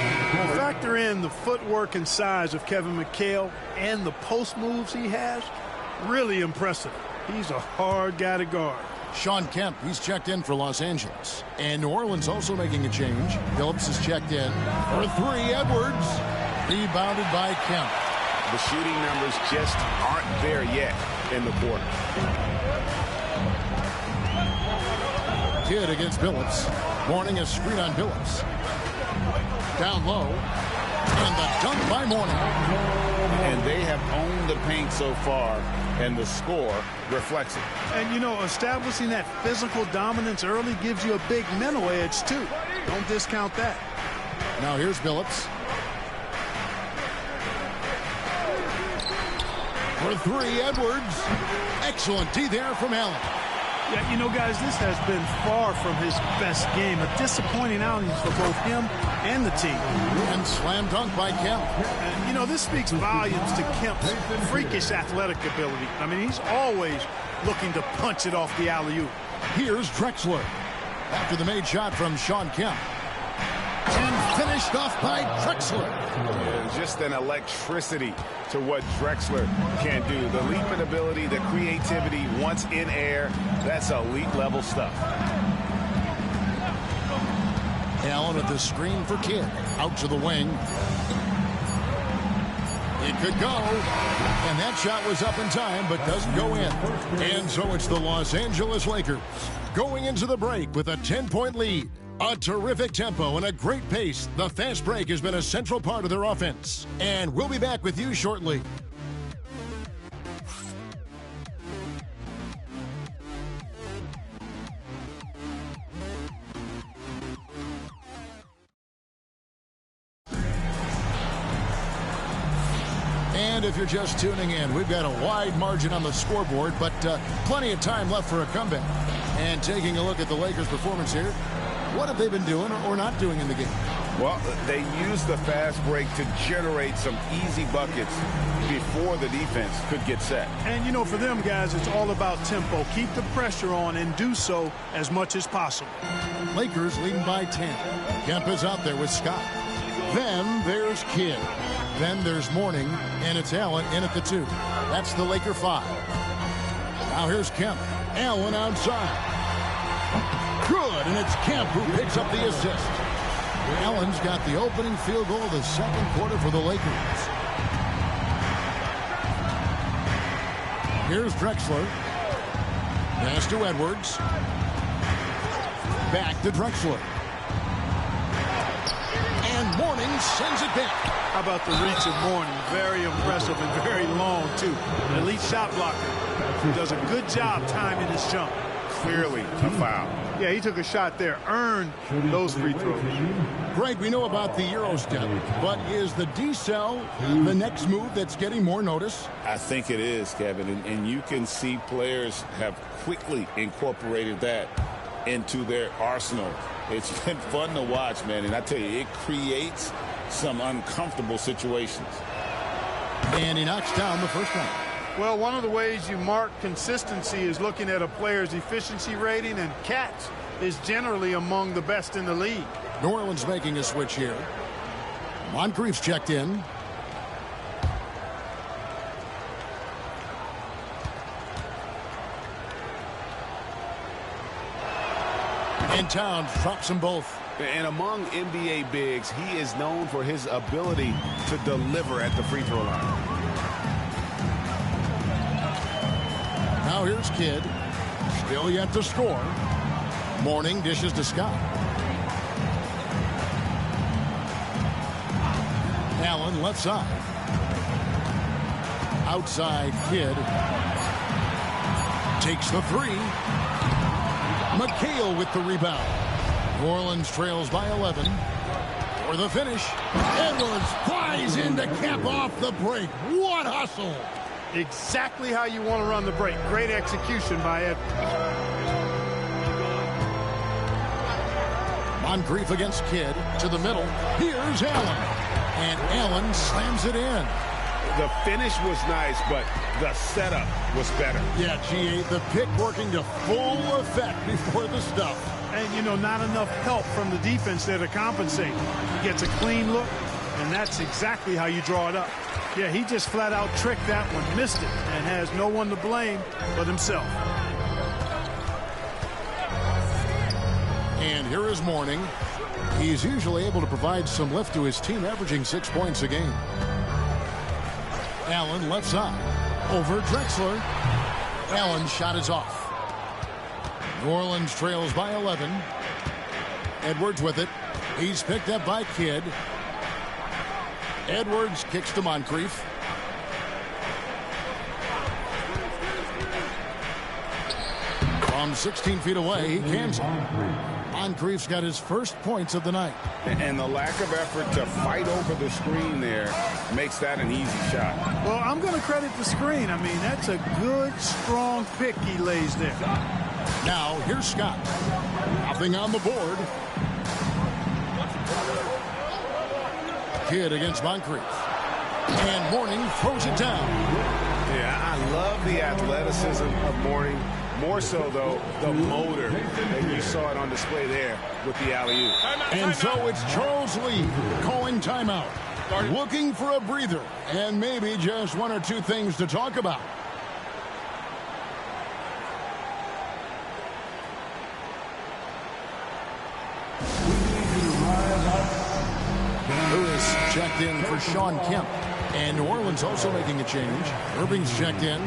Factor in the footwork and size of Kevin McHale and the post moves he has. Really impressive. He's a hard guy to guard. Shawn Kemp, he's checked in for Los Angeles. And New Orleans also making a change. Phillips is checked in for three. Edwards rebounded by Kemp. The shooting numbers just aren't there yet in the quarter. Kidd against Phillips. Mourning a screen on Phillips. Down low. And the dunk by Mourning. And they have owned the paint so far, and the score reflects it. And, you know, establishing that physical dominance early gives you a big mental edge, too. Don't discount that. Now here's Phillips. For three, Edwards. Excellent D there from Allen. Yeah, you know, guys, this has been far from his best game. A disappointing outing for both him and the team. And slam dunk by Kemp. And, you know, this speaks volumes to Kemp's freakish athletic ability. I mean, he's always looking to punch it off the alley-oop. Here's Drexler. After the made shot from Shawn Kemp. And finished off by Drexler. Just an electricity to what Drexler can do. The leaping ability, the creativity once in air, that's elite level stuff. Allen at the screen for Kidd. Out to the wing. It could go. And that shot was up in time, but doesn't go in. And so it's the Los Angeles Lakers going into the break with a 10-point lead. A terrific tempo and a great pace. The fast break has been a central part of their offense. And we'll be back with you shortly. And if you're just tuning in, we've got a wide margin on the scoreboard, but plenty of time left for a comeback. And taking a look at the Lakers' performance here, what have they been doing or not doing in the game? Well, they used the fast break to generate some easy buckets before the defense could get set. And, you know, for them, guys, it's all about tempo. Keep the pressure on and do so as much as possible. Lakers leading by 10. Kemp is out there with Scott. Then there's Kidd. Then there's Mourning, and it's Allen in at the 2. That's the Laker 5. Now here's Kemp. Allen outside. Good, and it's Kemp who picks up the assist. Allen's got the opening field goal of the second quarter for the Lakers. Here's Drexler. Pass to Edwards. Back to Drexler. And Mourning sends it back. How about the reach of Mourning? Very impressive and very long, too. An elite shot blocker. Does a good job timing his jump. Clearly a foul. Yeah, he took a shot there. Earned those free throws. Greg, we know about the Euro step, but is the D-cell the next move that's getting more notice? I think it is, Kevin, and you can see players have quickly incorporated that into their arsenal. It's been fun to watch, man, and I tell you, it creates some uncomfortable situations. And he knocks down the first one. Well, one of the ways you mark consistency is looking at a player's efficiency rating, and catch is generally among the best in the league. New Orleans making a switch here. Moncrief's checked in. And Towns drops them both. And among NBA bigs, he is known for his ability to deliver at the free throw line. Now here's Kidd. Still yet to score. Mourning dishes to Scott. Allen left side. Outside Kidd. Takes the 3. McHale with the rebound. New Orleans trails by 11. for the finish. Edwards flies in to cap off the break. What hustle! Exactly how you want to run the break. Great execution by Edwards. Moncrief against Kidd to the middle. Here's Allen. And Allen slams it in. The finish was nice, but the setup was better. Yeah, G.A., the pick working to full effect before the stuff. And, you know, not enough help from the defense there to compensate. He gets a clean look, and that's exactly how you draw it up. Yeah, he just flat out tricked that one, missed it, and has no one to blame but himself. And here is Mourning. He's usually able to provide some lift to his team, averaging 6 points a game. Allen left side. Over Drexler. Allen's shot is off. New Orleans trails by 11. Edwards with it. He's picked up by Kidd. Edwards kicks to Moncrief. From 16 feet away, he cans it. Moncrief's got his first points of the night. And the lack of effort to fight over the screen there makes that an easy shot. Well, I'm going to credit the screen. I mean, that's a good, strong pick he lays there. Now, here's Scott. Nothing on the board. Kidd against Moncrief. And Mourning throws it down. Yeah, I love the athleticism of Mourning. More so, though, the motor. And you saw it on display there with the alley-oop. And so it's Charles Lee calling timeout. Looking for a breather. And maybe just one or two things to talk about. Lewis checked in for Sean Kemp. And New Orleans also making a change. Irving's checked in.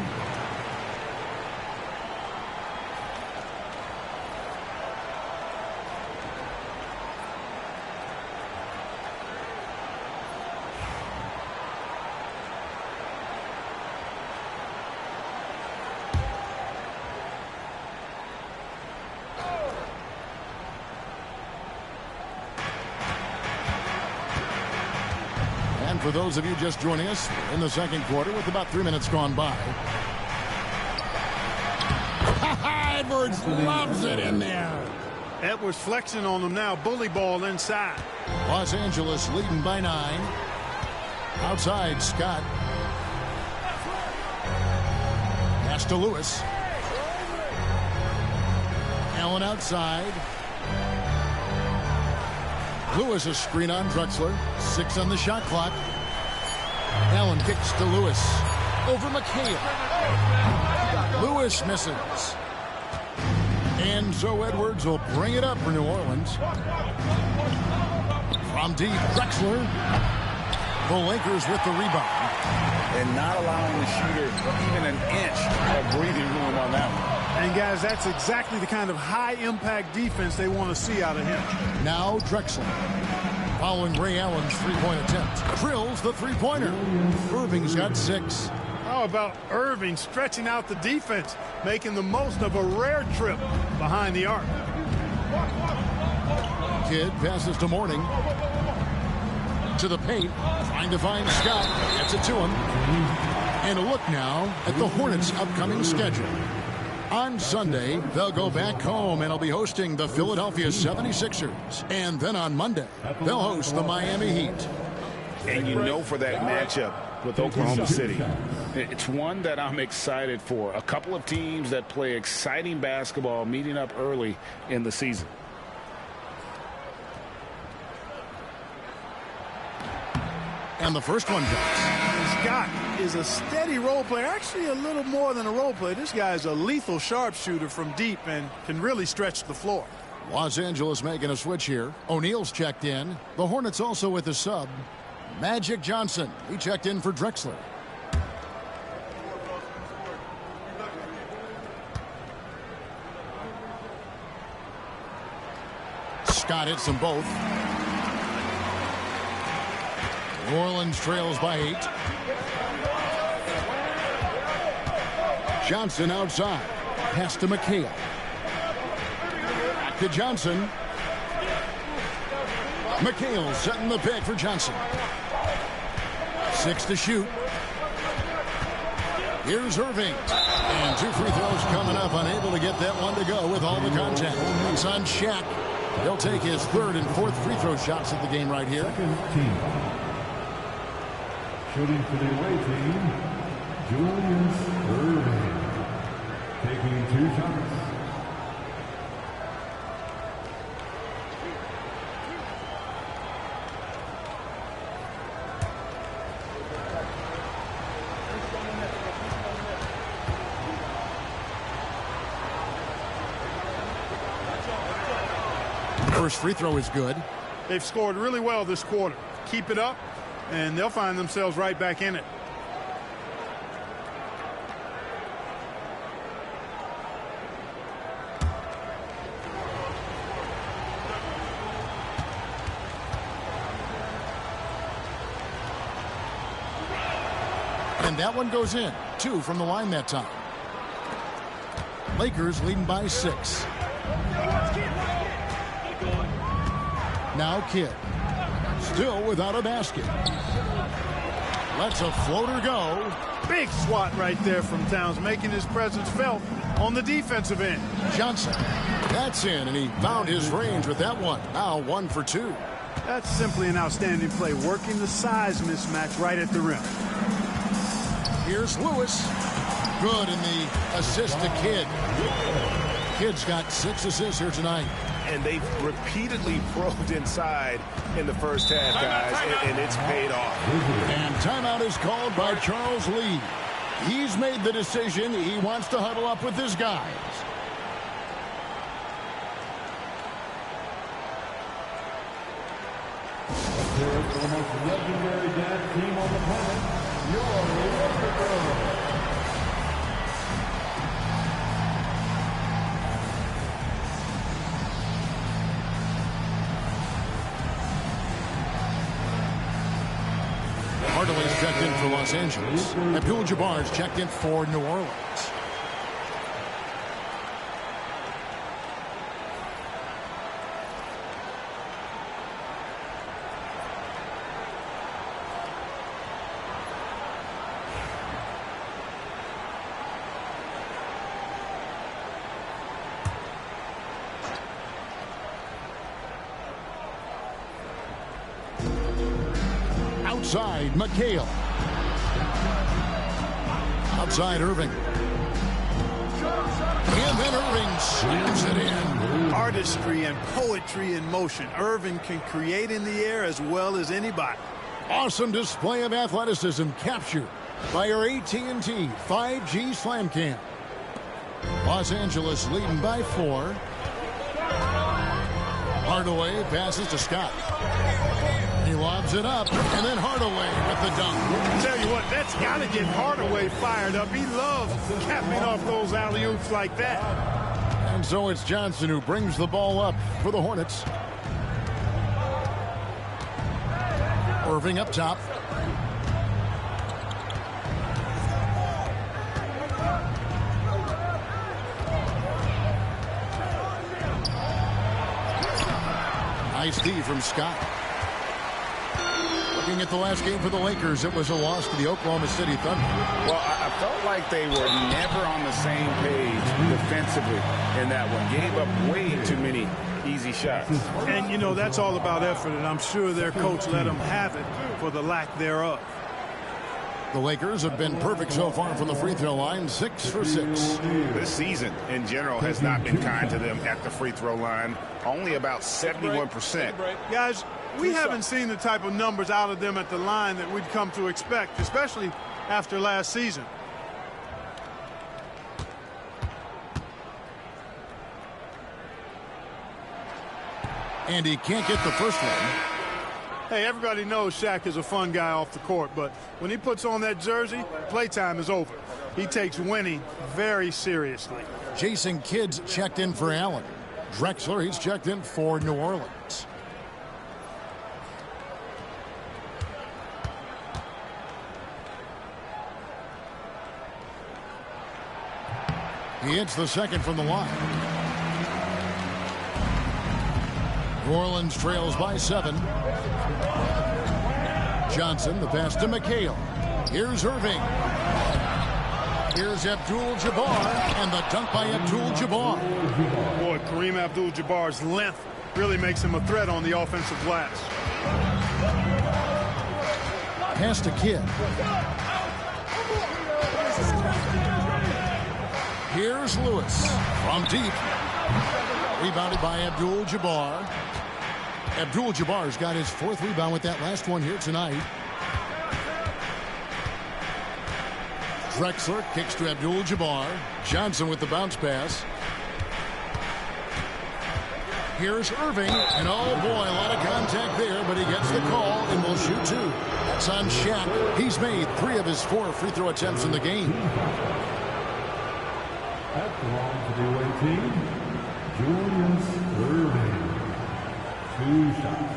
For those of you just joining us in the second quarter with about 3 minutes gone by. Edwards loves it in there. Edwards flexing on them now. Bully ball inside. Los Angeles leading by 9. Outside, Scott. Pass to Lewis. Allen outside. Lewis a screen on Drexler. 6 on the shot clock. Allen kicks to Lewis. Over McHale. Lewis misses. And so Edwards will bring it up for New Orleans. From deep, Drexler. The Lakers with the rebound. And not allowing the shooter even an inch of breathing room on that one. And, guys, that's exactly the kind of high-impact defense they want to see out of him. Now Drexler. Following Ray Allen's three-point attempt. Drills the three-pointer. Irving's got 6. How about Irving stretching out the defense, making the most of a rare trip behind the arc. Kidd passes to Mourning. To the paint. Trying to find Scott. Gets it to him. And a look now at the Hornets' upcoming schedule. On Sunday, they'll go back home and will be hosting the Philadelphia 76ers. And then on Monday, they'll host the Miami Heat. And you know for that matchup with Oklahoma City, it's one that I'm excited for. A couple of teams that play exciting basketball meeting up early in the season. And the first one goes. Scott is a steady role player, actually a little more than a role player. This guy is a lethal sharpshooter from deep and can really stretch the floor. Los Angeles making a switch here. O'Neal's checked in. The Hornets also with a sub. Magic Johnson. He checked in for Drexler. Scott hits them both. New Orleans trails by 8. Johnson outside. Pass to McHale. Back to Johnson. McHale setting the pick for Johnson. 6 to shoot. Here's Irving. And 2 free throws coming up. Unable to get that one to go with all the contact. It's on Shaq. He'll take his 3rd and 4th free throw shots of the game right here. Second team. Shooting for the away team, Julius Irving. Taking 2 shots. First free throw is good. They've scored really well this quarter. Keep it up, and they'll find themselves right back in it. And that one goes in. 2 from the line that time. Lakers leading by 6. Now Kidd. Still without a basket. Lets a floater go. Big swat right there from Towns, making his presence felt on the defensive end. Johnson. That's in, and he found his range with that one. Now 1 for 2. That's simply an outstanding play, working the size mismatch right at the rim. Here's Lewis. Good in the assist to Kidd. Kidd's got 6 assists here tonight. And they've repeatedly probed inside in the first half, guys, and it's paid off. And timeout is called by Charles Lee. He's made the decision. He wants to huddle up with his guys. The most legendary dance team on the planet, your Lakers Girls. Hardaway's checked in for Los Angeles. Abdul-Jabbar's checked in for New Orleans. Outside, McHale. Outside, Irving. And then Irving slams it in. Artistry and poetry in motion. Irving can create in the air as well as anybody. Awesome display of athleticism captured by our AT&T 5G Slam Cam. Los Angeles leading by 4. Hardaway passes to Scott. He lobs it up, and then Hardaway with the dunk. I tell you what, that's got to get Hardaway fired up. He loves capping off those alley-oops like that. And so it's Johnson who brings the ball up for the Hornets. Irving up top. Nice D from Scott. Looking at the last game for the Lakers, it was a loss to the Oklahoma City Thunder. Well, I felt like they were never on the same page defensively in that one. Gave up way too many easy shots. And, you know, that's all about effort, and I'm sure their coach let them have it for the lack thereof. The Lakers have been perfect so far from the free throw line, 6 for 6. This season, in general, has not been kind to them at the free throw line. Only about 71%. Guys, we haven't seen the type of numbers out of them at the line that we'd come to expect, especially after last season. And he can't get the first one. Hey, everybody knows Shaq is a fun guy off the court, but when he puts on that jersey, playtime is over. He takes winning very seriously. Jason Kidd's checked in for Allen. Drexler, he's checked in for New Orleans. He hits the second from the line. New Orleans trails by 7. Johnson, the pass to McHale. Here's Irving. Here's Abdul-Jabbar, and the dunk by Abdul-Jabbar. Boy, Kareem Abdul-Jabbar's length really makes him a threat on the offensive glass. Pass to Kidd. Here's Lewis from deep. Rebounded by Abdul-Jabbar. Abdul-Jabbar's got his 4th rebound with that last one here tonight. Drexler kicks to Abdul-Jabbar. Johnson with the bounce pass. Here's Irving, and oh boy, a lot of contact there, but he gets the call and will shoot 2. That's on Shaq. He's made 3 of his 4 free throw attempts in the game. That belongs to the away team, Julius Irving. 2 shots.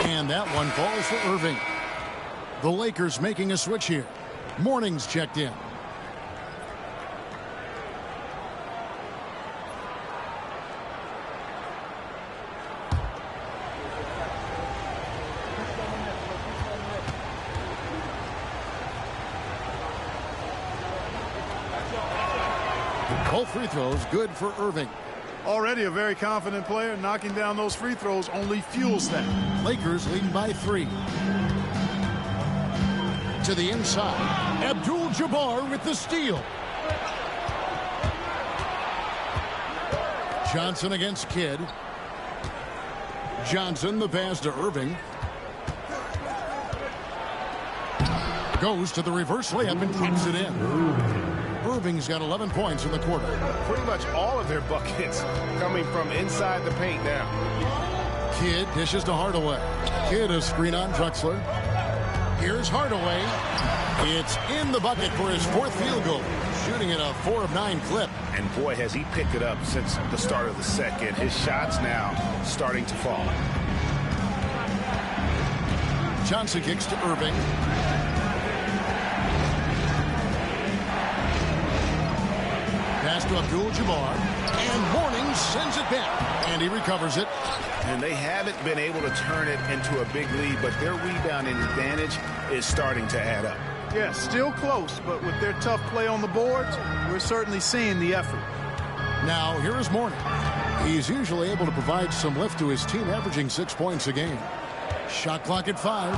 And that one falls for Irving. The Lakers making a switch here. Morning's checked in. Both free throws good for Irving. Already a very confident player. Knocking down those free throws only fuels that. Lakers leading by 3. To the inside. Abdul-Jabbar with the steal. Johnson against Kidd. Johnson, the pass to Irving. Goes to the reverse layup and puts it in. Irving's got 11 points in the quarter. Pretty much all of their buckets coming from inside the paint now. Kidd dishes to Hardaway. Kidd a screen on Drexler. Here's Hardaway. It's in the bucket for his 4th field goal. Shooting at a 4 of 9 clip. And boy, has he picked it up since the start of the second. His shots now starting to fall. Johnson kicks to Irving. Pass to Abdul-Jabbar, and Morning sends it back, and he recovers it. And they haven't been able to turn it into a big lead, but their rebounding advantage is starting to add up. Yeah, still close, but with their tough play on the boards, we're certainly seeing the effort. Now, here is Morning. He's usually able to provide some lift to his team, averaging 6 points a game. Shot clock at 5.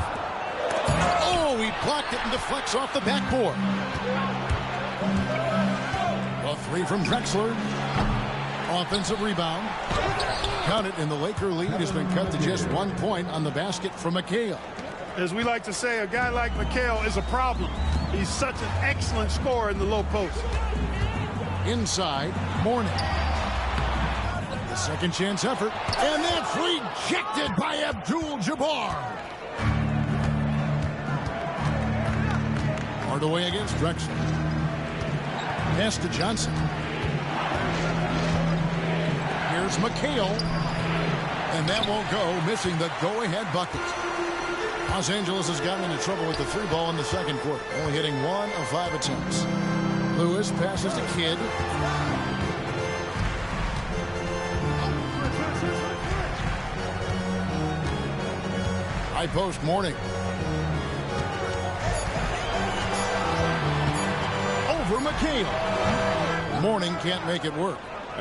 Oh, he blocked it and deflects off the backboard. A 3 from Drexler. Offensive rebound. Count it, and the Laker lead has been cut to just 1 point on the basket from McHale. As we like to say, a guy like McHale is a problem. He's such an excellent scorer in the low post. Inside, Morning. The second chance effort, and that's rejected by Abdul-Jabbar. Hardaway against Drexler. Pass to Johnson. Here's McHale. And that won't go, missing the go-ahead bucket. Los Angeles has gotten into trouble with the 3 ball in the second quarter, only hitting 1 of 5 attempts. Lewis passes to Kidd. High post, Morning. Over McHale. Morning can't make it work.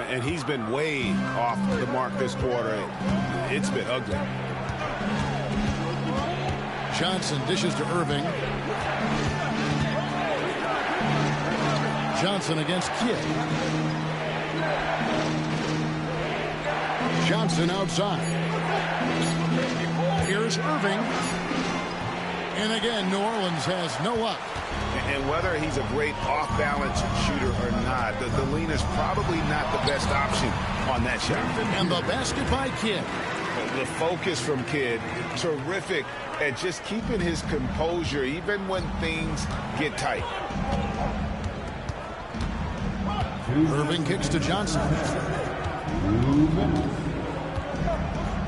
And he's been way off the mark this quarter. It's been ugly. Johnson dishes to Irving. Johnson against Kidd. Johnson outside. Here's Irving. And again, New Orleans has no luck. And whether he's a great off-balance shooter or not, the lean is probably not the best option on that shot. And the basket by Kidd. The focus from Kidd, terrific at just keeping his composure even when things get tight. Irving kicks to Johnson.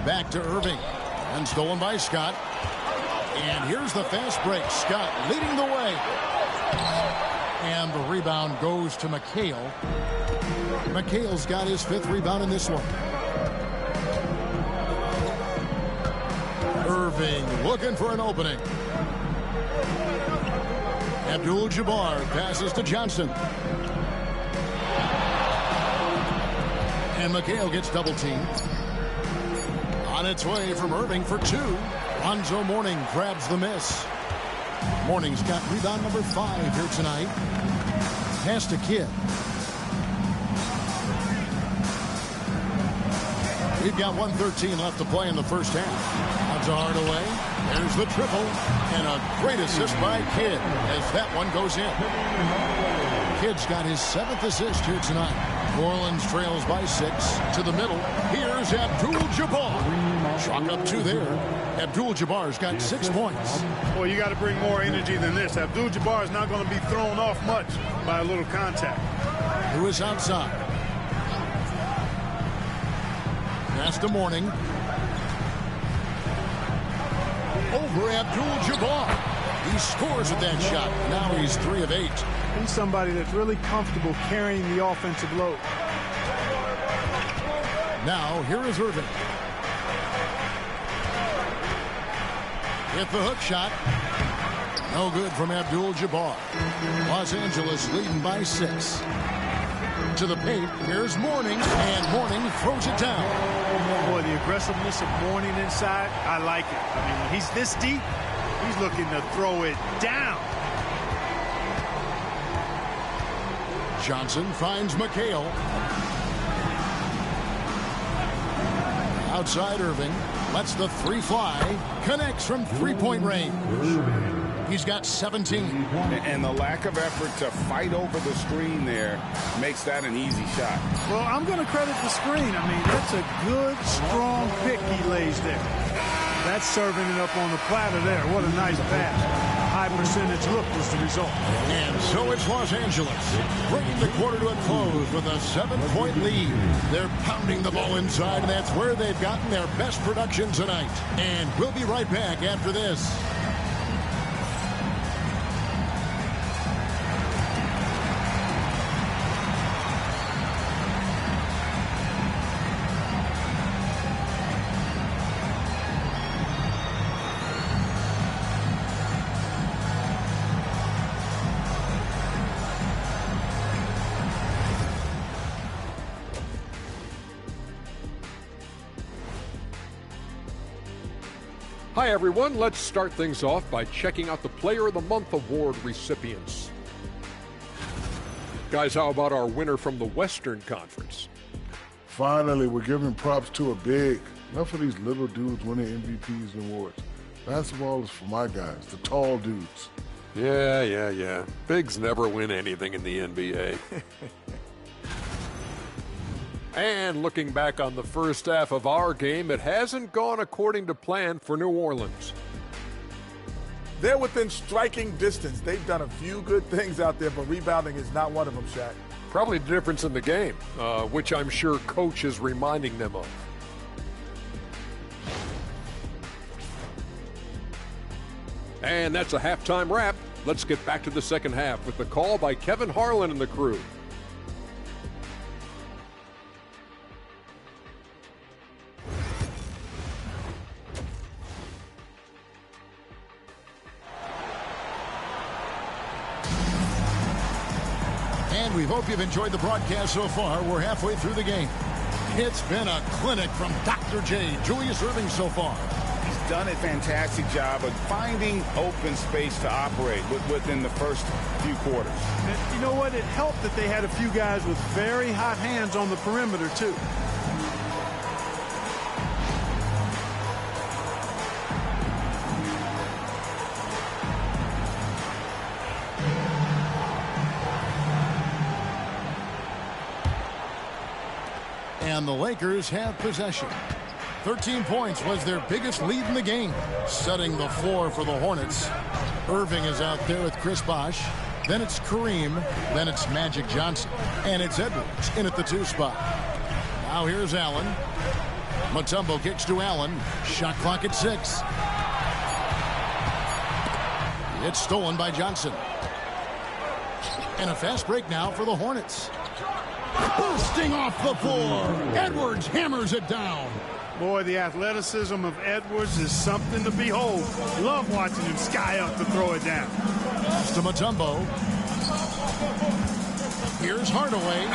Back to Irving. And stolen by Scott. And here's the fast break. Scott leading the way. And the rebound goes to McHale. McHale's got his 5th rebound in this one. Irving looking for an opening. Abdul-Jabbar passes to Johnson. And McHale gets double-teamed. On its way from Irving for 2. Lonzo Mourning grabs the miss. Mourning's got rebound number 5 here tonight. Pass to Kidd. We've got 1:13 left to play in the first half. Odds are Hardaway. There's the triple. And a great assist by Kidd as that one goes in. Kidd's got his 7th assist here tonight. New Orleans trails by 6 to the middle. Here's Abdul-Jabbar. Chalk up 2 there. Abdul-Jabbar's got 6 points. Well, you got to bring more energy than this. Abdul-Jabbar is not going to be thrown off much by a little contact. Who is outside? That's the Mourning. Over Abdul-Jabbar. He scores with that shot. Now he's 3 of 8. He's somebody that's really comfortable carrying the offensive load. Now here is Irving. With the hook shot. No good from Abdul-Jabbar. Los Angeles leading by 6. To the paint. Here's Mourning. And Mourning throws it down. Boy, the aggressiveness of Mourning inside, I like it. I mean, when he's this deep, he's looking to throw it down. Johnson finds McHale. Outside Irving. Lets the 3 fly. Connects from 3-point range. He's got 17. And the lack of effort to fight over the screen there makes that an easy shot. Well, I'm going to credit the screen. I mean, that's a good, strong pick he lays there. That's serving it up on the platter there. What a nice pass. High percentage look was the result. And so it's Los Angeles bringing the quarter to a close with a 7-point lead. They're pounding the ball inside, and that's where they've gotten their best production tonight. And we'll be right back after this. Hi, everyone. Let's start things off by checking out the Player of the Month award recipients. Guys, how about our winner from the Western Conference? Finally, we're giving props to a big. Enough of these little dudes winning MVPs and awards. Basketball is for my guys, the tall dudes. Yeah. Bigs never win anything in the NBA. And looking back on the first half of our game, it hasn't gone according to plan for New Orleans. They're within striking distance. They've done a few good things out there, but rebounding is not one of them, Shaq. Probably the difference in the game, which I'm sure Coach is reminding them of. And that's a halftime wrap. Let's get back to the second half with the call by Kevin Harlan and the crew. And we hope you've enjoyed the broadcast so far. We're halfway through the game. It's been a clinic from Dr. J, Julius Irving so far. He's done a fantastic job of finding open space to operate within the first few quarters. And you know what? It helped that they had a few guys with very hot hands on the perimeter, too. And the Lakers have possession. 13 points was their biggest lead in the game, setting the floor for the Hornets. Irving is out there with Chris Bosh. Then it's Kareem. Then it's Magic Johnson. And it's Edwards in at the 2 spot. Now here's Allen. Mutombo kicks to Allen. Shot clock at 6. It's stolen by Johnson. And a fast break now for the Hornets. Bursting off the floor. Edwards hammers it down. Boy, the athleticism of Edwards is something to behold. Love watching him sky up to throw it down. To Mutombo. Here's Hardaway.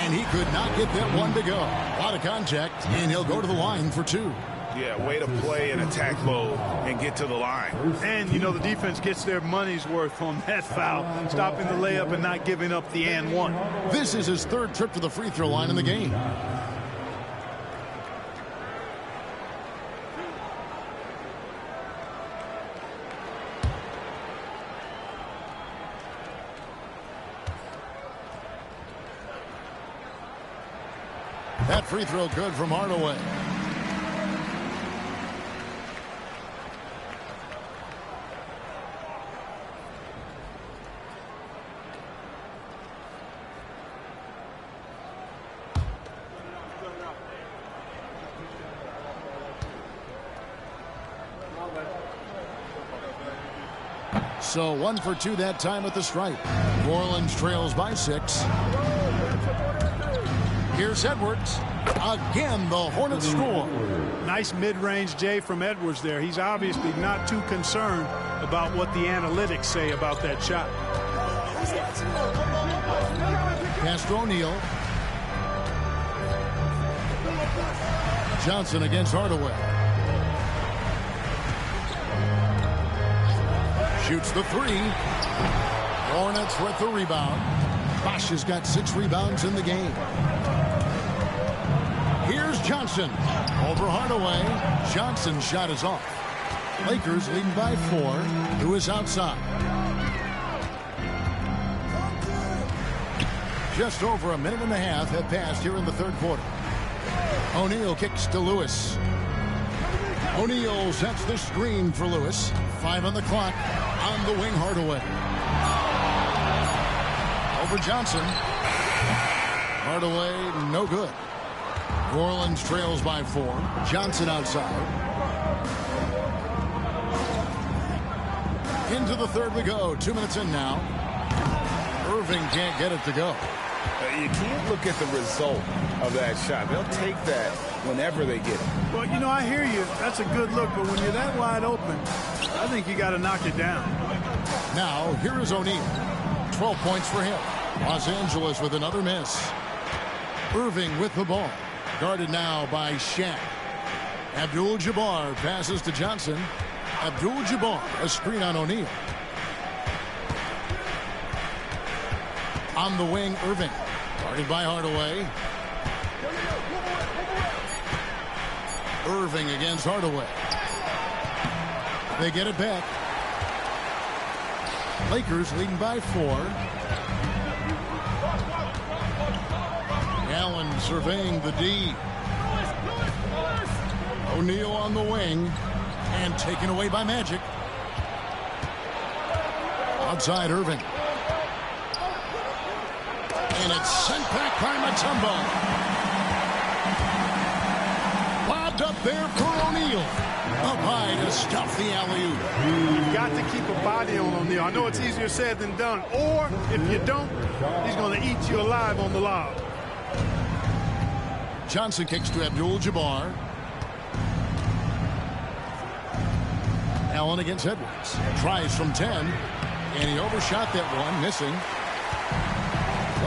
And he could not get that one to go. A lot of contact, and he'll go to the line for 2. Yeah, way to play in attack mode and get to the line. And, you know, the defense gets their money's worth on that foul, stopping the layup and not giving up the and one. This is his 3rd trip to the free throw line in the game. That free throw good from Hardaway. So 1 for 2 that time at the stripe. New Orleans trails by 6. Here's Edwards. Again, the Hornets score. Nice mid-range Jay from Edwards there. He's obviously not too concerned about what the analytics say about that shot. Pass to O'Neal. Johnson against Hardaway. Shoots the 3. Hornets with the rebound. Bosch has got 6 rebounds in the game. Here's Johnson. Over Hardaway. Johnson's shot is off. Lakers leading by 4. Who is outside. Just over a minute and a half have passed here in the 3rd quarter. O'Neal kicks to Lewis. O'Neal sets the screen for Lewis. 5 on the clock. On the wing, Hardaway. Over Johnson. Hardaway, no good. New Orleans trails by 4. Johnson outside. Into the 3rd we go. 2 minutes in now. Irving can't get it to go. You can't look at the result of that shot. They'll take that whenever they get it. Well, you know, I hear you. That's a good look, but when you're that wide open, I think you got to knock it down. Now, here is O'Neal. 12 points for him. Los Angeles with another miss. Irving with the ball. Guarded now by Shaq. Abdul-Jabbar passes to Johnson. Abdul-Jabbar, a screen on O'Neal. On the wing, Irving. Guarded by Hardaway. Irving against Hardaway. They get it back. Lakers leading by 4. Allen surveying the D. O'Neal on the wing. And taken away by Magic. Outside Irving. And it's sent back by Mutombo. Bobbed up there for O'Neal. Up high to stop the alley-oop. You've got to keep a body on O'Neal. I know it's easier said than done. Or, if you don't, he's going to eat you alive on the lob. Johnson kicks to Abdul-Jabbar. Allen against Edwards. Tries from 10. And he overshot that one, missing.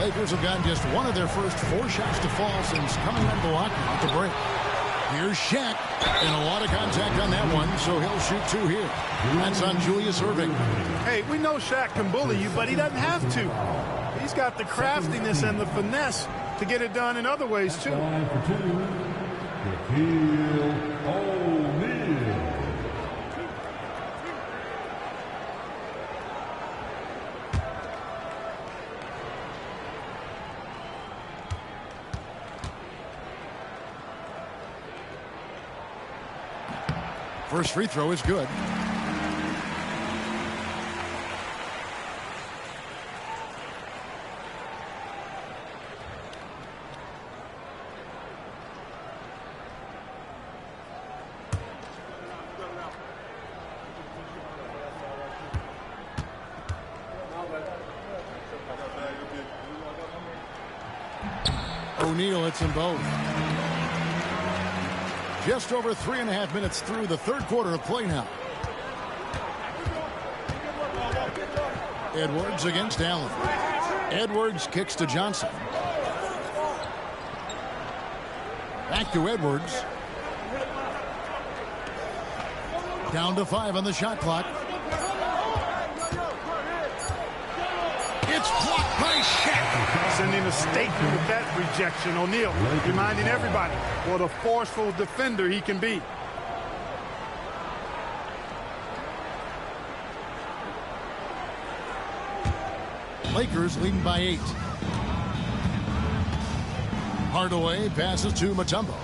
Lakers have gotten just one of their first 4 shots to fall since coming out of the lockout to break. Here's Shaq. And a lot of contact on that one, so he'll shoot 2 here. That's on Julius Irving. Hey, we know Shaq can bully you, but he doesn't have to. He's got the craftiness and the finesse to get it done in other ways, too. First free throw is good. O'Neal hits them both. Just over 3.5 minutes through the third quarter of play now. Edwards against Allen. Edwards kicks to Johnson. Back to Edwards. Down to 5 on the shot clock. It's blocked by Shaq. Sending a statement with that rejection. O'Neal reminding everybody what a forceful defender he can be. Lakers leading by 8. Hardaway passes to Mutombo.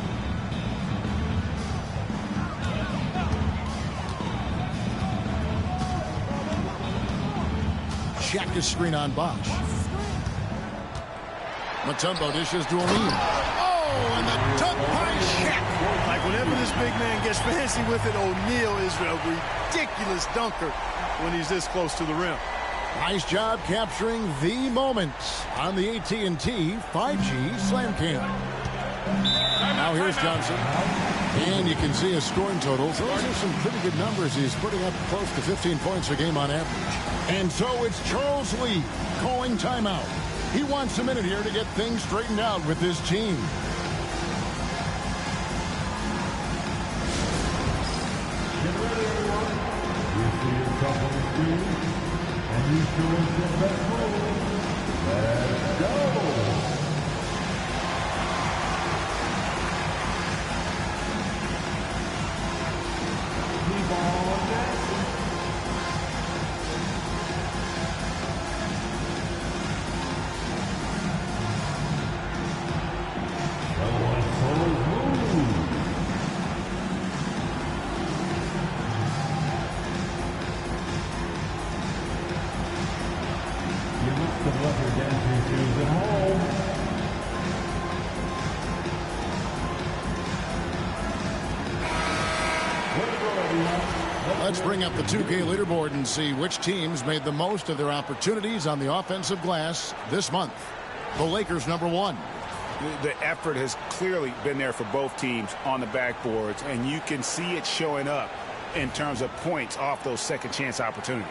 Shaq is screen on Bosch. Mutombo dishes to O'Neal. Oh, and the dunk by Shaq. Like whenever this big man gets fancy with it, O'Neal is a ridiculous dunker when he's this close to the rim. Nice job capturing the moment on the AT&T 5G Slam Cam. Now here's Johnson. And you can see his scoring totals. Those are some pretty good numbers. He's putting up close to 15 points a game on average. And so it's Charles Lee calling timeout. He wants a minute here to get things straightened out with his team. Get ready, everyone. You see your couple team. And you doing the best move. Let's go. Keep on dancing. Show us those moves. You left your dancing shoes at home. Let's bring up the 2K leaderboard and see which teams made the most of their opportunities on the offensive glass this month. The Lakers #1. The effort has clearly been there for both teams on the backboards, and you can see it showing up in terms of points off those second chance opportunities.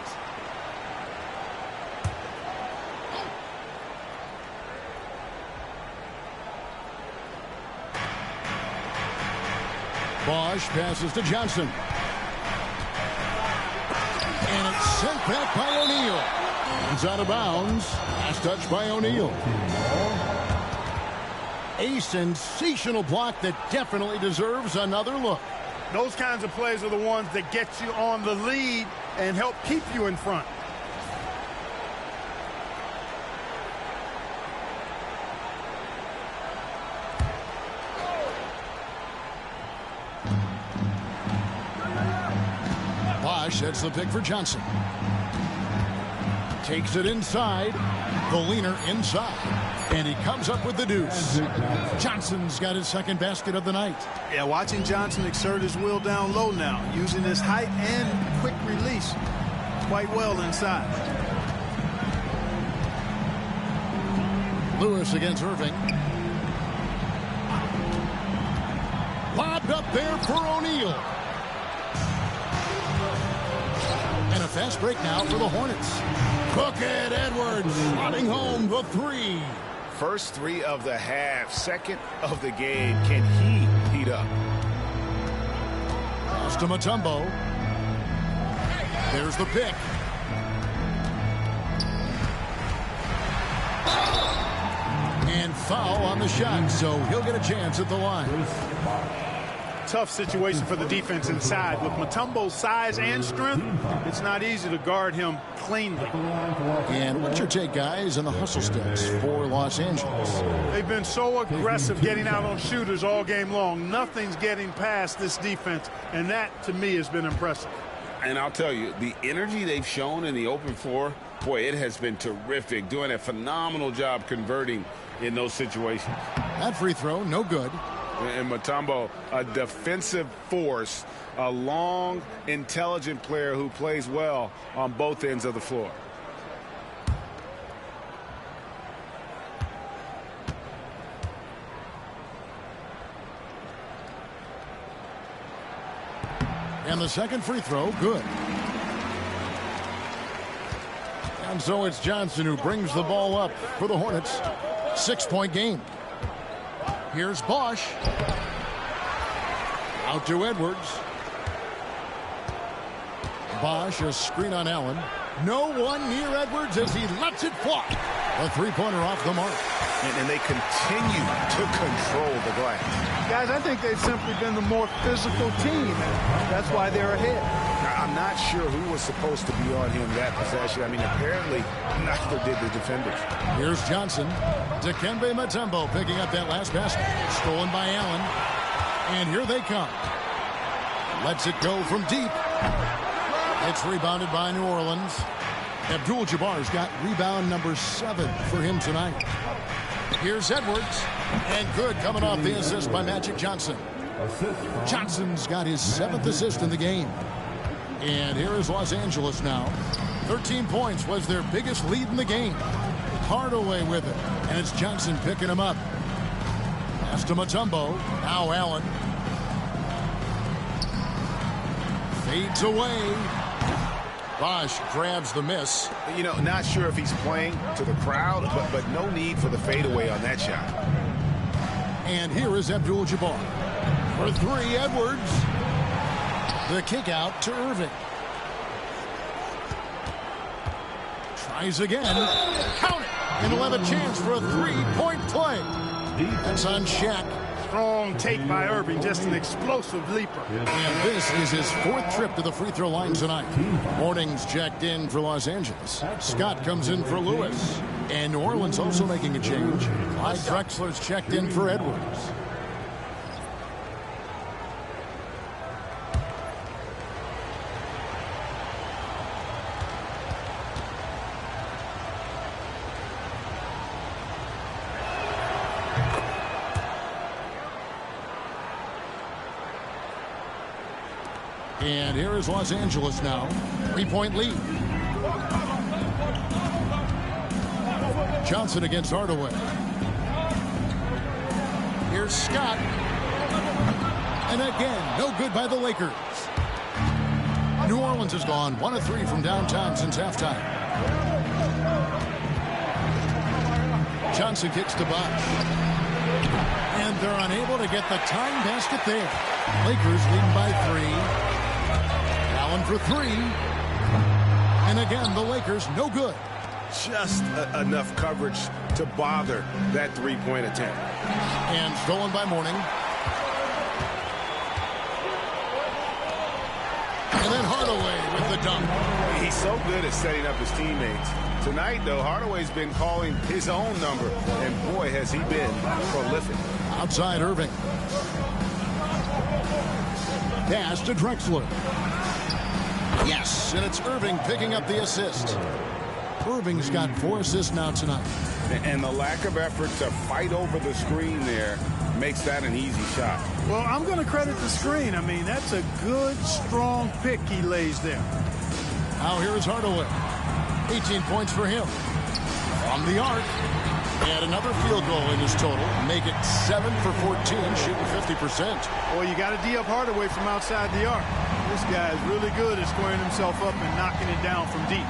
Bosch passes to Johnson. And it's sent back by O'Neal. It's out of bounds. Last touch by O'Neal. A sensational block that definitely deserves another look. Those kinds of plays are the ones that get you on the lead and help keep you in front. Bosch sets the pick for Johnson. Takes it inside. The leaner inside. And he comes up with the deuce. Johnson's got his second basket of the night. Yeah, watching Johnson exert his will down low now, using his height and quick release quite well inside. Lewis against Irving. Lobbed up there for O'Neal. And a fast break now for the Hornets. Cook it, Edwards, slotting home the three. First three of the half, second of the game. Can he heat up? Pass to Mutombo. There's the pick. And foul on the shot, so he'll get a chance at the line. Tough situation for the defense inside. With Mutombo's size and strength, it's not easy to guard him cleanly. And what's your take, guys, on the hustle steps for Los Angeles? They've been so aggressive getting out on shooters all game long. Nothing's getting past this defense, and that, to me, has been impressive. And I'll tell you, the energy they've shown in the open floor, boy, it has been terrific. Doing a phenomenal job converting in those situations. That free throw, no good. And Mutombo, a defensive force, a long, intelligent player who plays well on both ends of the floor. And the second free throw, good. And so it's Johnson who brings the ball up for the Hornets. 6-point game. Here's Bosch. Out to Edwards. Bosch, a screen on Allen. No one near Edwards as he lets it fly. A three-pointer off the mark. And they continue to control the glass. Guys, I think they've simply been the more physical team, and that's why they're ahead. I'm not sure who was supposed to be on him that possession. I mean, apparently, neither did the defenders. Here's Johnson. Dikembe Mutombo picking up that last basket. Stolen by Allen. And here they come. Lets it go from deep. It's rebounded by New Orleans. Abdul-Jabbar's got rebound number 7 for him tonight. Here's Edwards. And good coming off the assist by Magic Johnson. Johnson's got his 7th assist in the game. And here is Los Angeles now. 13 points was their biggest lead in the game. Hardaway with it. And it's Johnson picking him up. Pass to Mutombo. Now Allen. Fades away. Bosch grabs the miss. You know, not sure if he's playing to the crowd, but no need for the fadeaway on that shot. And here is Abdul-Jabbar. For 3, Edwards. The kick out to Irving. Tries again. Count it. And he'll have a chance for a 3-point play. That's on Shaq. Strong take by Irving, just an explosive leaper. And this is his 4th trip to the free throw line tonight. Morning's checked in for Los Angeles. Scott comes in for Lewis. And New Orleans also making a change. Clyde Drexler's checked in for Edwards. And here is Los Angeles now. 3-point lead. Johnson against Hardaway. Here's Scott. And again, no good by the Lakers. New Orleans has gone 1 of 3 from downtown since halftime. Johnson kicks to Bosch. And they're unable to get the tying basket there. Lakers leading by 3. Allen for 3. And again, the Lakers no good. Just enough coverage to bother that 3-point attempt. And stolen by Mourning. And then Hardaway with the dunk. He's so good at setting up his teammates. Tonight, though, Hardaway's been calling his own number. And boy, has he been prolific. Outside Irving. Pass to Drexler. Yes, and it's Irving picking up the assist. Irving's got 4 assists now tonight. And the lack of effort to fight over the screen there makes that an easy shot. Well, I'm going to credit the screen. I mean, that's a good, strong pick he lays there. Now here is Hardaway. 18 points for him. On the arc. And another field goal in his total. Make it 7 for 14, shooting 50%. Well, you got to D up Hardaway from outside the arc. This guy is really good at squaring himself up and knocking it down from deep.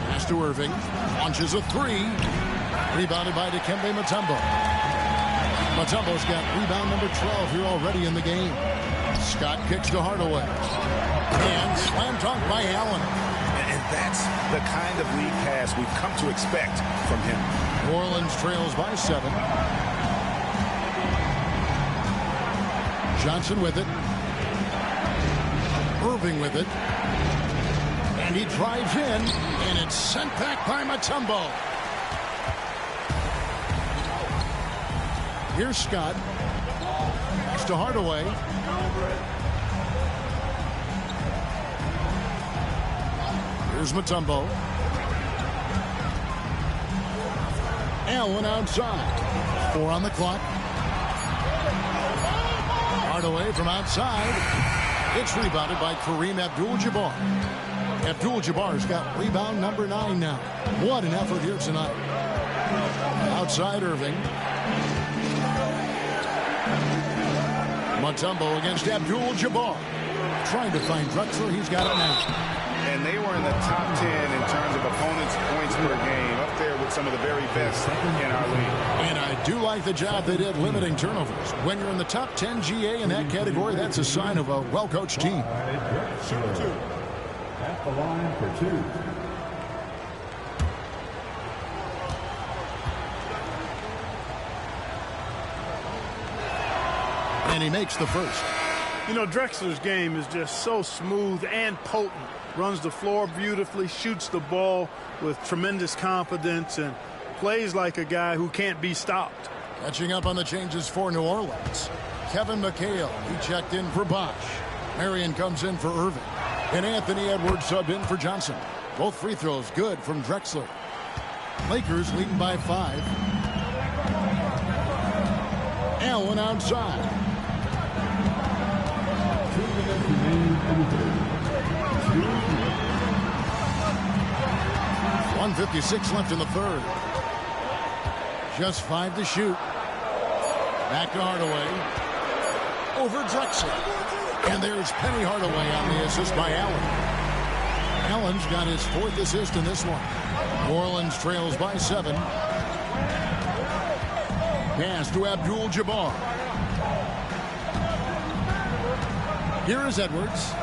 Pass to Irving. Launches a 3. Rebounded by Dikembe Mutombo. Mutombo's got rebound number 12 here already in the game. Scott kicks to Hardaway. And slam dunk by Allen. And that's the kind of lead pass we've come to expect from him. New Orleans trails by 7. Johnson with it. Irving with it. And he drives in. And it's sent back by Mutombo. Here's Scott. Pass to Hardaway. Here's Mutombo. Allen outside. 4 on the clock. Hardaway from outside. It's rebounded by Kareem Abdul-Jabbar. Abdul-Jabbar's got rebound number 9 now. What an effort here tonight. Outside Irving. Mutombo against Abdul-Jabbar. Trying to find Drexler. He's got it now. And they were in the top 10 in terms of opponents' points per game, up there with some of the very best in our league. And I do like the job they did limiting turnovers. When you're in the top 10 GA in that category, that's a sign of a well-coached team. At the line for 2. And he makes the first. You know, Drexler's game is just so smooth and potent. Runs the floor beautifully, shoots the ball with tremendous confidence, and plays like a guy who can't be stopped. Catching up on the changes for New Orleans. Kevin McHale, he checked in for Bosch. Marion comes in for Irving. And Anthony Edwards subbed in for Johnson. Both free throws good from Drexler. Lakers leading by 5. Allen outside. 1:56 left in the third. Just 5 to shoot. Back to Hardaway. Over Drexler. And there's Penny Hardaway on the assist by Allen. Allen's got his 4th assist in this one. New Orleans trails by 7. Pass to Abdul-Jabbar. Here is Edwards.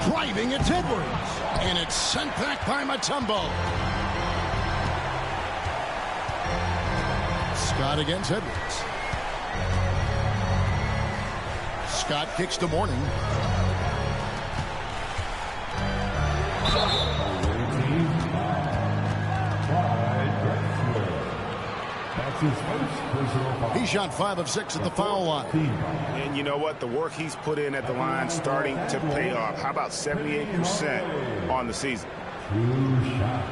Driving, it's Edwards. And it's sent back by Mutombo. Scott against Edwards. Scott kicks to Mourning. He shot 5 of 6 at the foul line. And you know what? The work he's put in at the line starting to pay off. How about 78% on the season? 2 shots.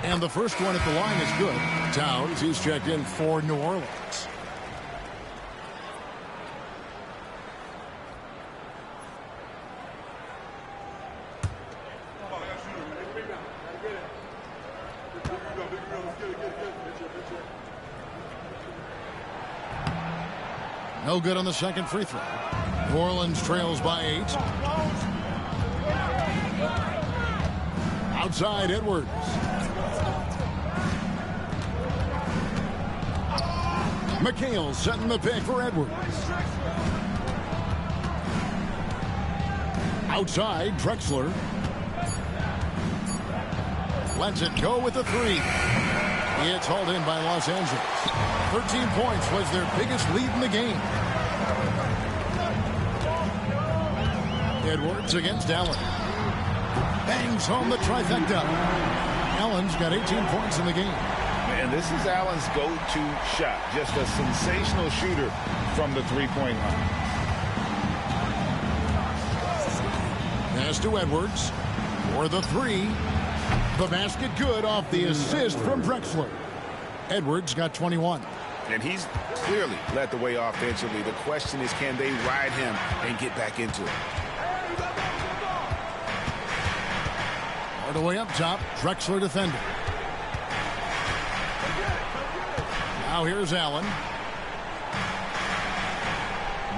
And the first one at the line is good. Towns, he's checked in for New Orleans. No good on the second free throw. New Orleans trails by 8. Outside Edwards. McHale setting the pick for Edwards. Outside Drexler. Lets it go with the 3. It's hauled in by Los Angeles. 13 points was their biggest lead in the game. Edwards against Allen. Bangs home the trifecta. Allen's got 18 points in the game. And this is Allen's go-to shot. Just a sensational shooter from the three-point line. Pass to Edwards for the 3. The basket good off the assist from Drexler. Edwards got 21. And he's clearly led the way offensively. The question is, can they ride him and get back into it? Hardaway up top. Drexler defending. Now here's Allen.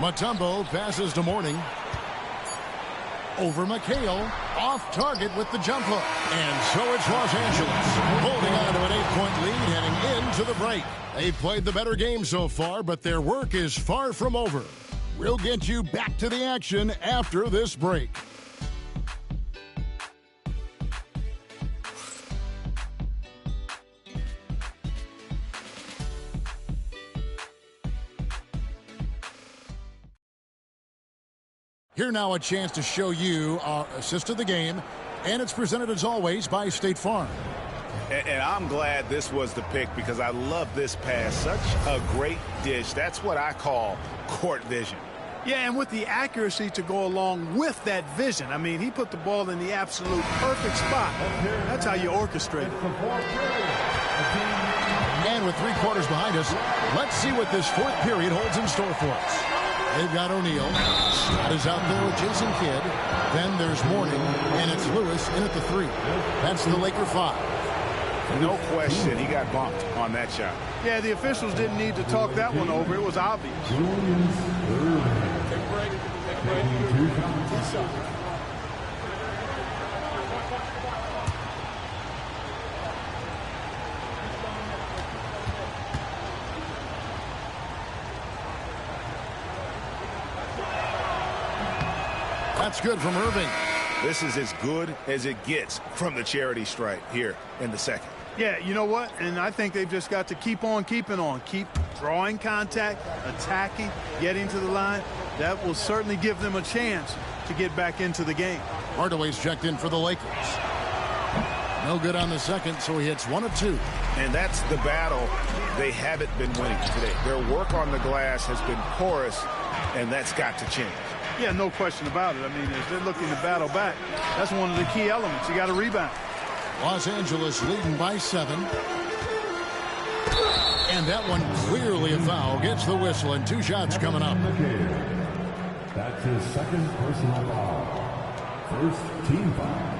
Mutombo passes to Mourning. Over McHale. Off target with the jump hook. And so it's Los Angeles holding on to an 8-point lead heading into the break. They've played the better game so far, but their work is far from over. We'll get you back to the action after this break. Here now a chance to show you our assist of the game, and it's presented as always by State Farm. And I'm glad this was the pick because I love this pass. Such a great dish. That's what I call court vision. Yeah, and with the accuracy to go along with that vision. I mean, he put the ball in the absolute perfect spot. That's how you orchestrate it. And with 3 quarters behind us, let's see what this 4th period holds in store for us. They've got O'Neal. Scott is out there with Jason Kidd. Then there's Mourning, and it's Lewis in at the 3. That's the Laker 5. No question, he got bumped on that shot. Yeah, the officials didn't need to talk that one over. It was obvious. Take a break. Take a break. 2 shots. That's good from Irving. This is as good as it gets from the charity stripe here in the second. Yeah, you know what? And I think they've just got to keep on keeping on. Keep drawing contact, attacking, getting to the line. That will certainly give them a chance to get back into the game. Hardaway's checked in for the Lakers. No good on the second, so he hits 1 of 2. And that's the battle they haven't been winning today. Their work on the glass has been porous, and that's got to change. Yeah, no question about it. I mean, as they're looking to battle back, that's one of the key elements. You got to rebound. Los Angeles leading by 7. And that one clearly a foul. Gets the whistle, and 2 shots coming up. That's his second personal foul. First team foul.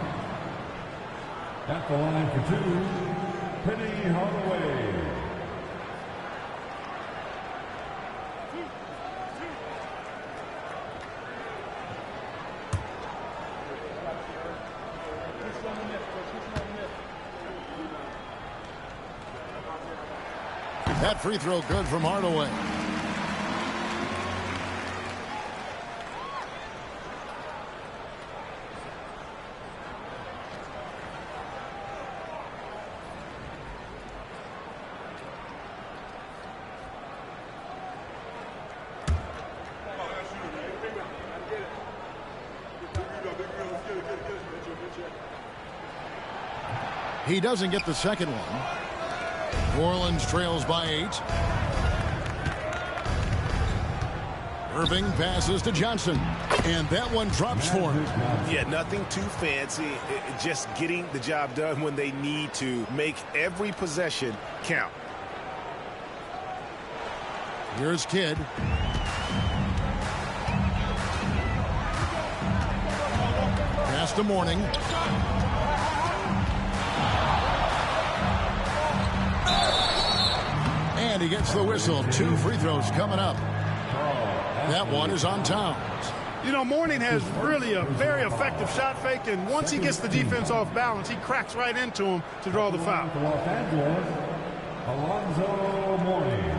At the line for 2, Penny Hardaway. That free throw good from Hardaway. He doesn't get the second one. New Orleans trails by 8. Irving passes to Johnson, and that one drops for him. Yeah, nothing too fancy. Just getting the job done when they need to. Make every possession count. Here's Kidd. Pass to Mourning. And he gets the whistle. 2 free throws coming up. That one is on Towns. You know, Mourning has really a very effective shot fake, and once he gets the defense off balance, he cracks right into him to draw the foul. Los Angeles, Alonzo Mourning,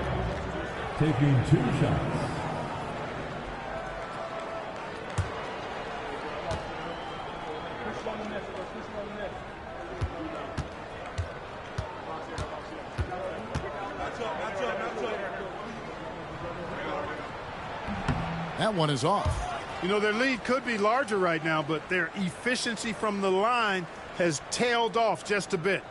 taking 2 shots. That one is off. You know, their lead could be larger right now, but their efficiency from the line has tailed off just a bit.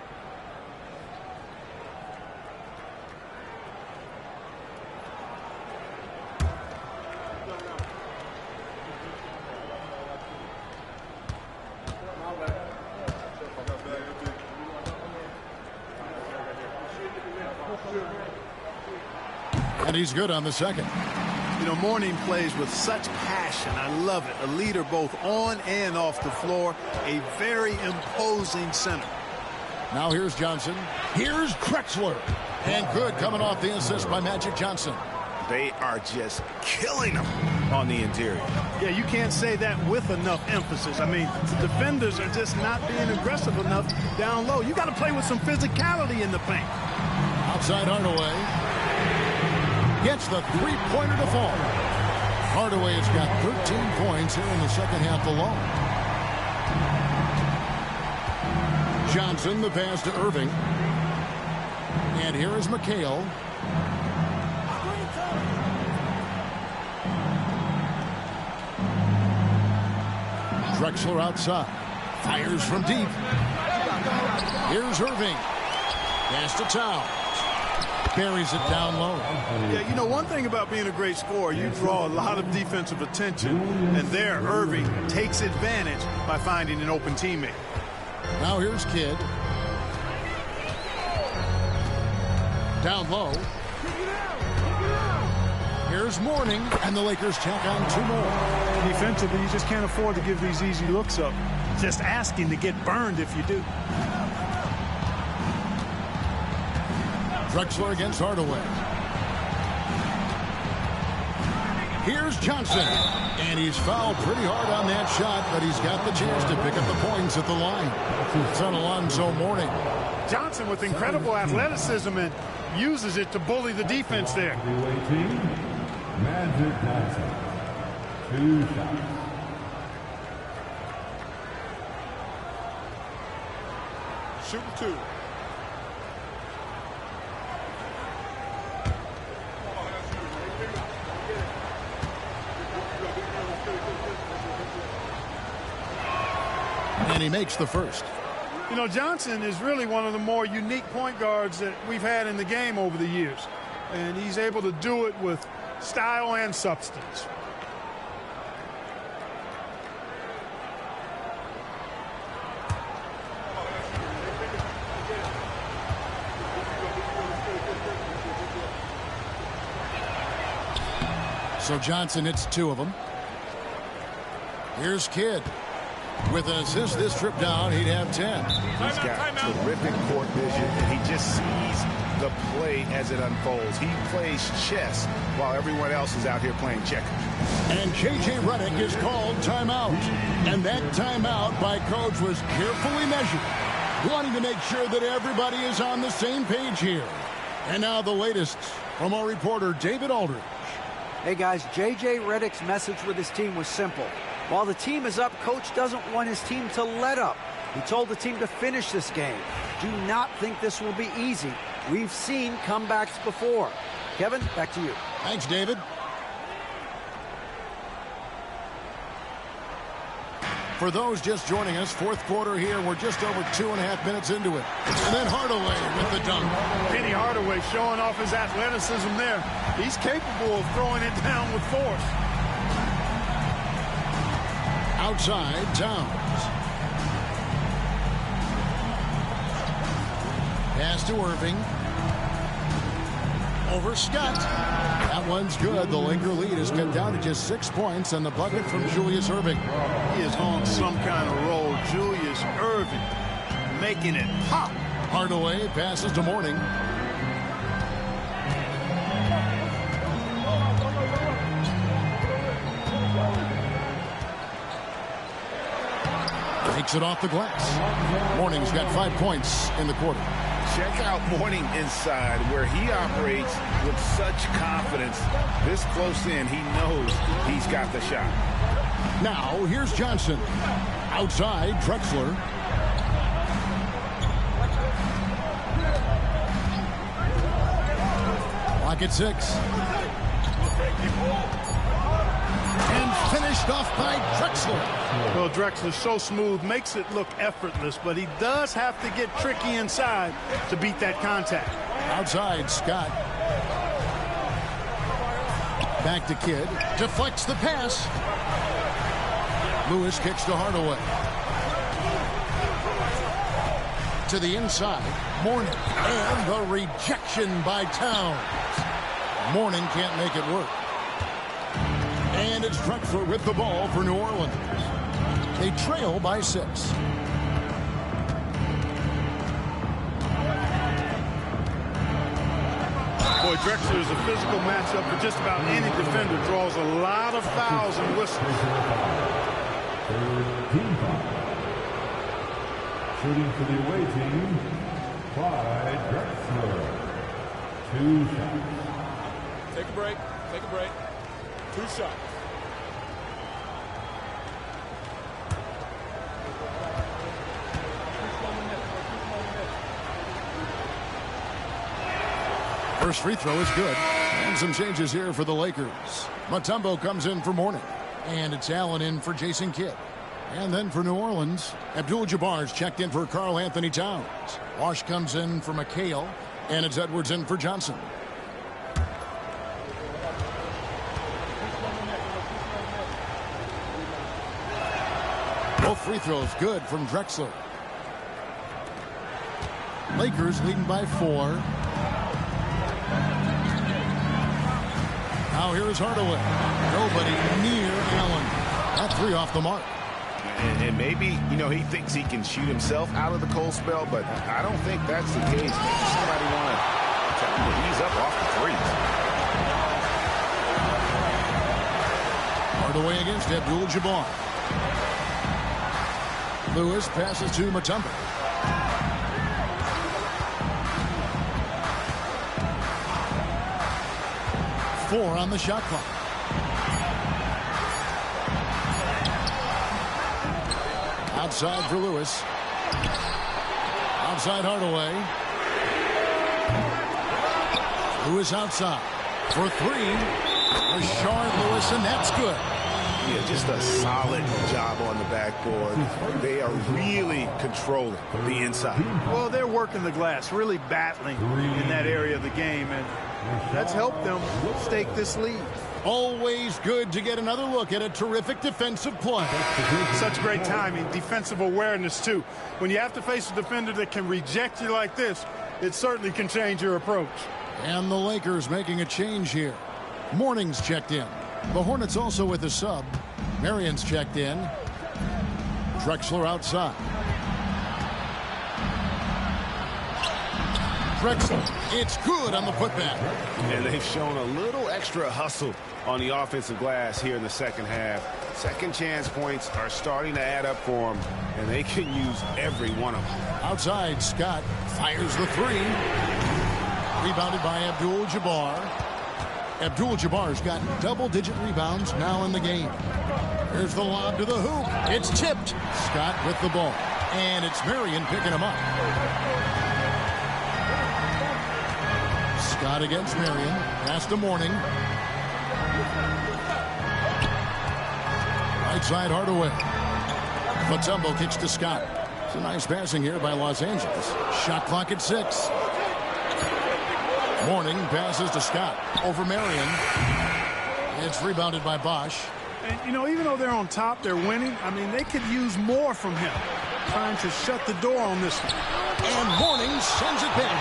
And he's good on the second. You know, Mourning plays with such passion. I love it. A leader both on and off the floor. A very imposing center. Now here's Johnson. Here's Drexler. And good coming off the assist by Magic Johnson. They are just killing them on the interior. Yeah, you can't say that with enough emphasis. I mean, the defenders are just not being aggressive enough down low. You got to play with some physicality in the paint. Outside Hardaway. Gets the three-pointer to fall. Hardaway has got 13 points here in the second half alone. Johnson, the pass to Irving. And here is McHale. Drexler outside. Fires from deep. Here's Irving. Pass to Towns. Buries it down low. Yeah, you know, one thing about being a great scorer, you draw a lot of defensive attention. And there, Irving takes advantage by finding an open teammate. Now here's Kidd. Down low. Here's Mourning, and the Lakers tack on 2 more. Defensively, you just can't afford to give these easy looks up. Just asking to get burned if you do. Drexler against Hardaway. Here's Johnson. And he's fouled pretty hard on that shot, but he's got the chance to pick up the points at the line. It's on Alonzo Mourning. Johnson with incredible athleticism and uses it to bully the defense there. Magic Johnson. 2 shots. Shooting 2. And he makes the first. You know, Johnson is really one of the more unique point guards that we've had in the game over the years. And he's able to do it with style and substance. So Johnson hits 2 of them. Here's Kidd. With an assist this trip down, he'd have 10. He's got terrific court vision, and he just sees the play as it unfolds. He plays chess while everyone else is out here playing checkers. And J.J. Redick is called timeout. And that timeout by coach was carefully measured, wanting to make sure that everybody is on the same page here. And now the latest from our reporter, David Aldridge. Hey, guys, J.J. Redick's message with his team was simple. While the team is up, coach doesn't want his team to let up. He told the team to finish this game. Do not think this will be easy. We've seen comebacks before. Kevin, back to you. Thanks, David. For those just joining us, 4th quarter here. We're just over 2.5 minutes into it. And then Hardaway with the dunk. Penny Hardaway showing off his athleticism there. He's capable of throwing it down with force. Outside, Towns. Pass to Irving. Over Scott. That one's good. The Laker lead is cut down to just 6 points on the bucket from Julius Irving. He is on some kind of roll. Julius Irving making it pop. Hardaway passes to Mourning. Takes it off the glass. Mourning's got 5 points in the quarter. Check out Mourning inside, where he operates with such confidence. This close in, he knows he's got the shot. Now, here's Johnson. Outside, Drexler. Clock at 6. And finished off by Drexler. Well, Drexler's so smooth, makes it look effortless, but he does have to get tricky inside to beat that contact. Outside, Scott. Back to Kidd. Deflects the pass. Lewis kicks to Hardaway. To the inside. Mourning. And the rejection by Towns. Mourning can't make it work. And it's Drexler with the ball for New Orleans. They trail by 6. Boy, Drexler is a physical matchup for just about any defender. Draws a lot of fouls and whistles. Team foul. Shooting for the away team, Clyde Drexler. 2 shots. Take a break. Take a break. 2 shots. First free throw is good. And some changes here for the Lakers. Mutombo comes in for Mourning. And it's Allen in for Jason Kidd. And then for New Orleans, Abdul-Jabbar's checked in for Karl Anthony Towns. Wash comes in for McHale. And it's Edwards in for Johnson. Both free throws good from Drexler. Lakers leading by 4. Now here's Hardaway. Nobody near Allen. That three off the mark. And maybe, you know, he thinks he can shoot himself out of the cold spell, but I don't think that's the case. Maybe somebody want to tell him to ease up off the threes. Hardaway against Abdul-Jabbar. Lewis passes to Mutombo. Four on the shot clock. Outside for Lewis. Outside Hardaway. Lewis outside for three. Rashard Lewis, and that's good. Yeah, just a solid job on the backboard. They are really controlling the inside. Well, they're working the glass, really battling in that area of the game, and that's helped them stake this lead. Always good to get another look at a terrific defensive play. Such great timing, defensive awareness, too. When you have to face a defender that can reject you like this, it certainly can change your approach. And the Lakers making a change here. Morning's checked in. The Hornets also with a sub. Marion's checked in. Drexler outside. Drexler, it's good on the putback. And they've shown a little extra hustle on the offensive glass here in the second half. Second chance points are starting to add up for them, and they can use every one of them. Outside, Scott fires the three. Rebounded by Abdul-Jabbar. Abdul-Jabbar's got double-digit rebounds now in the game. Here's the lob to the hoop. It's tipped. Scott with the ball. And it's Marion picking him up. Scott against Marion. Pass to Morning. Right side Hardaway. Mutombo kicks to Scott. It's a nice passing here by Los Angeles. Shot clock at 6. Morning passes to Scott over Marion. It's rebounded by Bosch. And, you know, even though they're on top, they're winning. I mean, they could use more from him. Trying to shut the door on this one. And Morning sends it back.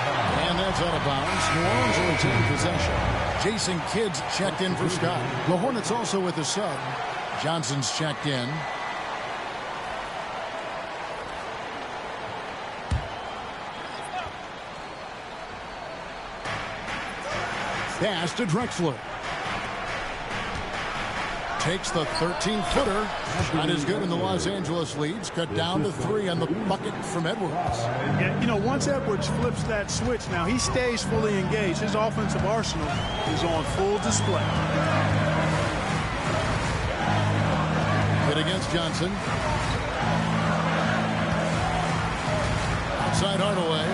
And that's out of bounds. New Orleans will retain possession. Jason Kidd's checked in for Scott. The Hornets also with a sub. Johnson's checked in. Pass to Drexler. Takes the 13-footer. Shot is good, and the Los Angeles leads. Cut down to 3 on the bucket from Edwards. Yeah, you know, once Edwards flips that switch, now he stays fully engaged. His offensive arsenal is on full display. Hit against Johnson. Outside Hardaway.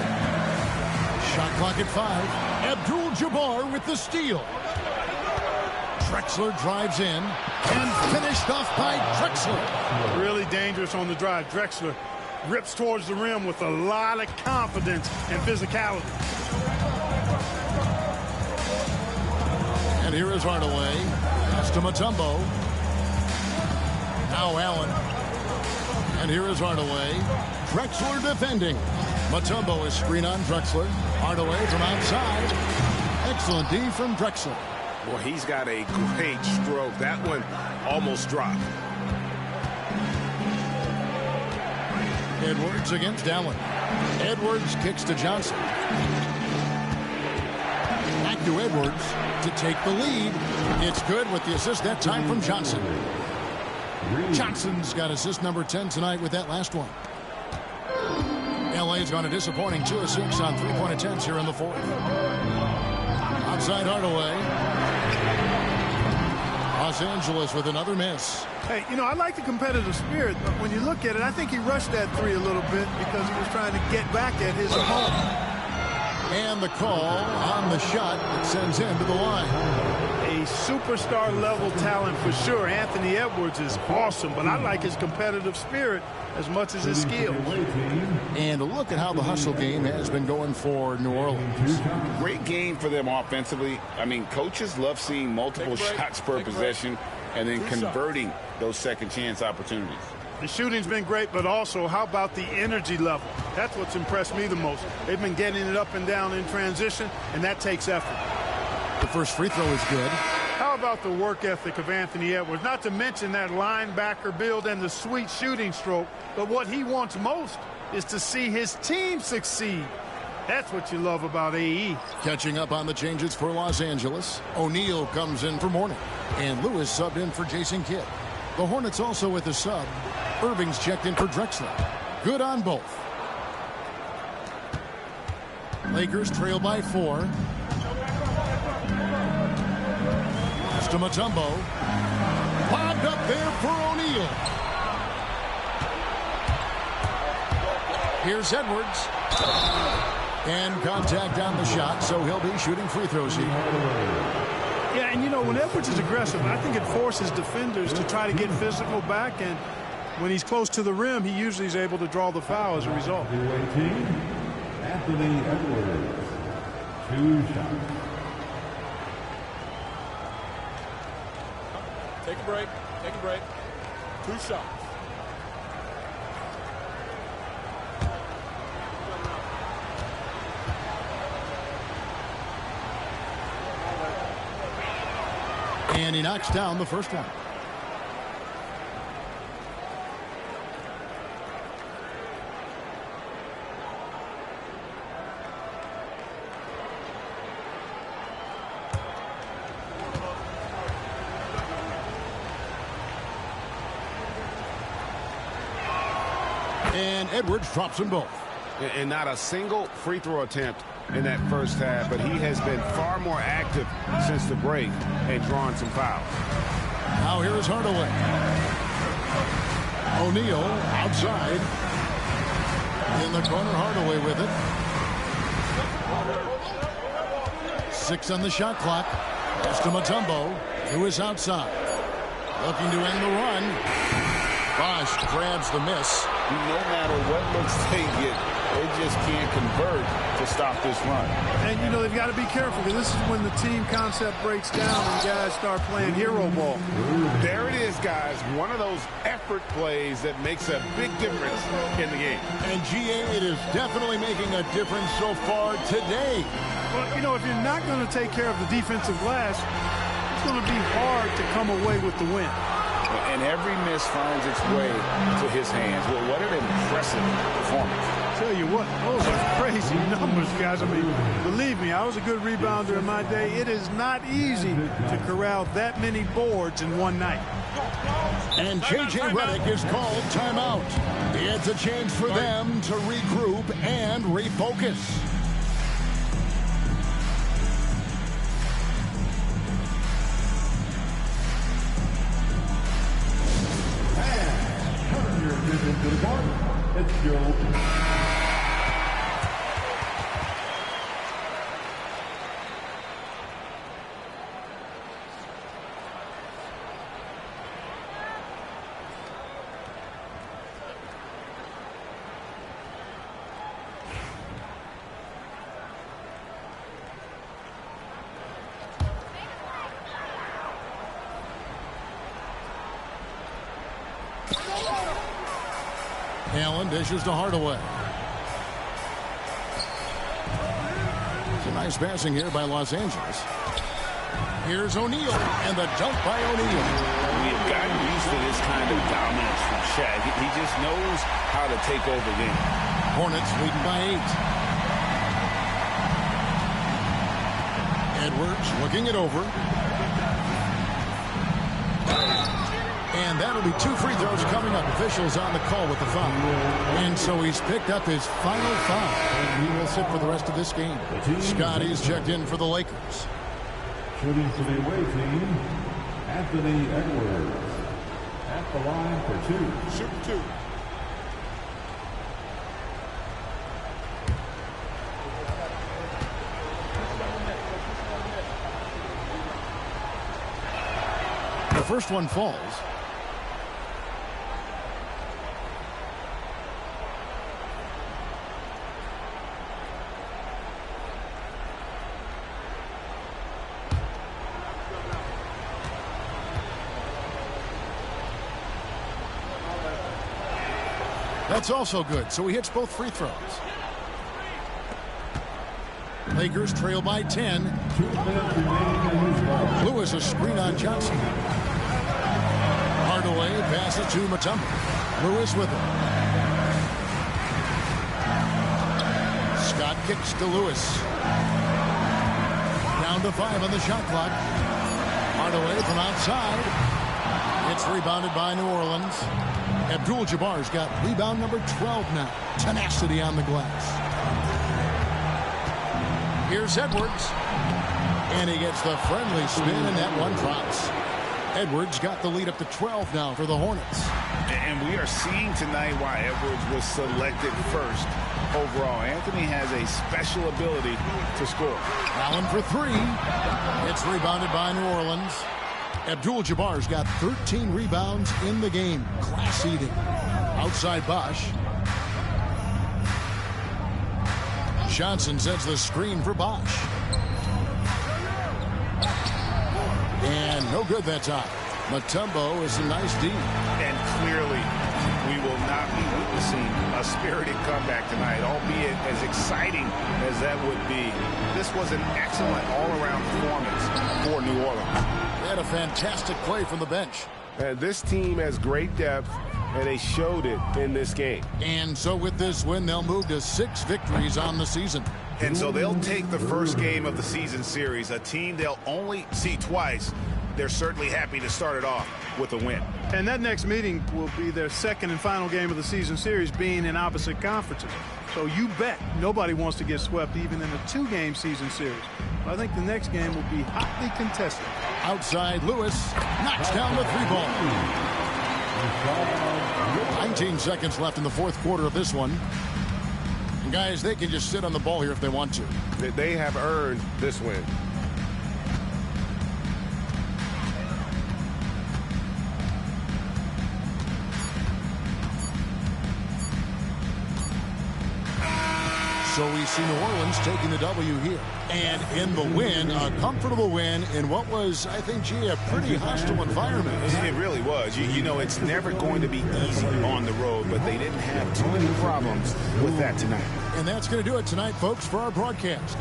Shot clock at 5. Abdul-Jabbar with the steal. Drexler drives in and finished off by Drexler. Really dangerous on the drive. Drexler rips towards the rim with a lot of confidence and physicality. And here is Hardaway. Pass to Mutombo. Now Allen. And here is Hardaway. Drexler defending. Mutombo is screen on Drexler. Hardaway from outside. Excellent D from Drexler. Well, he's got a great stroke. That one almost dropped. Edwards against Allen. Edwards kicks to Johnson. Back to Edwards to take the lead. It's good with the assist that time from Johnson. Johnson's got assist number 10 tonight with that last one. LA's gone a disappointing 2 of 6 on 3-point attempts here in the fourth. Outside Hardaway. Los Angeles with another miss. Hey, you know, I like the competitive spirit, but when you look at it, I think he rushed that 3 a little bit because he was trying to get back at his opponent. And the call on the shot that sends him to the line. A superstar level talent for sure. Anthony Edwards is awesome, but I like his competitive spirit as much as his skill. And look at how the hustle game has been going for New Orleans. Great game for them offensively. I mean, coaches love seeing multiple shots per possession and then converting those second chance opportunities. The shooting's been great, but also how about the energy level? That's what's impressed me the most. They've been getting it up and down in transition, and that takes effort. The first free throw is good. How about the work ethic of Anthony Edwards, not to mention that linebacker build and the sweet shooting stroke, but what he wants most is to see his team succeed. That's what you love about AE. Catching up on the changes for Los Angeles, O'Neal comes in for Mourning, and Lewis subbed in for Jason Kidd. The Hornets also with a sub. Irving's checked in for Drexler. Good on both. Lakers trail by 4. To Mutombo. Lobbed up there for O'Neal. Here's Edwards. And contact on the shot, so he'll be shooting free throws here. Yeah, and you know, when Edwards is aggressive, I think it forces defenders to try to get physical back, and when he's close to the rim, he usually is able to draw the foul as a result. Anthony Edwards, 2 shots. Take a break. Take a break. 2 shots. And he knocks down the first one. And Edwards drops them both. And not a single free throw attempt in that first half, but he has been far more active since the break and drawn some fouls. Now here is Hardaway. O'Neal outside. In the corner, Hardaway with it. 6 on the shot clock. Pass to Mutombo, who is outside. Looking to end the run. Bosh grabs the miss. No matter what looks they get, they just can't convert to stop this run. And, you know, they've got to be careful, because this is when the team concept breaks down and guys start playing hero ball. There it is, guys. One of those effort plays that makes a big difference in the game. And, GA, it is definitely making a difference so far today. Well, you know, if you're not going to take care of the defensive glass, it's going to be hard to come away with the win. And every miss finds its way to his hands. Well, what an impressive performance. Tell you what, those are crazy numbers, guys. I mean, believe me, I was a good rebounder in my day. It is not easy to corral that many boards in one night. And J.J. Redick is called timeout. It's a chance for them to regroup and refocus. To the court, it's Joe. Allen dishes to Hardaway. It's a nice passing here by Los Angeles. Here's O'Neal, and the dunk by O'Neal. We've gotten used to this kind of dominance from Shaq. He just knows how to take over games. Hornets leading by 8. Edwards looking it over. And that'll be 2 free throws coming up. Officials on the call with the foul. And so he's picked up his final foul. And he will sit for the rest of this game. Scotty's checked in for the Lakers. Shooting for the away team, Anthony Edwards. At the line for 2. Shoot 2. The first one falls. That's also good, so he hits both free throws. Lakers trail by 10. 2 minutes remaining in this ball. Lewis a screen on Johnson. Hardaway passes to Mutombo. Lewis with it. Scott kicks to Lewis. Down to 5 on the shot clock. Hardaway from outside. It's rebounded by New Orleans. Abdul-Jabbar's got rebound number 12 now. Tenacity on the glass. Here's Edwards. And he gets the friendly spin, and that one drops. Edwards got the lead up to 12 now for the Hornets. And we are seeing tonight why Edwards was selected first overall. Anthony has a special ability to score. Allen for 3. It's rebounded by New Orleans. Abdul-Jabbar's got 13 rebounds in the game. Class eating. Outside Bosch. Johnson sets the screen for Bosch. And no good that time. Mutombo is a nice D. And clearly, we will not be witnessing a spirited comeback tonight, albeit as exciting as that would be. This was an excellent all-around performance for New Orleans. They had a fantastic play from the bench. This team has great depth, and they showed it in this game. And so with this win, they'll move to 6 victories on the season. And so they'll take the first game of the season series, a team they'll only see twice. They're certainly happy to start it off with a win. And that next meeting will be their second and final game of the season series, being in opposite conferences. So you bet nobody wants to get swept even in a 2-game season series. I think the next game will be hotly contested. Outside Lewis knocks down the 3-ball. 19 seconds left in the fourth quarter of this one. And guys, they can just sit on the ball here if they want to. They have earned this win. So we see New Orleans taking the W here. And in the win, a comfortable win in what was, I think, gee, a pretty hostile environment. It really was. You know, it's never going to be easy on the road, but they didn't have too many problems with that tonight. And that's going to do it tonight, folks, for our broadcast.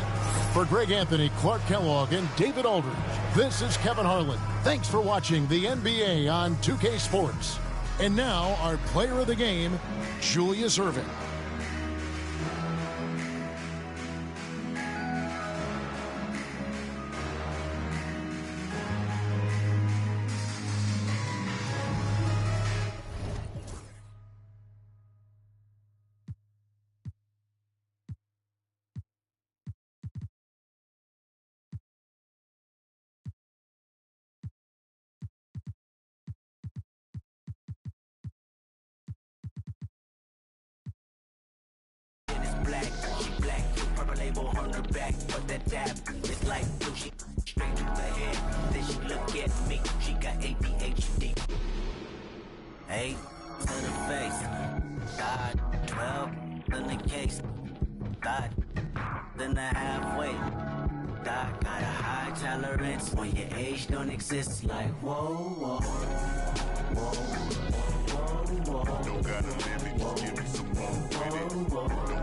For Greg Anthony, Clark Kellogg, and David Aldridge, this is Kevin Harlan. Thanks for watching the NBA on 2K Sports. And now, our player of the game, Julius Erving. Black, she black, purple label on her back, but that dab is like blue. She straight to the head, then she look at me. She got ADHD. 8 to the face, God, 12 in the case, God, then the halfway. God got a high tolerance when your age don't exist. Like whoa, whoa, whoa, whoa, whoa. Don't got a limit, just give me some more with it.